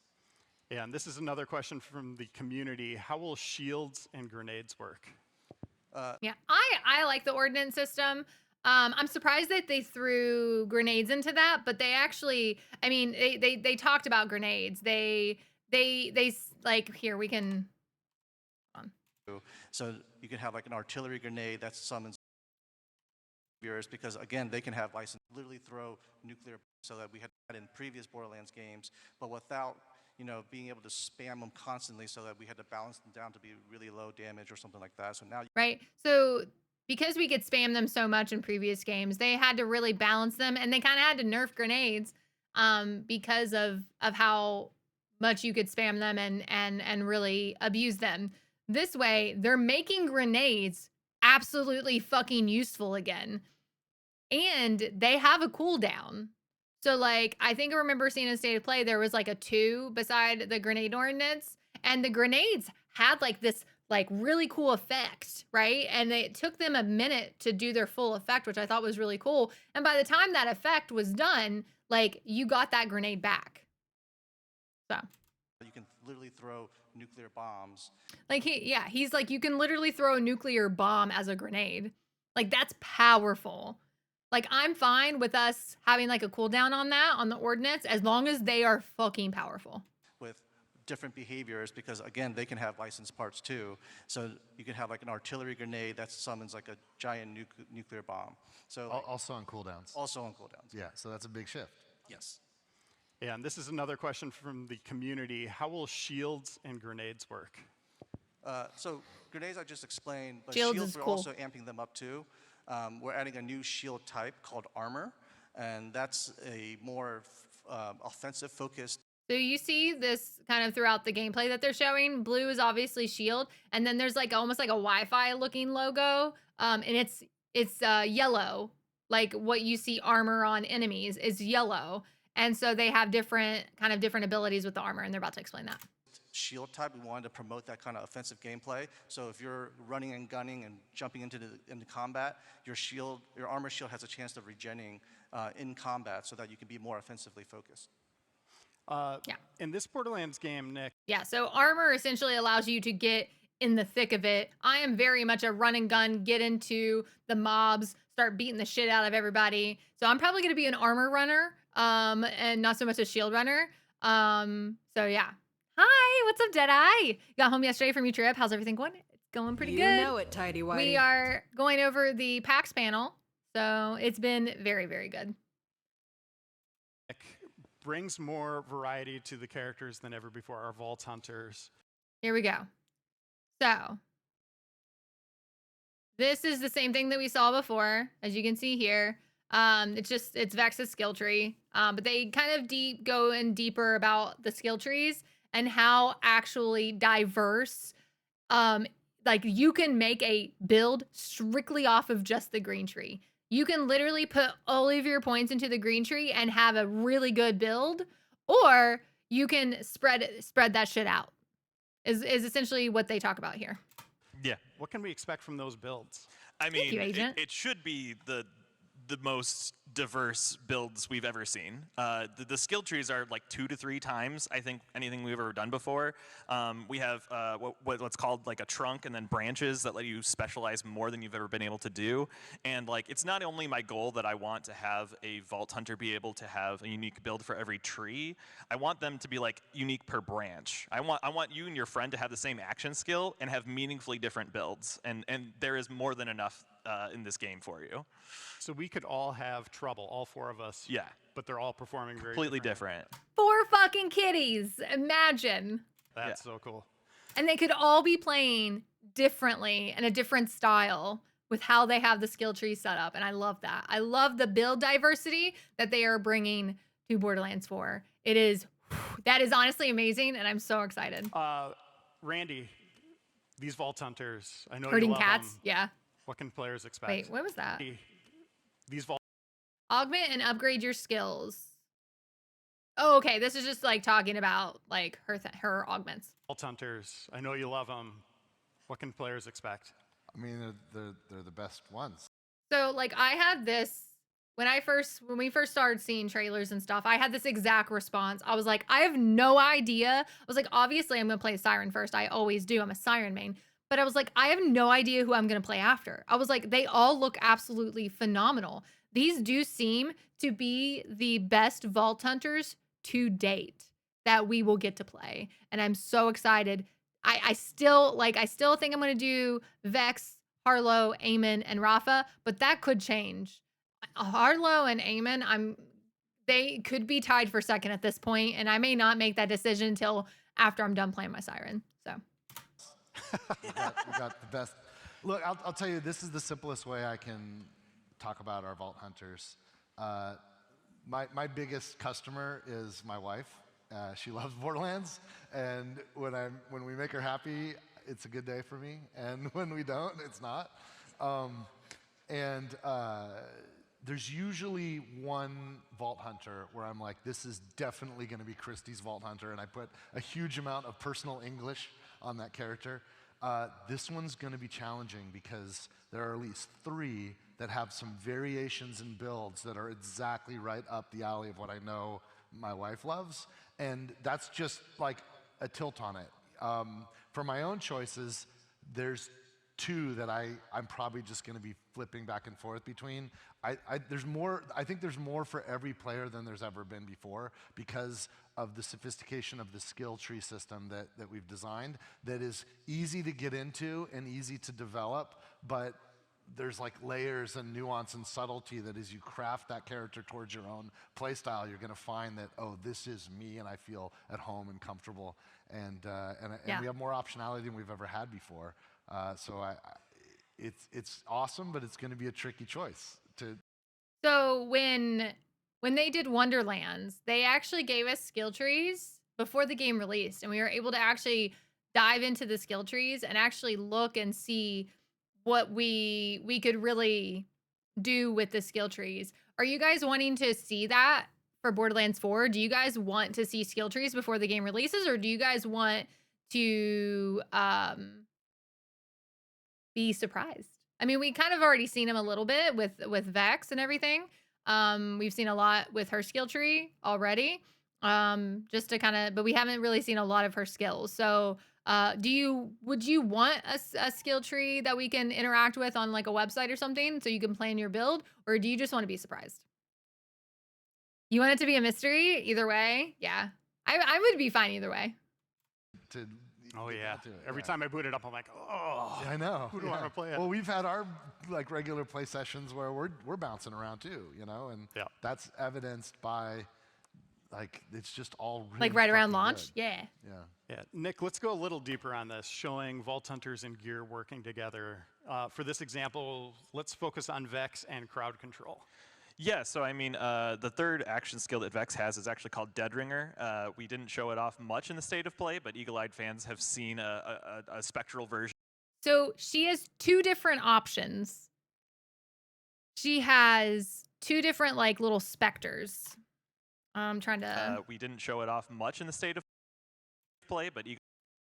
Yeah, and this is another question from the community. How will shields and grenades work? Yeah, I like the ordnance system. I'm surprised that they threw grenades into that, but they actually, I mean, they talked about grenades. They like, here we can. So you can have like an artillery grenade that summons because, again, they can have license literally throw nuclear so that we had in previous Borderlands games, but without being able to spam them constantly so that we had to balance them down to be really low damage or something like that. So now Right. So because we could spam them so much in previous games, they had to really balance them, and they kind of had to nerf grenades because of how much you could spam them and really abuse them. This way, they're making grenades absolutely fucking useful again. And they have a cooldown. So like, I think I remember seeing in State of Play, there was like a 2 beside the grenade ordnance, and the grenades had like this like really cool effect, right? And it took them a minute to do their full effect, which I thought was really cool. And by the time that effect was done, like you got that grenade back. So you can literally throw nuclear bombs. Like he's like, you can literally throw a nuclear bomb as a grenade. Like that's powerful. Like I'm fine with us having like a cooldown on that, on the ordnance, as long as they are fucking powerful. With different behaviors because, again, they can have licensed parts too. So you can have like an artillery grenade that summons like a giant nuclear bomb. So Also on cooldowns. Also on cooldowns. Yeah, so that's a big shift. Yes. Yeah, and this is another question from the community. How will shields and grenades work? So grenades I just explained, but Shields shields is we're cool. also amping them up too. We're adding a new shield type called armor, and that's a more offensive focused. So you see this kind of throughout the gameplay that they're showing. Blue is obviously shield, and then there's like almost like a Wi-Fi looking logo, and it's yellow. Like what you see armor on enemies is yellow, and so they have different abilities with the armor, and they're about to explain that. Shield type, we wanted to promote that kind of offensive gameplay. So if you're running and gunning and jumping into combat, your armor shield has a chance of regenerating in combat, so that you can be more offensively focused. Yeah. In this Borderlands game, Nick. Yeah, so armor essentially allows you to get in the thick of it. I am very much a run and gun, get into the mobs, start beating the shit out of everybody. So I'm probably going to be an armor runner, and not so much a shield runner. So yeah. Hi, what's up, Deadeye? Got home yesterday from your trip. How's everything going? It's going pretty good. You know it, Tidy Whitey. We are going over the PAX panel, so it's been very, very good. Brings more variety to the characters than ever before, our Vault Hunters. Here we go. So This is the same thing that we saw before, as you can see here. It's Vex's skill tree, but they kind of go in deeper about the skill trees and how actually diverse. Like you can make a build strictly off of just the green tree. You can literally put all of your points into the green tree and have a really good build, or you can spread that shit out. Is essentially what they talk about here. Yeah. What can we expect from those builds? I mean, you, Agent. it should be the most diverse builds we've ever seen. The skill trees are like 2 to 3 times, I think, anything we've ever done before. We have what's called like a trunk and then branches that let you specialize more than you've ever been able to do. And like, it's not only my goal that I want to have a Vault Hunter be able to have a unique build for every tree. I want them to be like unique per branch. I want you and your friend to have the same action skill and have meaningfully different builds. And there is more than enough in this game for you. So we could all have trouble, all 4 of us. Yeah. But they're all performing very Completely different. 4 fucking kitties. Imagine. That's so cool. And they could all be playing differently in a different style with how they have the skill tree set up. And I love that. I love the build diversity that they are bringing to Borderlands 4. That is honestly amazing. And I'm so excited. Randy, these Vault Hunters, I know Herding you love cats. them. Yeah. What can players expect? Wait, what was that? These Vault Augment and upgrade your skills. Oh, okay. This is just like talking about like her augments. Hunters, I know you love them. What can players expect? I mean, they're the best ones. So like I had this when we first started seeing trailers and stuff, I had this exact response. I was like, I have no idea. I was like, obviously I'm gonna play Siren first. I always do. I'm a Siren main. But I was like, I have no idea who I'm gonna play after. I was like, they all look absolutely phenomenal. These do seem to be the best Vault Hunters to date that we will get to play. And I'm so excited. I still think I'm gonna do Vex, Harlow, Eamon, and Rafa, but that could change. Harlow and Eamon, they could be tied for second at this point, and I may not make that decision until after I'm done playing my Siren. So we got the best. Look, I'll tell you, this is the simplest way I can talk about our Vault Hunters. My biggest customer is my wife. She loves Borderlands, and when we make her happy, it's a good day for me, and when we don't, it's not. There's usually one Vault Hunter where I'm like, this is definitely going to be Christie's Vault Hunter, and I put a huge amount of personal English on that character. This one's going to be challenging because there are at least 3 that have some variations in builds that are exactly right up the alley of what I know my wife loves, and that's just like a tilt on it. For my own choices, there's 2 that I'm probably just going to be flipping back and forth between. I think there's more for every player than there's ever been before because of the sophistication of the skill tree system that we've designed that is easy to get into and easy to develop, but there's like layers and nuance and subtlety that as you craft that character towards your own playstyle, you're going to find that, oh, this is me and I feel at home and comfortable. And we have more optionality than we've ever had before. It's awesome, but it's going to be a tricky choice. So when they did Wonderlands, they actually gave us skill trees before the game released, and we were able to actually dive into the skill trees and actually look and see what we could really do with the skill trees. Are you guys wanting to see that for Borderlands 4? Do you guys want to see skill trees before the game releases, or do you guys want to be surprised? I mean, we kind of already seen him a little bit with Vex and everything. We've seen a lot with her skill tree already. Just to kind of, but we haven't really seen a lot of her skills. So would you want a skill tree that we can interact with on like a website or something so you can plan your build, or do you just want to be surprised? You want it to be a mystery either way? Yeah, I would be fine either way. Oh yeah. Every time I boot it up, I'm like, oh, I know. Who do I want to play it? Well, we've had our like regular play sessions where we're bouncing around too, and that's evidenced by like it's just all really like right around launch. Good. Yeah. Nick, let's go a little deeper on this, showing Vault Hunters and gear working together. For this example, let's focus on Vex and crowd control. Yeah, so I mean, the third action skill that Vex has is actually called Deadringer. We didn't show it off much in the state of play, but eagle-eyed fans have seen a spectral version. So she has two different options. She has two different like little specters. I'm trying to. We didn't show it off much in the state of play, but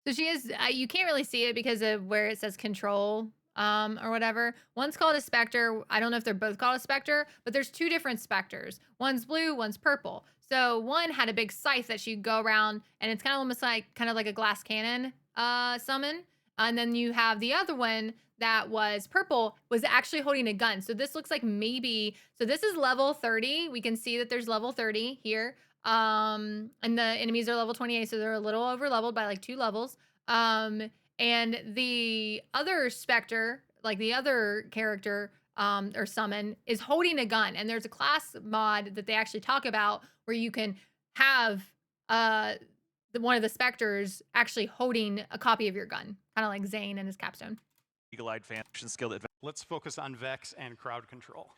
So she is. You can't really see it because of where it says control, or whatever. One's called a specter. I don't know if they're both called a specter, but there's two different specters. One's blue, one's purple. So one had a big scythe that she'd go around, and it's kind of almost like a glass cannon summon. And then you have the other one that was purple, was actually holding a gun. So this looks like maybe. So this is level 30. We can see that there's level 30 here. And the enemies are level 28, so they're a little over leveled by like 2 levels. And the other specter, like the other character or summon, is holding a gun. And there's a class mod that they actually talk about where you can have one of the specters actually holding a copy of your gun, kind of like Zane and his capstone. eagle-eyed fan action skill that Let's focus on Vex and crowd control.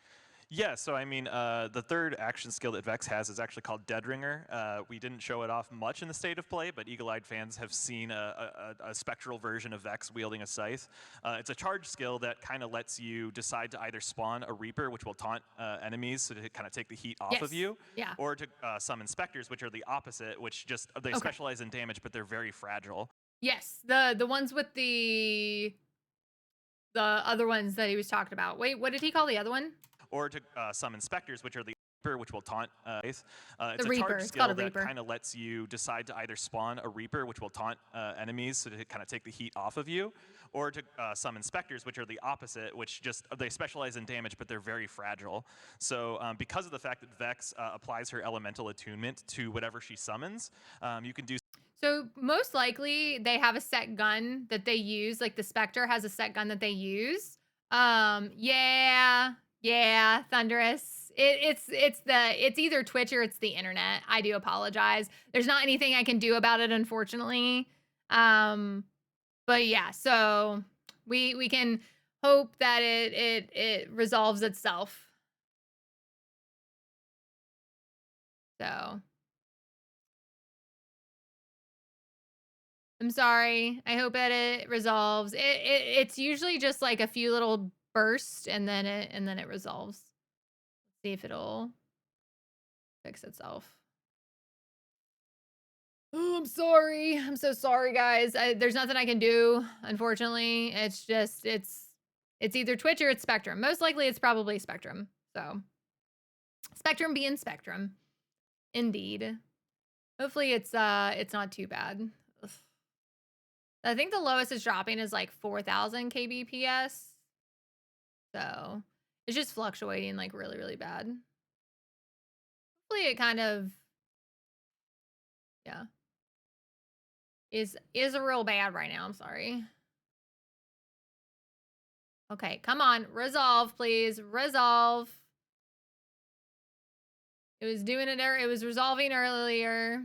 Yeah, so I mean, the third action skill that Vex has is actually called Deadringer. We didn't show it off much in the state of play, but eagle-eyed fans have seen a spectral version of Vex wielding a scythe. It's a charge skill that kind of lets you decide to either spawn a Reaper, which will taunt enemies so to kind of take the heat off of you, Yeah. or to summon Specters, which are the opposite, which just, they specialize in damage, but they're very fragile. Yes, the ones with the other ones that he was talking about. Wait, what did he call the other one? Or to summon Specters, which are the Reaper, which will taunt. It's The a Reaper. charge It's skill called a that Reaper. kind of lets you decide to either spawn a Reaper, which will taunt enemies so to kind of take the heat off of you, or to summon Specters, which are the opposite, which just, they specialize in damage, but they're very fragile. So because of the fact that Vex applies her elemental attunement to whatever she summons, you can do. So most likely they have a set gun that they use. Like the Spectre has a set gun that they use. Yeah, Thunderous. It's either Twitch or it's the internet. I do apologize. There's not anything I can do about it, unfortunately. But yeah, so we can hope that it resolves itself. So I'm sorry. I hope that it resolves. It's usually just like a few little bursts and then it resolves. Let's see if it'll fix itself. Oh, I'm sorry. I'm so sorry, guys. There's nothing I can do, unfortunately. It's just it's either Twitch or it's Spectrum. Most likely it's probably Spectrum. So Spectrum being Spectrum. Indeed. Hopefully it's not too bad. Ugh. I think the lowest it's dropping is like 4,000 kbps. So it's just fluctuating like really, really bad. Hopefully it kind of, yeah, is a real bad right now. I'm sorry. Okay, come on, resolve, please, resolve. It was doing it. It was resolving earlier.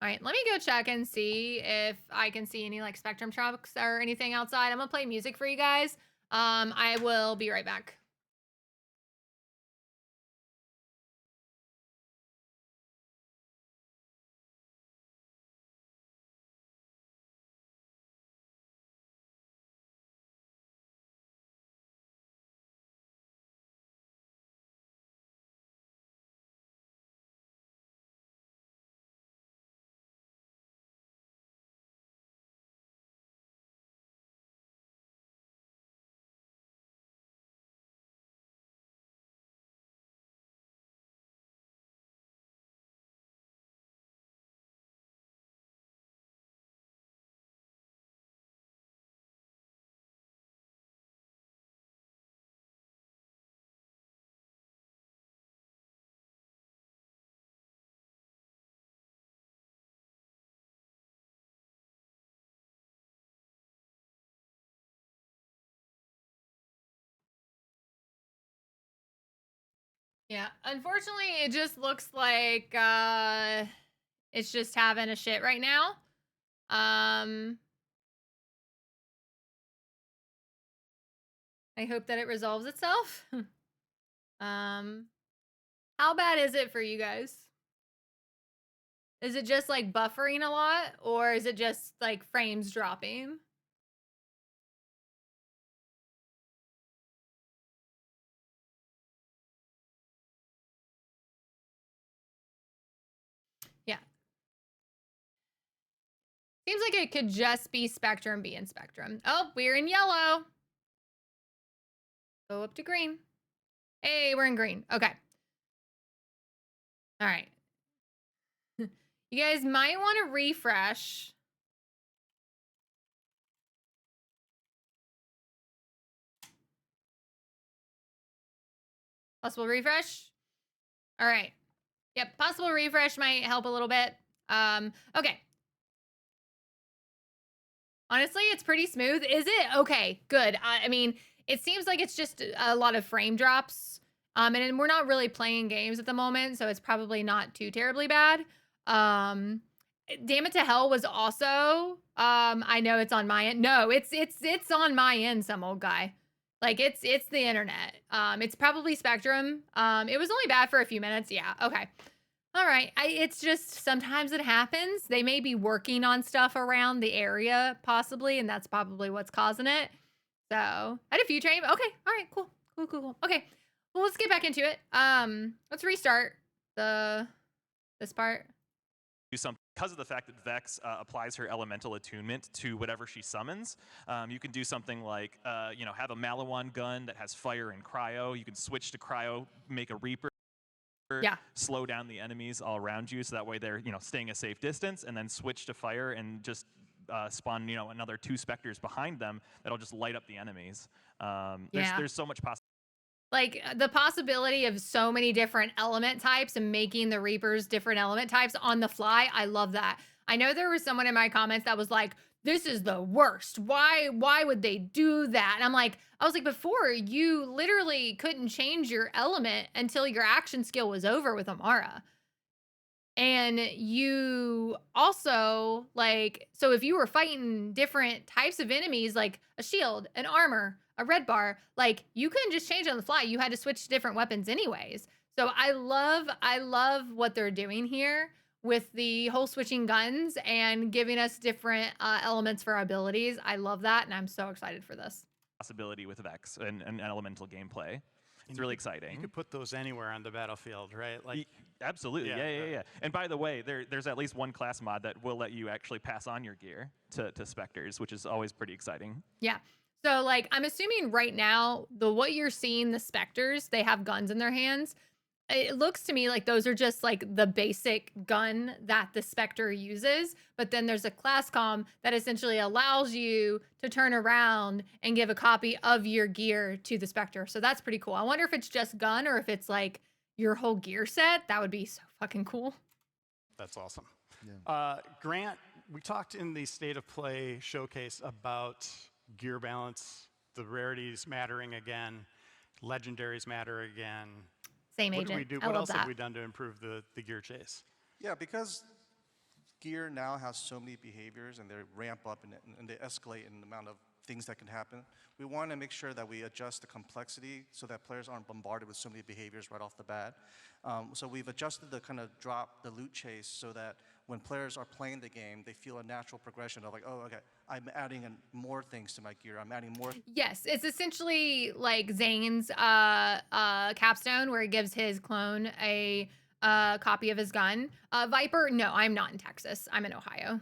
All right, let me go check and see if I can see any like Spectrum trucks or anything outside. I'm gonna play music for you guys. I will be right back. Yeah, unfortunately, it just looks like it's just having a shit right now. I hope that it resolves itself. How bad is it for you guys? Is it just like buffering a lot, or is it just like frames dropping? Yeah. Seems like it could just be Spectrum, be in Spectrum. Oh, we're in yellow. Go up to green. Hey, we're in green. Okay. All right. You guys might want to refresh. Possible refresh. All right. Yep, possible refresh might help a little bit. Okay. Honestly, it's pretty smooth. Is it? Okay, good. I mean, it seems like it's just a lot of frame drops. And we're not really playing games at the moment, so it's probably not too terribly bad. Damn It to Hell was also, I know it's on my end. No, it's on my end, some old guy. Like it's the internet. It's probably Spectrum. It was only bad for a few minutes. Yeah, okay. All right. It's just sometimes it happens. They may be working on stuff around the area, possibly, and that's probably what's causing it. So I had a few train. Okay. All right. Cool. Cool. Cool. Cool. Okay. Well, let's get back into it. Let's restart this part. Do something because of the fact that Vex applies her elemental attunement to whatever she summons. You can do something like, have a Malawan gun that has fire and cryo. You can switch to cryo, make a Reaper. Yeah. Slow down the enemies all around you, so that way they're staying a safe distance, and then switch to fire and just spawn another 2 specters behind them that'll just light up the enemies. There's so much possibility. Like the possibility of so many different element types and making the Reapers different element types on the fly. I love that. I know there was someone in my comments that was like, this is the worst. Why would they do that? And I was like, before you literally couldn't change your element until your action skill was over with Amara. And you also so if you were fighting different types of enemies, like a shield, an armor, a red bar, you couldn't just change on the fly. You had to switch to different weapons anyways. So I love what they're doing here with the whole switching guns and giving us different elements for our abilities. I love that, and I'm so excited for this. Possibility with Vex and elemental gameplay. It's really exciting. You could put those anywhere on the battlefield, right? Absolutely, yeah. And by the way, there's at least one class mod that will let you actually pass on your gear to specters, which is always pretty exciting. Yeah. So I'm assuming right now what you're seeing, the specters, they have guns in their hands. It looks to me like those are just the basic gun that the Spectre uses, but then there's a class comm that essentially allows you to turn around and give a copy of your gear to the Spectre. So that's pretty cool. I wonder if it's just gun or if it's your whole gear set. That would be so fucking cool. That's awesome. Yeah. Grant, we talked in the State of Play showcase about gear balance, the rarities mattering again, legendaries matter again. Same agent. What do we do? What else have we done to improve the gear chase? Yeah, because gear now has so many behaviors and they ramp up and they escalate in the amount of things that can happen. We want to make sure that we adjust the complexity so that players aren't bombarded with so many behaviors right off the bat. So we've adjusted the the loot chase so that when players are playing the game, they feel a natural progression of oh, okay, I'm adding in more things to my gear. I'm adding more. Yes, it's essentially like Zane's capstone, where he gives his clone a copy of his gun. Viper, no, I'm not in Texas. I'm in Ohio.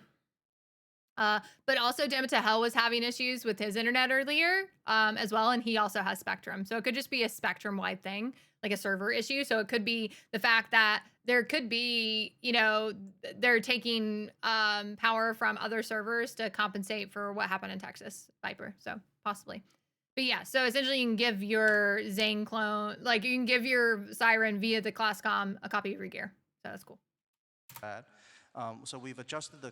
But also Damn It to Hell was having issues with his internet earlier as well, and he also has Spectrum. So it could just be a Spectrum-wide thing, like a server issue. So it could be the fact that there could be, they're taking power from other servers to compensate for what happened in Texas, Viper. So possibly. But yeah, so essentially you can give your Zane clone, you can give your Siren via the class comm a copy of your gear. So that's cool. So we've adjusted the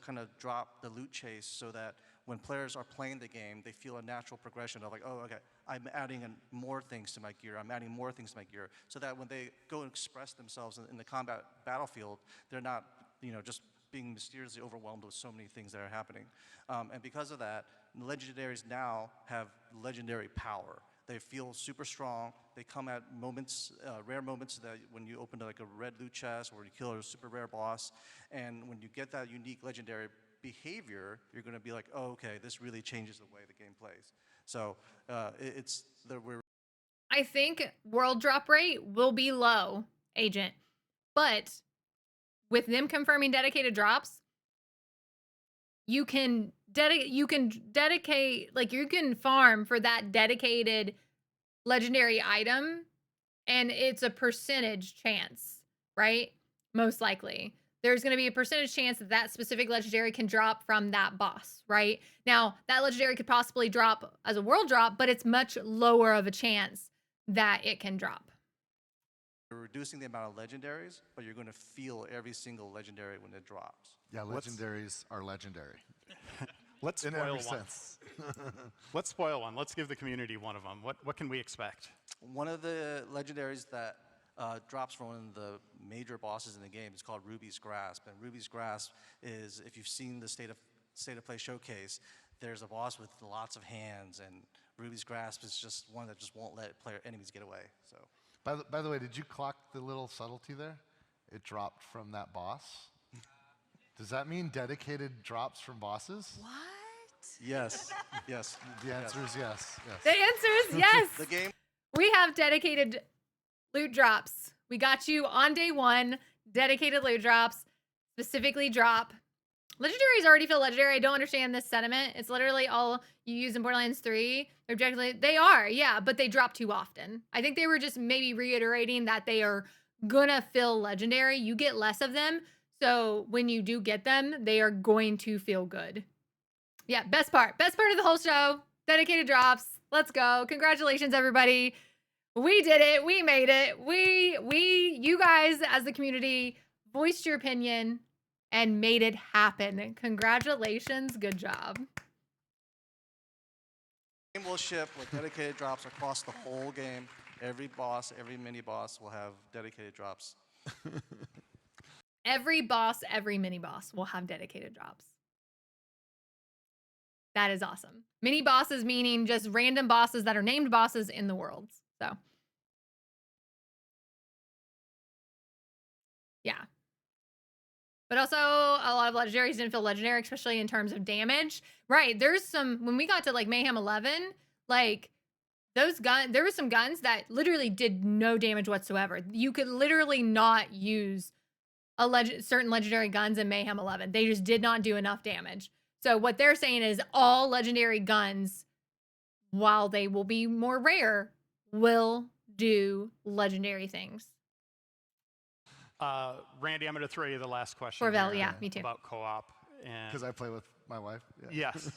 the loot chase so that when players are playing the game, they feel a natural progression of oh, okay, I'm adding in more things to my gear. I'm adding more things to my gear, so that when they go and express themselves in the combat battlefield, they're not just being mysteriously overwhelmed with so many things that are happening. And because of that, legendaries now have legendary power. They feel super strong. They come at moments, rare moments that when you open like a red loot chest or you kill a super rare boss, and when you get that unique legendary behavior, you're going to be like, oh, okay, this really changes the way the game plays. So I think world drop rate will be low, Agent, but with them confirming dedicated drops, you can dedicate, like you can farm for that dedicated legendary item, and it's a percentage chance, right? Most likely. There's going to be a percentage chance that that specific legendary can drop from that boss, right? Now, that legendary could possibly drop as a world drop, but it's much lower of a chance that it can drop. You're reducing the amount of legendaries, but you're going to feel every single legendary when it drops. Yeah, legendaries are legendary. Let's in spoil every one. sense. Let's spoil one. Let's give the community one of them. What can we expect? One of the legendaries that drops from one of the major bosses in the game is called Ruby's Grasp. And Ruby's Grasp is, if you've seen the State of Play showcase, there's a boss with lots of hands, and Ruby's Grasp is just one that just won't let enemies get away. So. By the way, did you clock the little subtlety there? It dropped from that boss. Does that mean dedicated drops from bosses? What? Yes. Yes. The answer is yes. Yes. The answer is yes. The game. We have dedicated loot drops. We got you on day one. Dedicated loot drops. Specifically drop. Legendaries already feel legendary. I don't understand this sentiment. It's literally all you use in Borderlands 3. Objectively, they are, yeah, but they drop too often. I think they were just maybe reiterating that they are gonna feel legendary. You get less of them, so when you do get them, they are going to feel good. Yeah, best part of the whole show. Dedicated drops. Let's go. Congratulations, everybody. We did it. We made it. You guys as the community voiced your opinion and made it happen. Congratulations. Good job. The game will ship with dedicated drops across the whole game. Every boss, every mini boss will have dedicated drops. Every boss, every mini boss will have dedicated drops. That is awesome. Mini bosses meaning just random bosses that are named bosses in the worlds. So, yeah. But also, a lot of legendaries didn't feel legendary, especially in terms of damage. Right, there's some, when we got to like Mayhem 11, like those guns, there were some guns that literally did no damage whatsoever. You could literally not use certain legendary guns in Mayhem 11. They just did not do enough damage. So what they're saying is all legendary guns, while they will be more rare, will do legendary things. Randy, I'm going to throw you the last question. Forvel, yeah, me too. About co-op. Because I play with my wife. Yeah. Yes.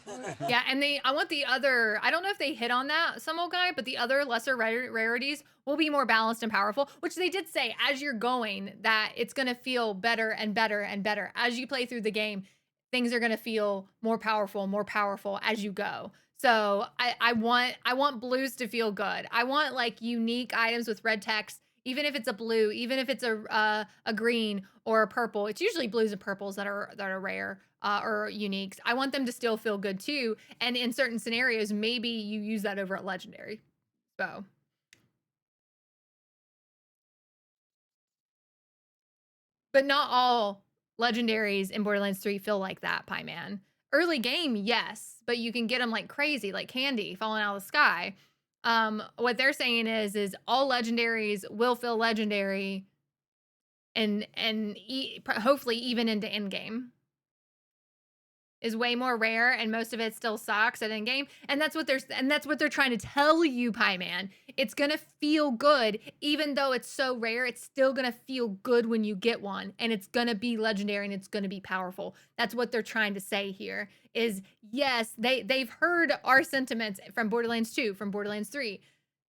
Yeah, and I want the other, I don't know if they hit on that, some old guy, but the other lesser rarities will be more balanced and powerful, which they did say as you're going that it's going to feel better and better and better. As you play through the game, things are going to feel more powerful as you go. So I want blues to feel good. I want like unique items with red text, even if it's a blue, even if it's a green or a purple. It's usually blues and purples that are rare or uniques. I want them to still feel good too. And in certain scenarios, maybe you use that over at legendary. So. But not all legendaries in Borderlands 3 feel like that, Pie Man. Early game, yes, but you can get them like crazy, like candy falling out of the sky. What they're saying is all legendaries will feel legendary, and hopefully even into end game. Is way more rare, and most of it still sucks at end game, and that's what they're trying to tell you, Pie Man. It's gonna feel good, even though it's so rare. It's still gonna feel good when you get one, and it's gonna be legendary and it's gonna be powerful. That's what they're trying to say here. Is yes, they've heard our sentiments from Borderlands 2, from Borderlands 3.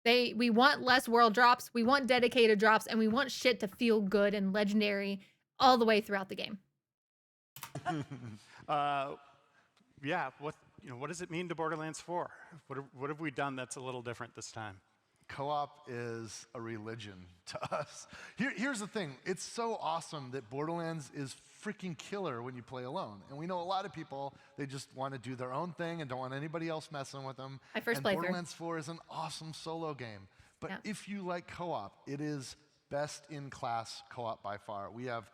We want less world drops, we want dedicated drops, and we want shit to feel good and legendary all the way throughout the game. Yeah, what does it mean to Borderlands 4? What have we done that's a little different this time? co-op is a religion to us. Here's the thing. It's so awesome that Borderlands is freaking killer when you play alone. And we know a lot of people, they just want to do their own thing and don't want anybody else messing with them. My first and playthrough. Borderlands 4 is an awesome solo game. But if you like co-op, it is best in class co-op by far. We have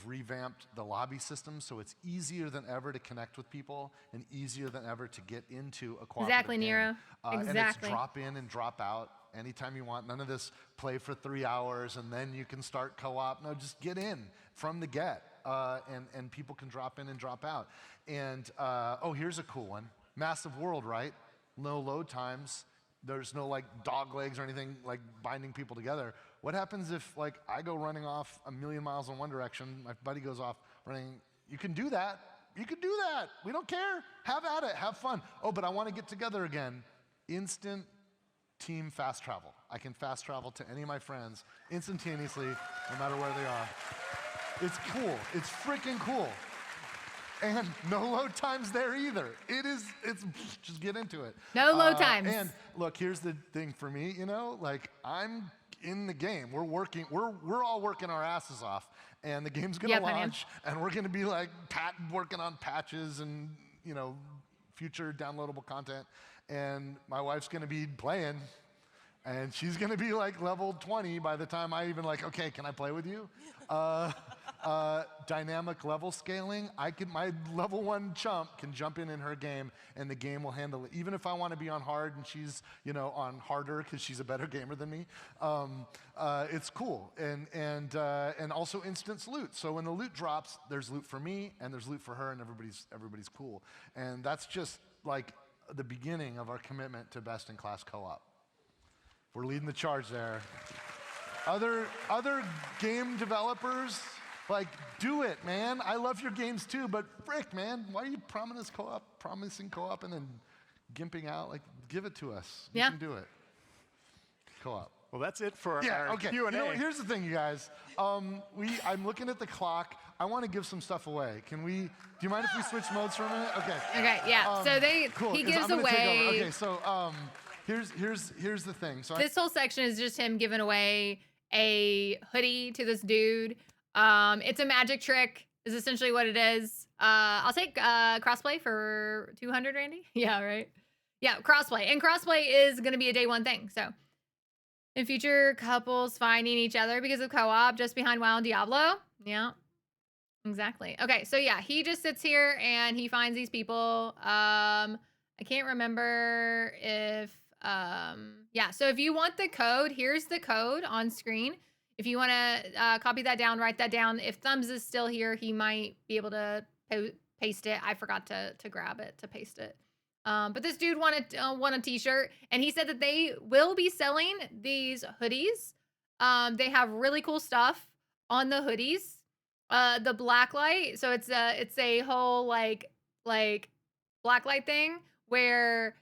revamped the lobby system, so it's easier than ever to connect with people and easier than ever to get into a cooperative Exactly, game. Nero. And it's Exactly. drop in and drop out anytime you want. None of this play for 3 hours and then you can start co-op. No, just get in from the get, and people can drop in and drop out. And oh, here's a cool one. Massive world, right? No load times. There's no like dog legs or anything like binding people together. What happens if like I go running off 1,000,000 miles in one direction, my buddy goes off running? You can do that. You can do that. We don't care. Have at it. Have fun. Oh, but I want to get together again. Instant team fast travel. I can fast travel to any of my friends instantaneously, no matter where they are. It's cool. It's freaking cool. And no load times there either. It's just get into it. No load times. And look, here's the thing for me, you know, like I'm in the game. We're all working our asses off, and the game's gonna launch, and we're gonna be like working on patches and, you know, future downloadable content. And my wife's gonna be playing, and she's gonna be like level 20 by the time I even like, okay, can I play with you? Dynamic level scaling. My level 1 chump can jump in her game, and the game will handle it. Even if I want to be on hard and she's, you know, on harder because she's a better gamer than me, it's cool. And also instant loot. So when the loot drops, there's loot for me and there's loot for her, and everybody's cool. And that's just like the beginning of our commitment to best-in-class co-op. We're leading the charge there. Other game developers, like, do it, man. I love your games too, but frick, man, why are you promising co-op and then gimping out? Like, give it to us. You can do it. Co-op. Well, that's it for our okay. Q&A. You know, here's the thing, you guys. I'm looking at the clock. I want to give some stuff away. Do you mind if we switch modes for a minute? Okay. Okay, yeah. So cool, he 'cause gives I'm gonna take over. away. Okay, so here's the thing. So This whole section is just him giving away a hoodie to this dude. It's a magic trick, is essentially what it is. I'll take crossplay for 200, Randy. Yeah, right. Yeah, crossplay. And crossplay is going to be a day one thing. So in future, couples finding each other because of co-op just behind WoW and Diablo. Yeah, exactly. Okay, so yeah, he just sits here and he finds these people. I can't remember if yeah, so if you want the code, here's the code on screen. If you want to copy that down, write that down. If Thumbs is still here, he might be able to paste it. I forgot to grab it to paste it. But this dude wanted a t-shirt, and he said that they will be selling these hoodies. They have really cool stuff on the hoodies. The blacklight, so it's a whole like blacklight thing where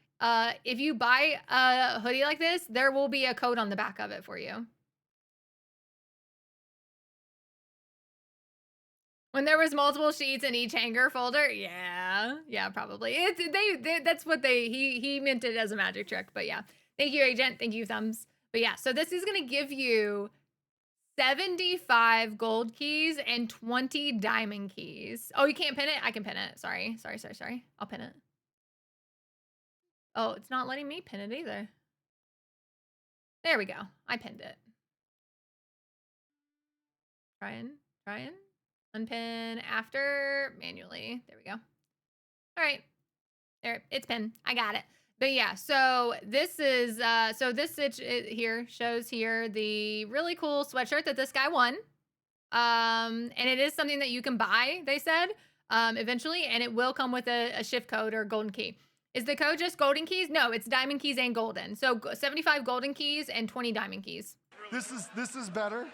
if you buy a hoodie like this, there will be a code on the back of it for you. When there was multiple sheets in each hanger folder, yeah, probably. That's what he meant it as a magic trick, but yeah. Thank you, Agent. Thank you, Thumbs. But yeah, so this is gonna give you 75 gold keys and 20 diamond keys. Oh, you can't pin it? I can pin it. Sorry. I'll pin it. Oh, it's not letting me pin it either. There we go. I pinned it. Trying. Unpin after manually. There we go. All right. There, it's pinned. I got it. But yeah, so this is, so this stitch here shows here the really cool sweatshirt that this guy won. And it is something that you can buy, they said, eventually, and it will come with a shift code or golden key. Is the code just golden keys? No, it's diamond keys and golden. So 75 golden keys and 20 diamond keys. This is better.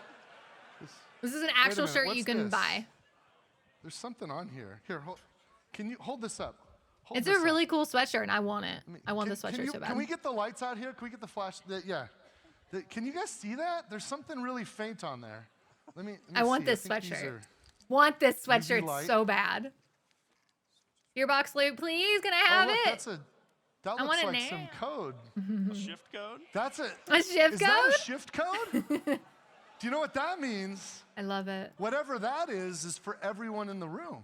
This is an actual shirt you can buy. There's something on here. Here, can you hold this up? It's a really cool sweatshirt, and I want it. I want the sweatshirt so bad. Can we get the lights out here? Can we get the flash? Yeah. Can you guys see that? There's something really faint on there. Let me I want this sweatshirt. Want this sweatshirt so bad. Gearbox Loot, please, can I have it? That I looks want it like some now. code. Shift code? That's a shift Is that code? a shift code? Do you know what that means? I love it. Whatever that is for everyone in the room.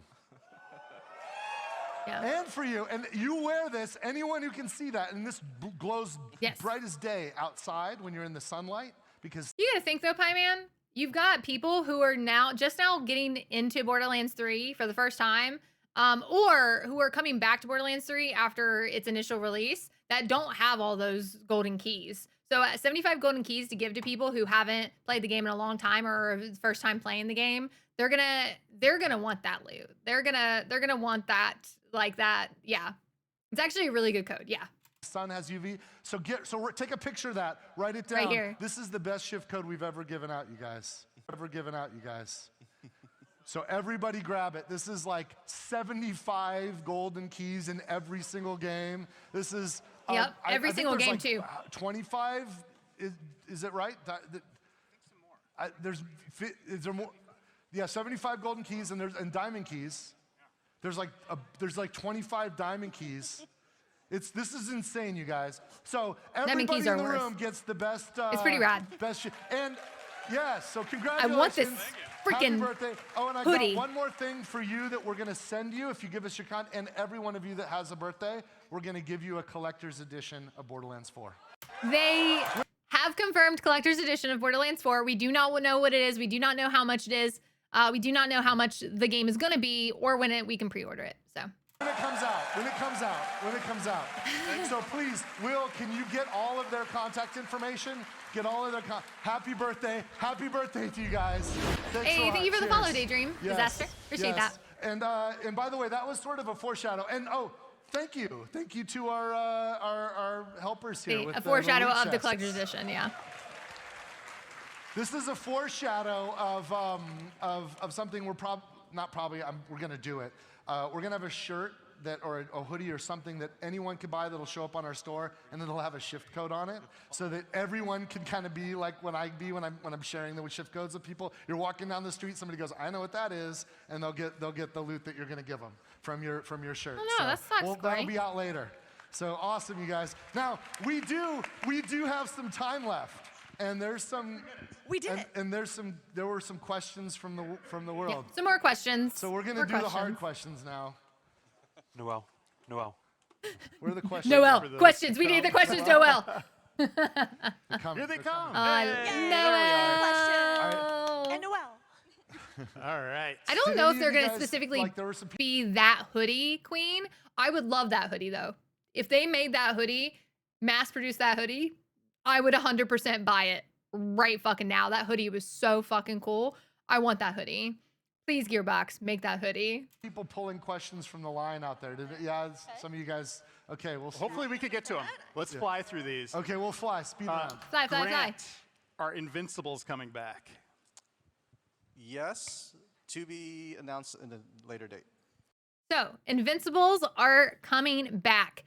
Yeah. And for you. And you wear this, anyone who can see that, and this glows bright as day outside when you're in the sunlight, because You gotta think though, Pie Man, you've got people who are just now getting into Borderlands 3 for the first time, or who are coming back to Borderlands 3 after its initial release that don't have all those golden keys. So 75 golden keys to give to people who haven't played the game in a long time or are first time playing the game, they're gonna want that loot. They're gonna want that, like that. Yeah, it's actually a really good code. Yeah. sun has UV. So take a picture of that, write it down. Right here. This is the best shift code we've ever given out, you guys. So everybody grab it. This is like 75 golden keys in every single game. This is Yep, every I think single there's game like too. 25. Is it right? Is there more? Yeah, 75 golden keys and diamond keys. There's like 25 diamond keys. This is insane, you guys. So everybody in the room gets the best. It's pretty rad. Best and yes, so congratulations. I want this Happy freaking birthday. Oh, and I hoodie. got one more thing for you that we're gonna send you if you give us your and every one of you that has a birthday, we're gonna give you a collector's edition of Borderlands 4. They have confirmed collector's edition of Borderlands 4. We do not know what it is. We do not know how much it is. We do not know how much the game is going to be or when we can pre-order it. So when it comes out. So please, Will, can you get all of their contact information? Get all of their happy birthday to you guys. Thanks hey, a lot. thank you for the Cheers. follow, Daydream. Yes. Disaster. Appreciate that. And by the way, that was sort of a foreshadow. And thank you to our helpers here. With a foreshadow the loot of the chests. collector's edition. Yeah. This is a foreshadow of something we're gonna do it. We're gonna have a shirt or a hoodie or something that anyone can buy that'll show up on our store, and it'll have a shift code on it, so that everyone can kind of be like when I'm sharing the shift codes with people. You're walking down the street, somebody goes, "I know what that is," and they'll get the loot that you're gonna give them from your shirt. Oh no, that sucks. That'll be out later. So awesome, you guys. Now we do have some time left. And there's some. We did. And there were some questions from the world. Yeah, some more questions. So we're gonna do the hard questions now. Noel. Where are the questions? Noel, questions. We need the questions, Noel. Here they come. Noel. And Noel. All right. I don't know if they're You gonna guys, specifically like, there were some be that hoodie queen. I would love that hoodie though. If they made that hoodie, mass produce that hoodie, I would 100% buy it right fucking now. That hoodie was so fucking cool. I want that hoodie. Please, Gearbox, make that hoodie. people pulling questions from the line out there. Some of you guys. Okay, we'll Hopefully we could get to them. Let's fly through these. Okay, we'll fly. Speed round. Fly. Grant, are Invincibles coming back? Yes, to be announced in a later date. So, Invincibles are coming back.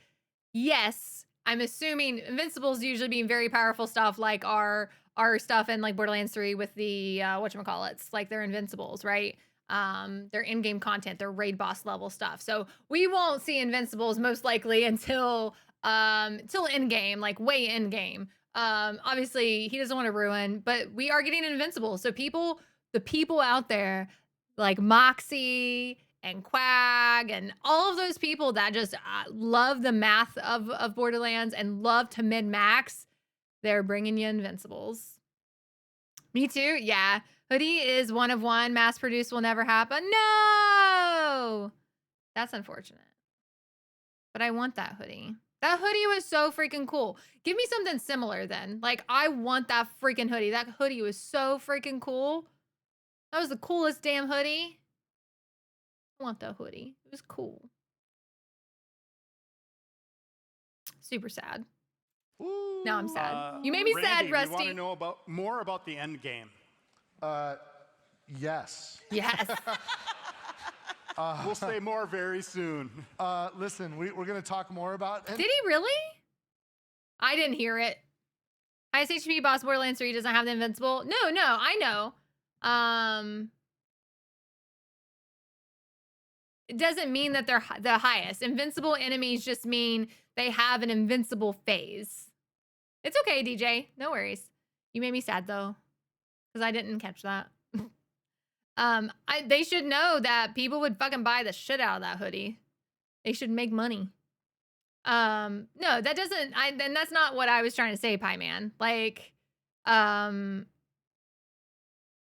Yes, I'm assuming Invincibles usually being very powerful stuff like our stuff in like Borderlands 3 with the whatchamacallits, like they're Invincibles, right? Their in-game content, their raid boss level stuff. So we won't see Invincibles most likely until in-game, like way in-game. Obviously he doesn't want to ruin, but we are getting Invincibles. So the people out there like Moxie and Quag and all of those people that just love the math of Borderlands and love to min-max, they're bringing you Invincibles. Me too, yeah. Hoodie is one of one. Mass produced will never happen. No! That's unfortunate. But I want that hoodie. That hoodie was so freaking cool. Give me something similar then. Like, I want that freaking hoodie. That hoodie was so freaking cool. That was the coolest damn hoodie. I want that hoodie. It was cool. Super sad. Ooh. Now I'm sad. You made me sad, Randy, Rusty. We want to know more about the end game. Yes. Yes. We'll say more very soon. Listen, we're going to talk more about. Did he really? I didn't hear it. ISHP boss Borderlands 3 doesn't have the Invincible. No, I know. It doesn't mean that they're the highest. Invincible enemies just mean they have an invincible phase. It's okay, DJ. No worries. You made me sad though, because I didn't catch that. They should know that people would fucking buy the shit out of that hoodie. They should make money. No, that doesn't. And that's not what I was trying to say, Pie Man. Like,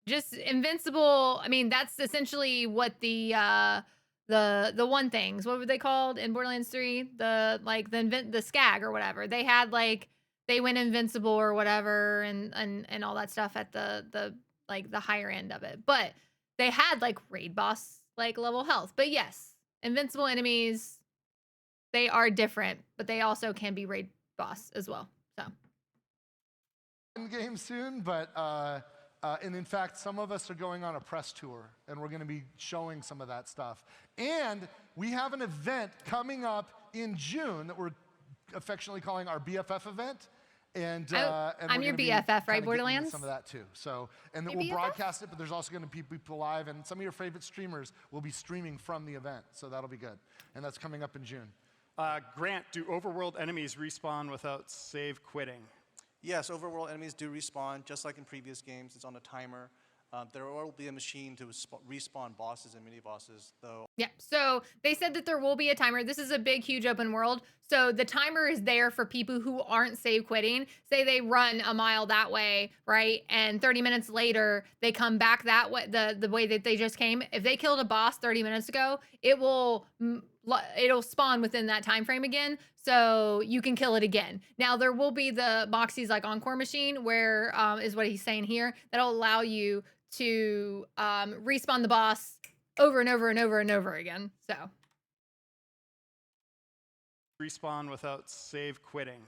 just invincible. I mean, that's essentially what the one things. What were they called in Borderlands 3? The skag or whatever. They had like they went invincible or whatever, and all that stuff at the like the higher end of it. But they had like raid boss like level health. But yes, invincible enemies, they are different, but they also can be raid boss as well. So in game soon, but and in fact, some of us are going on a press tour, and we're going to be showing some of that stuff. And we have an event coming up in June that we're affectionately calling our BFF event. And I'm your BFF, right, Borderlands? Some of that too. So, and then Your we'll BFF? broadcast it, but there's also going to be people live, and some of your favorite streamers will be streaming from the event. So that'll be good, and that's coming up in June. Grant, do overworld enemies respawn without save quitting? Yes, overworld enemies do respawn, just like in previous games. It's on a timer. There will be a machine to respawn bosses and mini-bosses, though. yeah, so they said that there will be a timer. This is a big, huge open world. So the timer is there for people who aren't save quitting. Say they run a mile that way, right? And 30 minutes later, they come back that way, the way that they just came. If they killed a boss 30 minutes ago, it'll spawn within that time frame again, so you can kill it again. Now there will be the Moxie's like encore machine, where is what he's saying here, that'll allow you to respawn the boss over and over and over and over again. So Respawn without save quitting.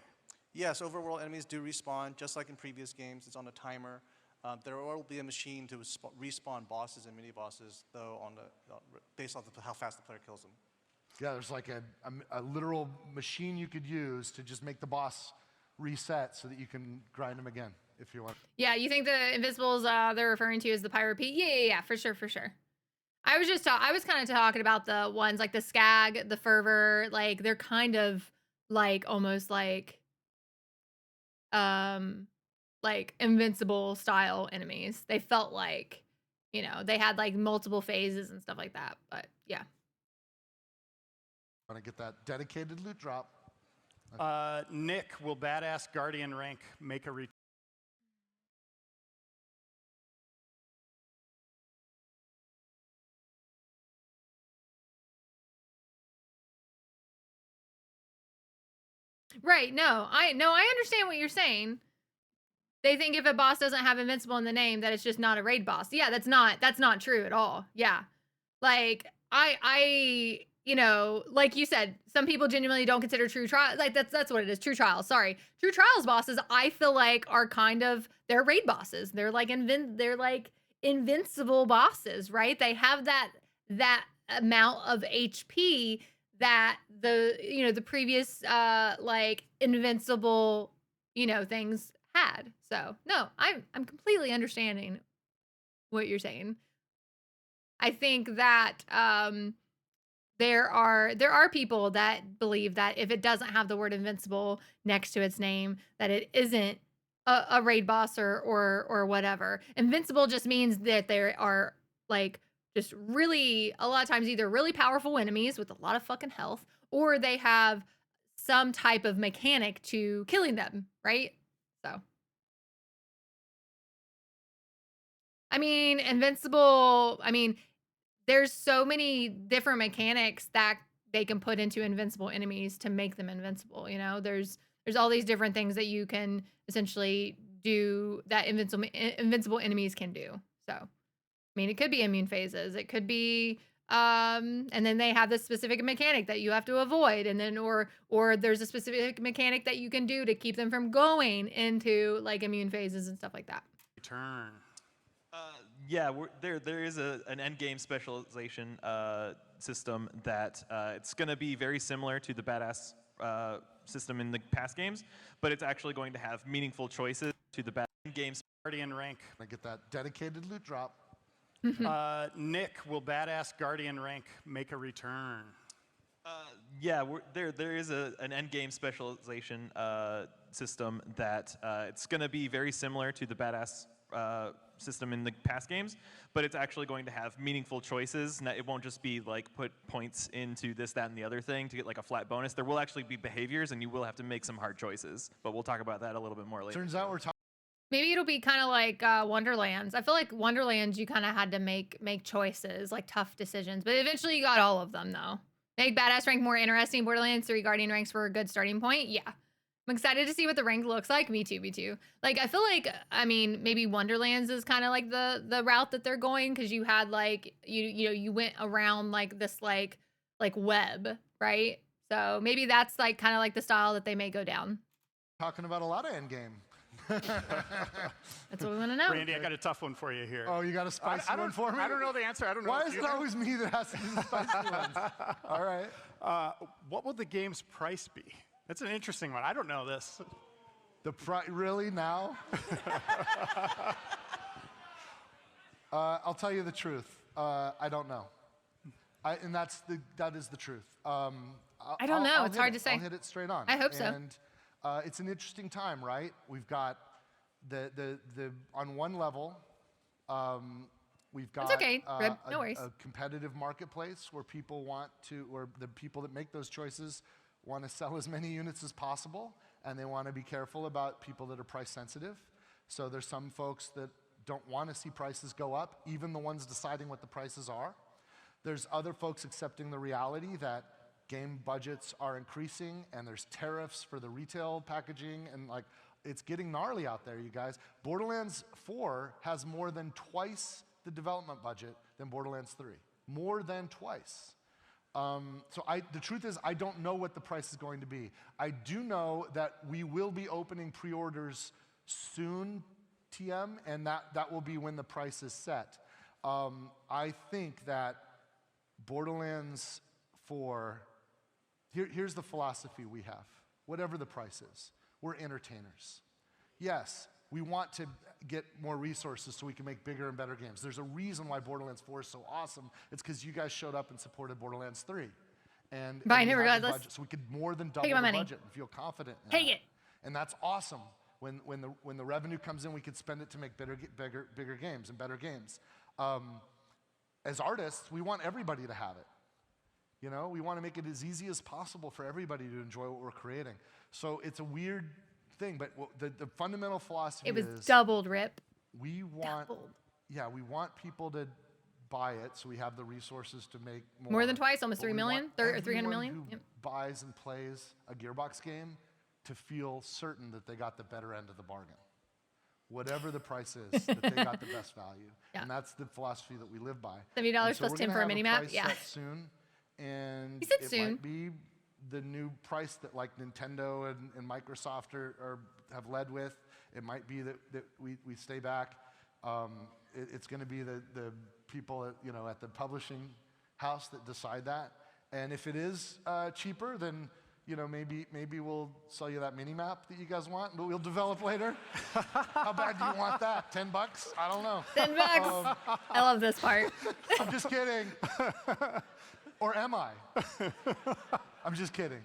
Yes, overworld enemies do respawn, just like in previous games. It's on a timer. There will be a machine to respawn bosses and mini-bosses, though, based off of how fast the player kills them. Yeah, there's like a literal machine you could use to just make the boss reset so that you can grind them again if you want. yeah, you think the invincibles they're referring to as the Pyro P? Yeah, for sure. I was kind of talking about the ones like the Skag, the Fervor, like they're kind of like almost like invincible style enemies. They felt like, they had like multiple phases and stuff like that. But yeah. Want to get that dedicated loot drop. Nick, will badass guardian rank make a return? Right. No, I understand what you're saying. They think if a boss doesn't have invincible in the name, that it's just not a raid boss. Yeah, that's not true at all. Yeah. Like I like you said, some people genuinely don't consider true trial, like that's what it is. True trials. Sorry. True trials bosses, I feel like are kind of, they're raid bosses. They're like invincible bosses, right? They have that amount of HP that the previous like invincible things had. So no, I'm completely understanding what you're saying. I think that there are people that believe that if it doesn't have the word invincible next to its name, that it isn't a raid boss or whatever. Invincible just means that there are like just really a lot of times either really powerful enemies with a lot of fucking health, or they have some type of mechanic to killing them, right? So I mean, invincible, there's so many different mechanics that they can put into invincible enemies to make them invincible, There's all these different things that you can essentially do that invincible enemies can do. So it could be immune phases. It could be and then they have this specific mechanic that you have to avoid, and then or there's a specific mechanic that you can do to keep them from going into like immune phases and stuff like that. Return. Yeah, there is an end game specialization system that it's going to be very similar to the badass system in the past games, but it's actually going to have meaningful choices to the end game guardian rank. I get that dedicated loot drop. Nick, will badass guardian rank make a return? Yeah, there is an end game specialization system that it's going to be very similar to the badass system in the past games, but it's actually going to have meaningful choices. It won't just be like put points into this, that, and the other thing to get like a flat bonus. There will actually be behaviors, and you will have to make some hard choices. But we'll talk about that a little bit more later. Turns out we're talking. Maybe it'll be kind of like Wonderlands. I feel like Wonderlands, you kind of had to make choices, like tough decisions, but eventually you got all of them though. Make badass rank more interesting. Borderlands 3 Guardian ranks were a good starting point. Yeah. I'm excited to see what the rank looks like. Me too, me too. Like, I feel like, I mean, maybe Wonderlands is kind of like the route that they're going, because you had like, you went around like this like web, right? So maybe that's like kind of like the style that they may go down. Talking about a lot of endgame. That's what we want to know. Randy, I got a tough one for you here. Oh, you got a spicy one for me? I don't know the answer. I don't know. Why is it always me that has to do the spicy ones? All right. What will the game's price be? That's an interesting one. I don't know this. Really now? I'll tell you the truth. I don't know. And that is the truth. I don't know. It's hard to say. I'll hit it straight on. I hope so. And it's an interesting time, right? We've got the on one level, we've got It's okay, Rib. No worries. a competitive marketplace where people want to, or the people that make those choices want to sell as many units as possible, and they want to be careful about people that are price sensitive. So there's some folks that don't want to see prices go up, even the ones deciding what the prices are. There's other folks accepting the reality that game budgets are increasing, and there's tariffs for the retail packaging, and like, it's getting gnarly out there, you guys. Borderlands 4 has more than twice the development budget than Borderlands 3. More than twice. So the truth is, I don't know what the price is going to be. I do know that we will be opening pre-orders soon, TM, and that will be when the price is set. I think that Borderlands 4, here's the philosophy we have. Whatever the price is, we're entertainers. Yes, we want to get more resources so we can make bigger and better games. There's a reason why Borderlands 4 is so awesome. It's because you guys showed up and supported Borderlands 3. And Fine, we had the regardless. budget, so we could more than double the budget and feel confident in Take that. it. And that's awesome. When the revenue comes in, we could spend it to make bigger games and better games. As artists, we want everybody to have it. You know, we want to make it as easy as possible for everybody to enjoy what we're creating. So it's a weird thing, but the fundamental philosophy is... It was doubled, Rip. We want... Doubled. Yeah, we want people to buy it so we have the resources to make more. More than twice, almost But 3 we million, want or 300 million. everyone who Yep. buys and plays a Gearbox game to feel certain that they got the better end of the bargain. Whatever the price is, that they got the best value. Yeah. And that's the philosophy that we live by. $70 And so plus we're 10 gonna for a have mini-map, price yeah. set soon, and He said it soon. might be the new price that like Nintendo and Microsoft have led with. It might be that we stay back. It's going to be the people at the publishing house that decide that. And if it is cheaper, then maybe we'll sell you that mini map that you guys want, but we'll develop later. How bad do you want that? $10? I don't know. $10. I love this part. I'm just kidding. Or am I? I'm just kidding.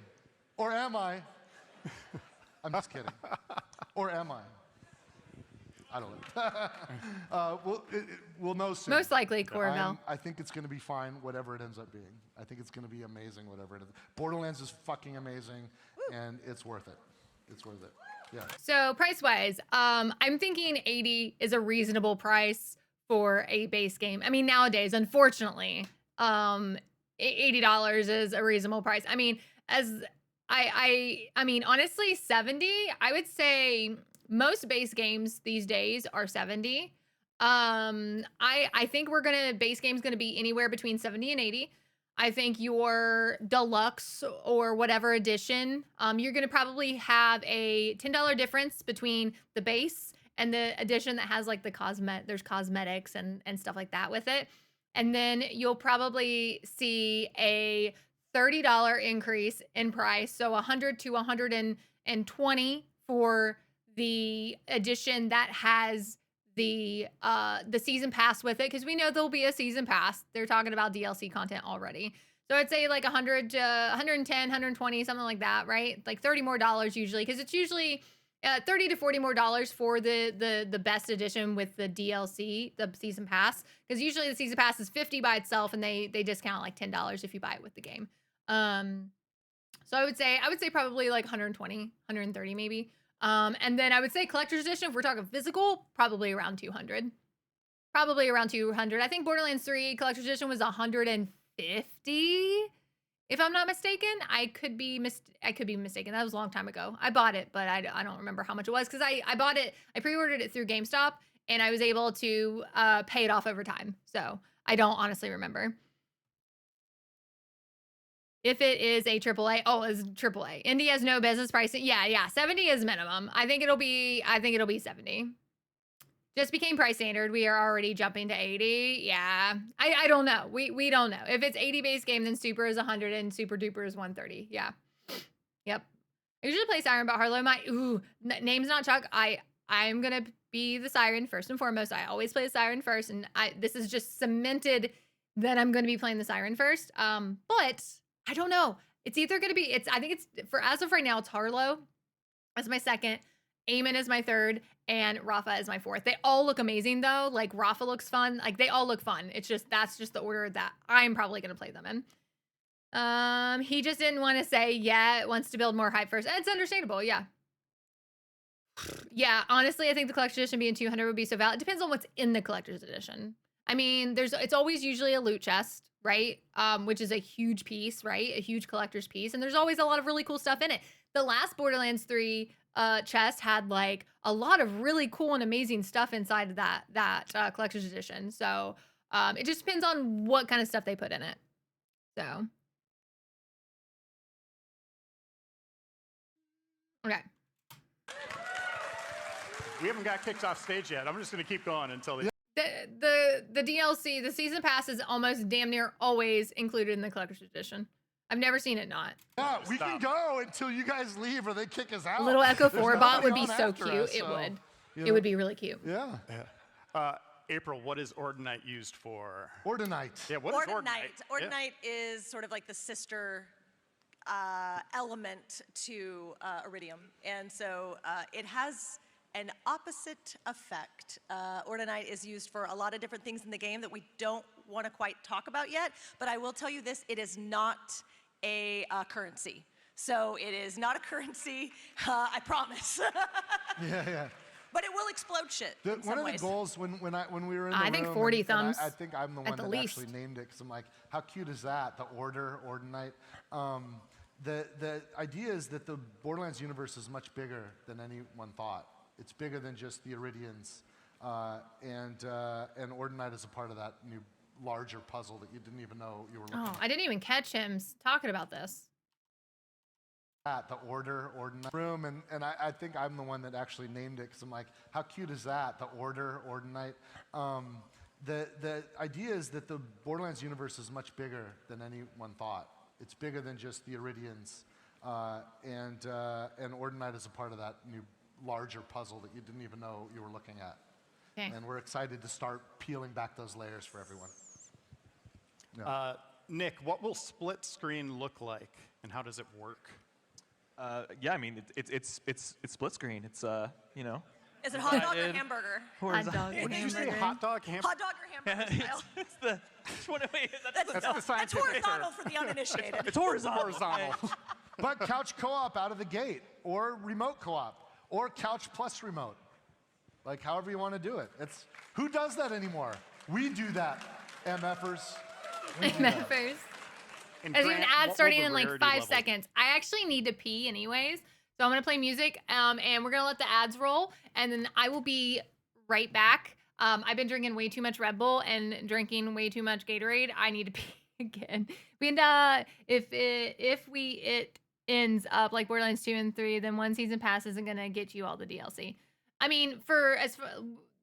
Or am I? I'm just kidding. Or am I? I don't know. We'll know soon. Most likely, Corvell. I think it's going to be fine, whatever it ends up being. I think it's going to be amazing, whatever it is. Borderlands is fucking amazing, and it's worth it. It's worth it. Yeah. So price-wise, I'm thinking 80 is a reasonable price for a base game. I mean, nowadays, unfortunately, $80 is a reasonable price. I mean, I mean, honestly, 70, I would say most base games these days are 70. I think base game's gonna be anywhere between 70 and 80. I think your deluxe or whatever edition, you're gonna probably have a $10 difference between the base and the edition that has like there's cosmetics and stuff like that with it. And then you'll probably see a $30 increase in price. So 100 to 120 for the edition that has the season pass with it, because we know there'll be a season pass. They're talking about DLC content already. So I'd say like 100 to 110, 120, something like that, right? Like $30 more usually, because it's usually 30 to 40 more dollars for the best edition with the DLC, the season pass. Because usually the season pass is 50 by itself, and they discount like $10 if you buy it with the game. So I would say probably like 120, 130 maybe. And then I would say collector's edition, if we're talking physical, probably around 200. Probably around 200. I think Borderlands 3 collector's edition was 150, if I'm not mistaken. I could be mistaken. That was a long time ago. I bought it, but I don't remember how much it was, because I bought it, I pre-ordered it through GameStop, and I was able to pay it off over time. So I don't honestly remember. If it is a AAA, it's AAA. Indie has no business pricing. Yeah, 70 is minimum. I think it'll be 70. Just became price standard. We are already jumping to 80. Yeah. I don't know. We don't know. If it's 80 base game, then super is 100 and super duper is 130. Yeah. Yep. I usually play Siren, but Harlow, name's not Chuck. I'm gonna be the Siren first and foremost. I always play the Siren first, and this is just cemented that I'm gonna be playing the Siren first. But I don't know. It's either gonna be I think it's as of right now, it's Harlow as my second, Eamon is my third, and Rafa is my fourth. They all look amazing though. Like Rafa looks fun. Like they all look fun. That's just the order that I'm probably gonna play them in. He just didn't want to say yet, wants to build more hype first. And it's understandable, yeah. Yeah, honestly, I think the collector's edition being 200 would be so valid. It depends on what's in the collector's edition. I mean, it's always usually a loot chest, right? Which is a huge piece, right? A huge collector's piece. And there's always a lot of really cool stuff in it. The last Borderlands 3 chest had like a lot of really cool and amazing stuff inside of that collector's edition. So it just depends on what kind of stuff they put in it. So okay. We haven't got kicked off stage yet. I'm just going to keep going until the DLC, the season pass is almost damn near always included in the collector's edition. I've never seen it not. Yeah, we can go until you guys leave or they kick us out. A little Echo 4 bot would be on so after cute. us, It so, would. you It know. would be really cute. Yeah. April, what is Ordinite used for? Ordinite. Yeah, what is Ordinite? Ordinite is sort of like the sister element to Iridium. And so it has an opposite effect. Ordinite is used for a lot of different things in the game that we don't want to quite talk about yet, but I will tell you this, it is not a currency. So it is not a currency, I promise. Yeah. But it will explode shit in some One of ways. the goals when we were in the I think room, 40 and thumbs I think I'm the one at the that least. actually named it, because I'm like, how cute is that? The Ordinite. The idea is that the Borderlands universe is much bigger than anyone thought. It's bigger than just the Iridians, and Ordinite is a part of that new larger puzzle that you didn't even know you were looking at. I didn't even catch him talking about this. The Ordinite room, and I think I'm the one that actually named it, because I'm like, how cute is that? The Ordinite. The idea is that the Borderlands universe is much bigger than anyone thought. It's bigger than just the Iridians, and Ordinite is a part of that new larger puzzle that you didn't even know you were looking at. Okay. And we're excited to start peeling back those layers for everyone. Nick, what will split screen look like, and how does it work? Yeah, I mean, it's split screen. It's, you know. Is it hot dog or hamburger? Hot dog. What did you say? Hot dog, hamburger? Hot dog or hamburger style? It's the, wait, That's the That's scientific horizontal term. for the uninitiated. it's horizontal. But couch co-op out of the gate, or remote co-op, or couch plus remote. Like, however you want to do it. Who does that anymore? We do that, MFers. MFers. And There's an Grant, ad what will starting the in like rarity 5 level- seconds. I actually need to pee anyways. So I'm going to play music, and we're going to let the ads roll, and then I will be right back. I've been drinking way too much Red Bull and drinking way too much Gatorade. I need to pee again. And if it ends up like Borderlands 2 and 3, then one season pass isn't going to get you all the DLC. I mean, for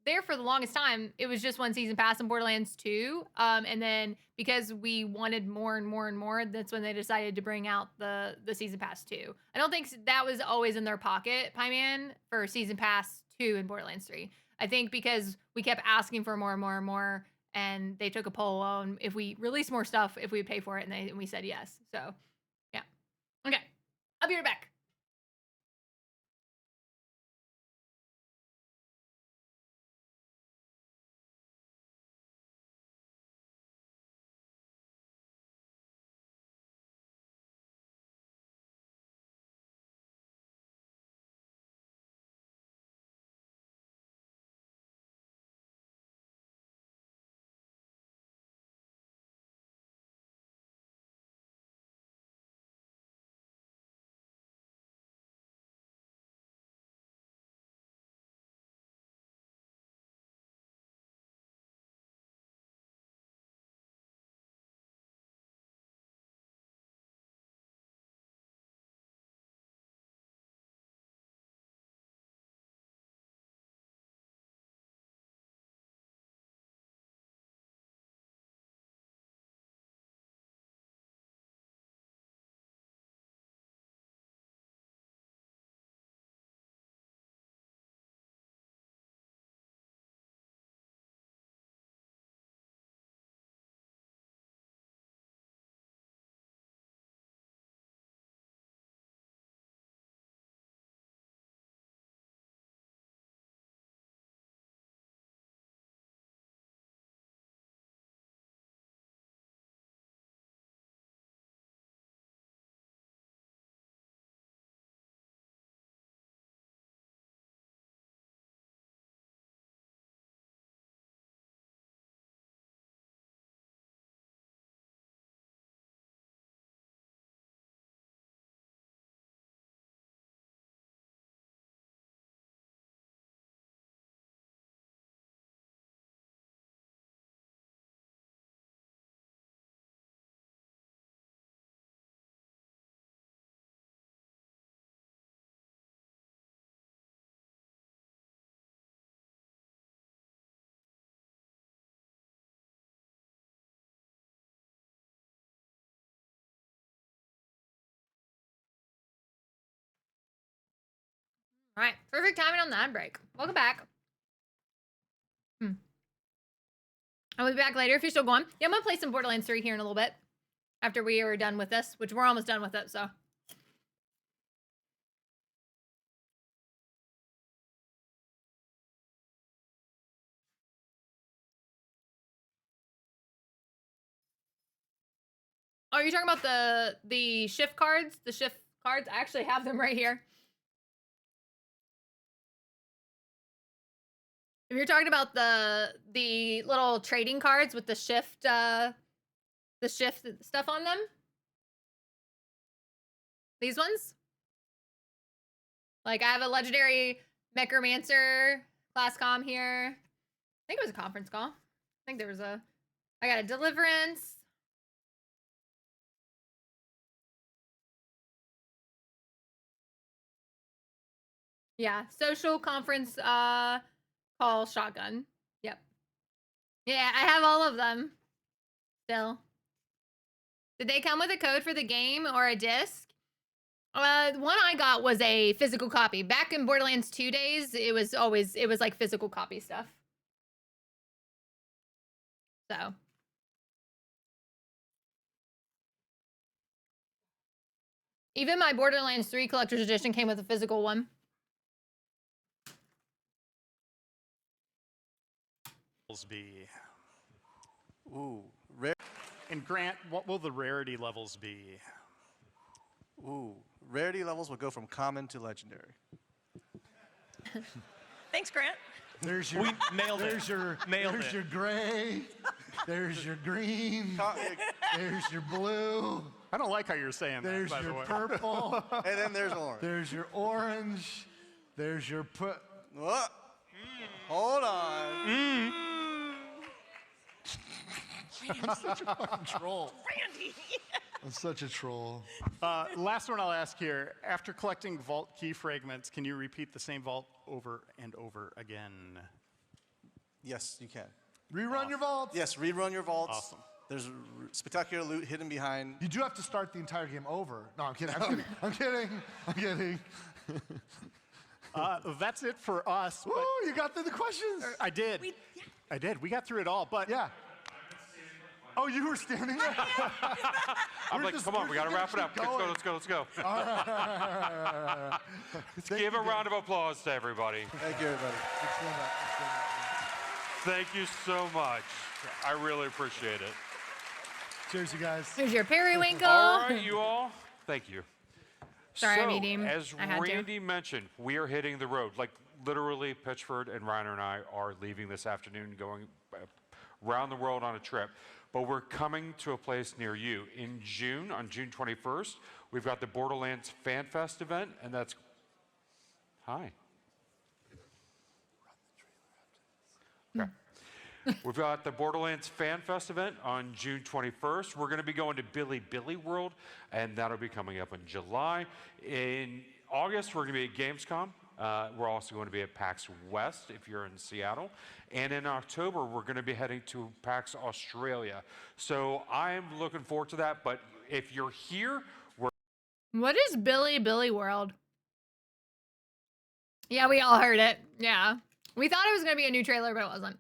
the longest time, it was just one season pass in Borderlands 2. And then because we wanted more and more and more, that's when they decided to bring out the season pass 2. I don't think that was always in their pocket, Pieman, for season pass 2 in Borderlands 3. I think because we kept asking for more and more and more, and they took a poll on if we release more stuff, if we would pay for it, and we said yes. So, yeah. Okay, I'll be right back. All right, perfect timing on that break. Welcome back. I'll be back later if you're still going. Yeah, I'm gonna play some Borderlands 3 here in a little bit after we are done with this, which we're almost done with it, so. Oh, you're talking about the shift cards? The shift cards? I actually have them right here. If you're talking about the little trading cards with the shift stuff on them, these ones. Like I have a legendary Necromancer class comm here. I think it was a conference call. I think there was I got a Deliverance. Yeah, social conference call shotgun. Yep. Yeah, I have all of them still. Did they come with a code for the game or a disc? The one I got was a physical copy. Back in Borderlands 2 days, it was like physical copy stuff. So. Even my Borderlands 3 Collector's Edition came with a physical one. Be. Ooh, rare. And Grant, what will the rarity levels be? Ooh, rarity levels will go from common to legendary. Thanks, Grant. There's your, We nailed it. there's your, Nailed there's it. your gray. There's your green. There's your blue. I don't like how you're saying There's that, by the your way. purple. And then there's orange. There's your orange. There's your put. What? Hold on. I'm such a fucking troll. Randy. I'm such a troll. Last one I'll ask here. After collecting vault key fragments, can you repeat the same vault over and over again? Yes, you can. Rerun your vaults. Yes, rerun your vaults. Awesome. There's spectacular loot hidden behind. You do have to start the entire game over. No, I'm kidding. I'm kidding. I'm kidding. That's it for us. Woo, you got through the questions. I did. I did. We got through it all. But Yeah. Oh, you were standing there? I'm like, come on, we got to wrap it up. Let's go. All right. Give a round of applause to everybody. Thank you, everybody. Let's stand up. Thank you so much. I really appreciate it. Cheers, you guys. Here's your periwinkle. All right, you all. Thank you. Sorry, so, I'm eating. as I had to. Randy mentioned, we are hitting the road. Like, literally, Pitchford and Reiner and I are leaving this afternoon, going around the world on a trip. But we're coming to a place near you. In June, on June 21st, we've got the Borderlands Fan Fest event, and that's... Hi. Okay. We've got the Borderlands Fan Fest event on June 21st. We're going to be going to Billy World, and that'll be coming up in July. In August, we're going to be at Gamescom. We're also going to be at PAX West if you're in Seattle. And in October, we're going to be heading to PAX Australia. So I'm looking forward to that. But if you're here, What is Billy World? Yeah, we all heard it. Yeah. We thought it was going to be a new trailer, but it wasn't.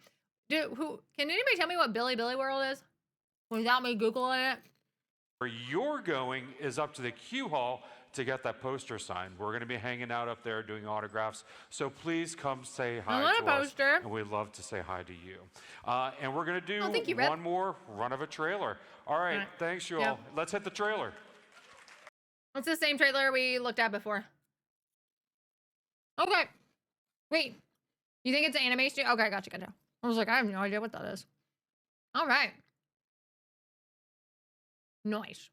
Dude, can anybody tell me what Billy World is? Without me Googling it? where you're going is up to the Q Hall to get that poster signed. We're going to be hanging out up there doing autographs. So please come say hi want to a us. poster. And we'd love to say hi to you. And we're going to do thank you, Rip. one more run of a trailer. All right, thanks you all. Let's hit the trailer. It's the same trailer we looked at before. Okay. Wait. You think it's an animation? Okay, gotcha. I was like, I have no idea what that is. All right. Nice.